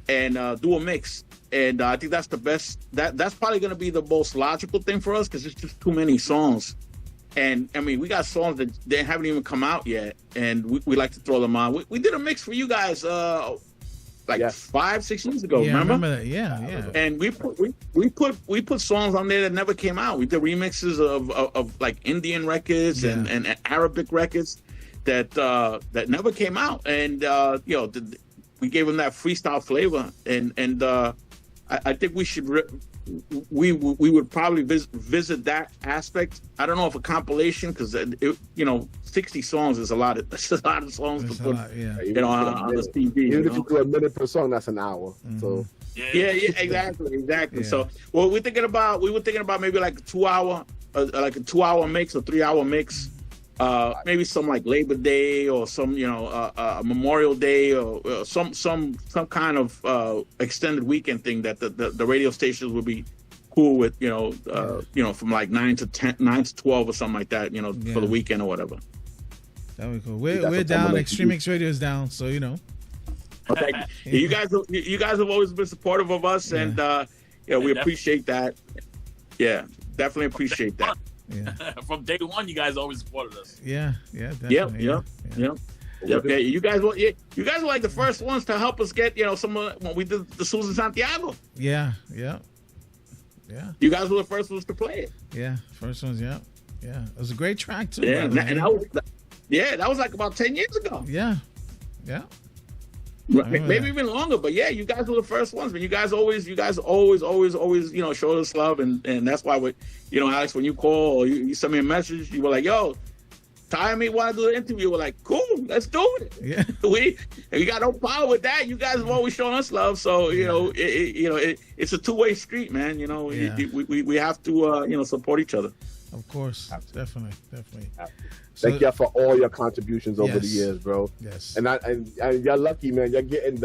and do a mix. And I think that's the best. That's probably going to be the most logical thing for us because it's just too many songs. And I mean, we got songs that they haven't even come out yet, and we like to throw them on. We did a mix for you guys 5-6 years ago. Yeah, remember? I remember that. Yeah. And we put songs on there that never came out. We did remixes of like Indian records and Arabic records that never came out, and you know, we gave them that freestyle flavor, and I think we should we would probably visit that aspect. I don't know if a compilation, because you know, 60 songs is a lot of songs to put you know on the CD. Even if you do a minute per song, that's an hour. So yeah, exactly. Yeah. So we were thinking about maybe like a 2-hour mix or 3-hour mix. Maybe some like Labor Day or some, you know, Memorial Day or some kind of extended weekend thing that the radio stations would be cool with, you know, from like 9 to 12 or something like that, you know, for the weekend or whatever. That would be cool. We're down. Extreme Mix Radio is down, so you know. Okay. You guys have always been supportive of us, and we appreciate that. Yeah, definitely appreciate that. Yeah. From day one, you guys always supported us. Yeah, definitely. Yep. Yeah, you guys were like the first ones to help us get some when we did the Susan Santiago. Yeah. You guys were the first ones to play it. Yeah, first ones. Yeah. It was a great track too. Yeah, and that was like about 10 years ago. Yeah. Maybe even longer, but yeah, you guys were the first ones. But you guys always showed us love, and that's why Alex, when you call or you send me a message, you were like, "Yo, Ty and me want to do the interview." We're like, "Cool, let's do it." Yeah, we got no problem with that. You guys have always shown us love, so it's a two-way street, man. We have to support each other. Of course, definitely. Thank y'all for all your contributions over the years, bro. Yes. And you're lucky, man. You're getting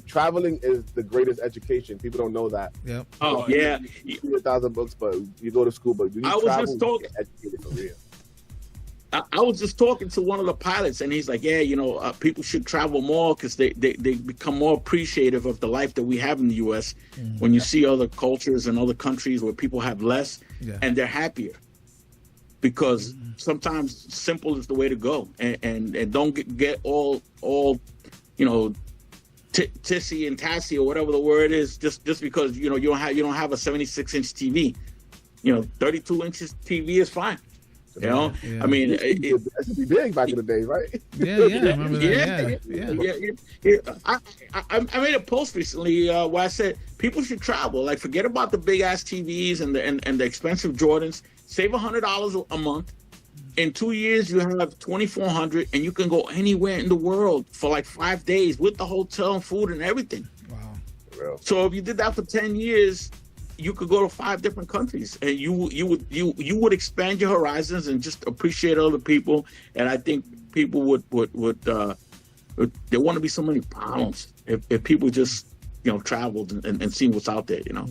traveling is the greatest education. People don't know that. Yep. Oh, yeah. You read 1,000 books, but you go to school, but you travel, you get educated for real. I was just talking to one of the pilots, and he's like, "Yeah, people should travel more because they become more appreciative of the life that we have in the U.S. When you see other cultures and other countries where people have less and they're happier, because sometimes simple is the way to go, and don't get all tissy and tassy or whatever the word is just because you don't have a 76-inch TV. 32 inches TV is fine. I mean, it used to be big back in the day, right? Yeah, I remember that. Yeah. I made a post recently where I said people should travel. Like, forget about the big ass TVs and the expensive Jordans. Save $100 a month. In 2 years, you have $2,400, and you can go anywhere in the world for like 5 days with the hotel and food and everything. Wow. So if you did that for 10 years, you could go to 5 different countries, and you would expand your horizons and just appreciate other people. And I think people would there want to be so many pounds if people just traveled and seen what's out there. Yeah.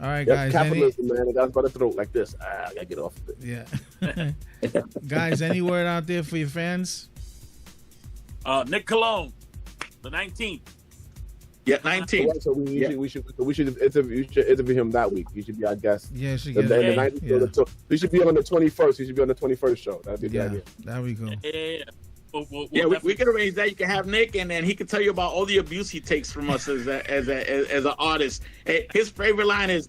All right, that's guys. Capitalism, man. That's by the throat like this. I gotta get off of it. Yeah. Guys, any word out there for your fans? Nick Cologne, the 19th. Yeah, 19th. So we should interview him that week. He should be our guest. Yeah, the 19th. We should be on the 21st. He should be on the 21st show. That'd be the idea. There we go. We can arrange that. You can have Nick, and then he can tell you about all the abuse he takes from us as an artist. His favorite line is,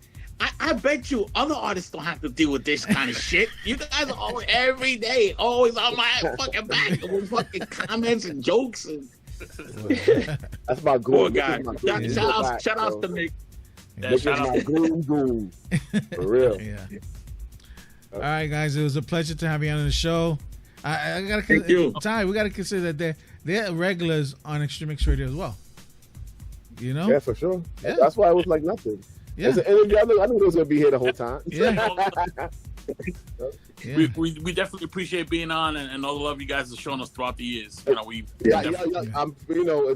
I bet you other artists don't have to deal with this kind of shit. You guys are always, every day, always on my fucking back with fucking comments and jokes. That's my goon. Poor guy. Shout out to Nick. Nick is my goon. For real. Yeah. All right, guys. It was a pleasure to have you on the show. I gotta Thank you. Ty, we gotta consider that they're regulars on Extreme Mix Radio as well. Yeah, for sure. Yeah. That's why it was like nothing. Yeah. As an interview, I knew they was gonna be here the whole time. Yeah. We definitely appreciate being on and all the love you guys have shown us throughout the years. I'm as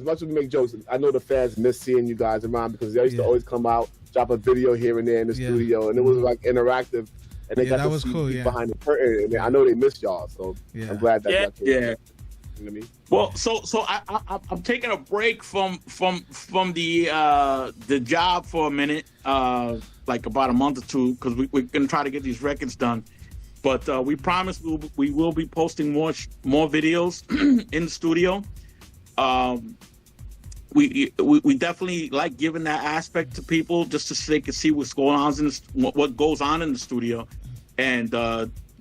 much as we make jokes, I know the fans miss seeing you guys around because they used to always come out, drop a video here and there in the studio, and it was like interactive. And they got to see behind the curtain, and I know they miss y'all. So I'm glad that y'all came. Yeah. You know what I mean? Well, so I'm taking a break from the job for a minute, like about a month or two, because we're gonna try to get these records done. But we promise we will be posting more videos in the studio. We definitely like giving that aspect to people just so they can see what's going on what goes on in the studio, and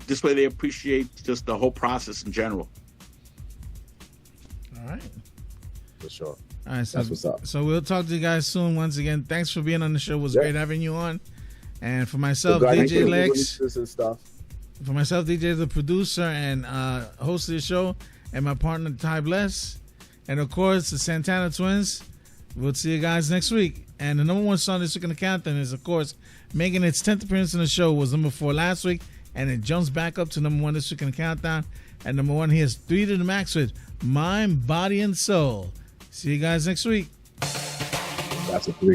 this way they appreciate just the whole process in general. All right. For sure. All right, so, that's what's up. So we'll talk to you guys soon. Once again, thanks for being on the show. It was great having you on. And for myself, DJ Lex, and stuff. For myself, DJ, the producer and host of the show, and my partner Ty Bless, and of course the Santana twins. We'll see you guys next week. And the number one song this week in the countdown is, of course, making its 10th appearance in the show, was number 4 last week, and it jumps back up to number 1 this week in the countdown. And number 1, he has 3 to the max with Mind, Body, and Soul. See you guys next week. That's a 3.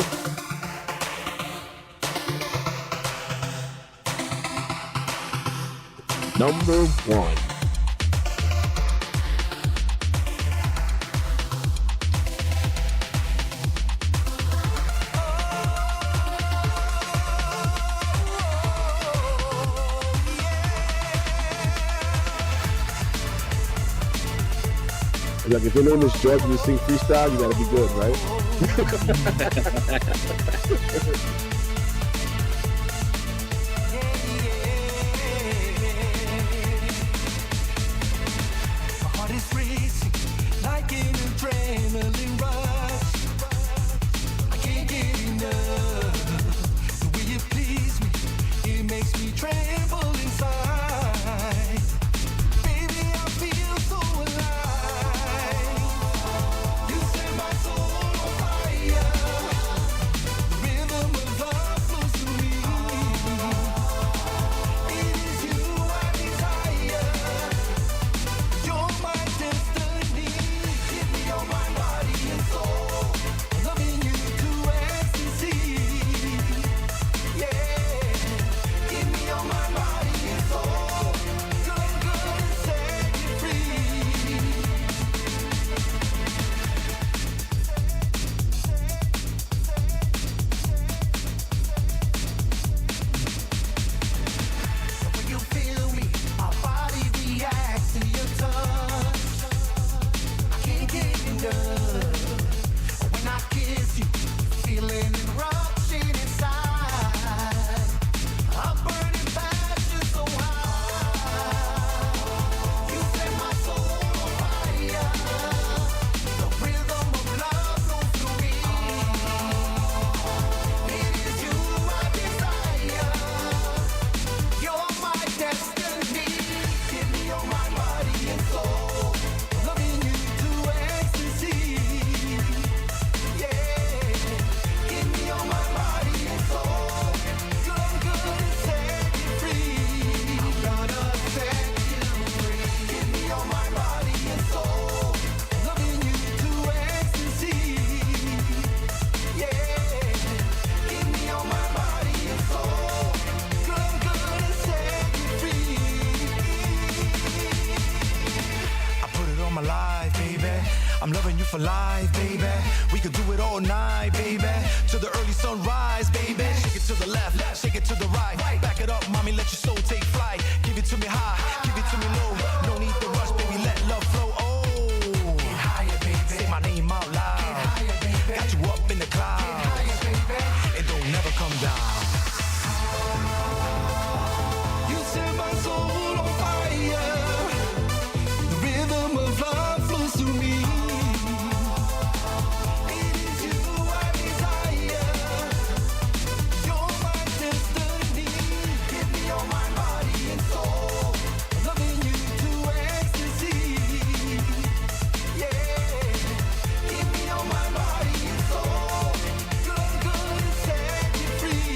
Number 1. Like if your name is George and you sing freestyle, you gotta be good, right? My heart is racing like an adrenaline rush. I can't get enough. The way you please me, it makes me tremble inside. Baby, I feel so alive. You set my soul on fire. The rhythm of love flows through me. It is you I desire. You're my destiny. Give me your mind, body, and soul. Loving you to ecstasy. Yeah. Give me your mind, body, and soul. Till I'm good and set you free. When you feel me, our body reacts to your touch. I can't get enough. When I kiss you, feeling eruption inside. I'm burning passion so high. You set my soul on fire. The rhythm of love flows through me. It is you I desire. You're my destiny. Give me your mind, body, and soul. Loving you to ecstasy. Yeah. Give me your mind, body, and soul. Till I'm good and set you free. I'm gonna set you free. Give me your mind, body, and soul. Loving you to ecstasy. Yeah. Give me your mind, body, and soul. Till I'm good and set you free. I put it on my life, baby. I'm loving you for life, baby. We could do it all night, baby. To the early sunrise, baby. Shake it to the left, shake it to the right. Back it up, mommy, let your soul take flight. Give it to me high, give it to me low. No need to rush, baby, let love flow. Oh, get higher, baby. Say my name out loud. Get higher, baby. Got you up in the clouds. Get higher, baby. It don't never come down. You set my soul on fire. The rhythm of love flows through me. It is you I desire. You're my destiny. Give me your mind, body, and soul. Loving you to ecstasy. Yeah. Give me your mind, body, and soul. Till I'm good and set you free.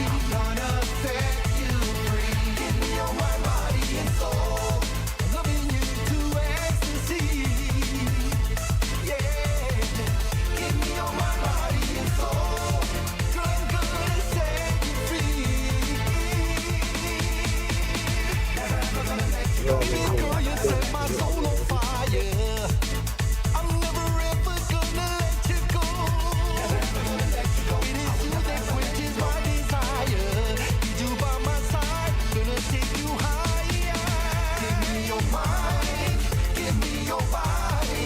I'm gonna set you free. Give me your mind, body, and soul. Loving you to ecstasy. Yeah. Give me your mind, body, and soul. Till I'm good and set you free. Never ever gonna let you go. Baby girl, you set my soul on fire. I'm never ever gonna let you go. Never ever gonna let you go. It is you that quenches my desire. Need you by my side, gonna take you higher. Give me your mind, give me your body,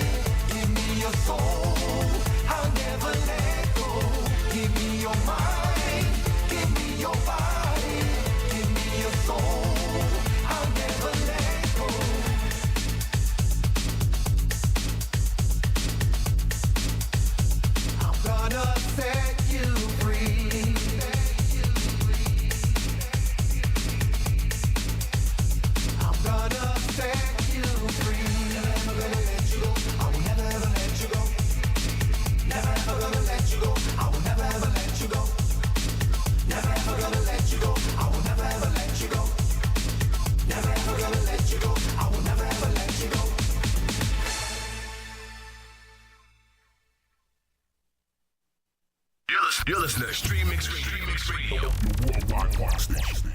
give me your soul. I'll never let go. Give me your mind, give me your body, give me your soul. I'll never let go. I'm gonna set you free. I'm gonna set you free. Never ever gonna let you go. I will never ever let you go. Never ever gonna let you go. I will never ever let you go. Never ever gonna let you go. I will never ever let you go. Never ever gonna let you go. I will never ever let you go. You're listening to Stream Mix Radio. Your worldwide station.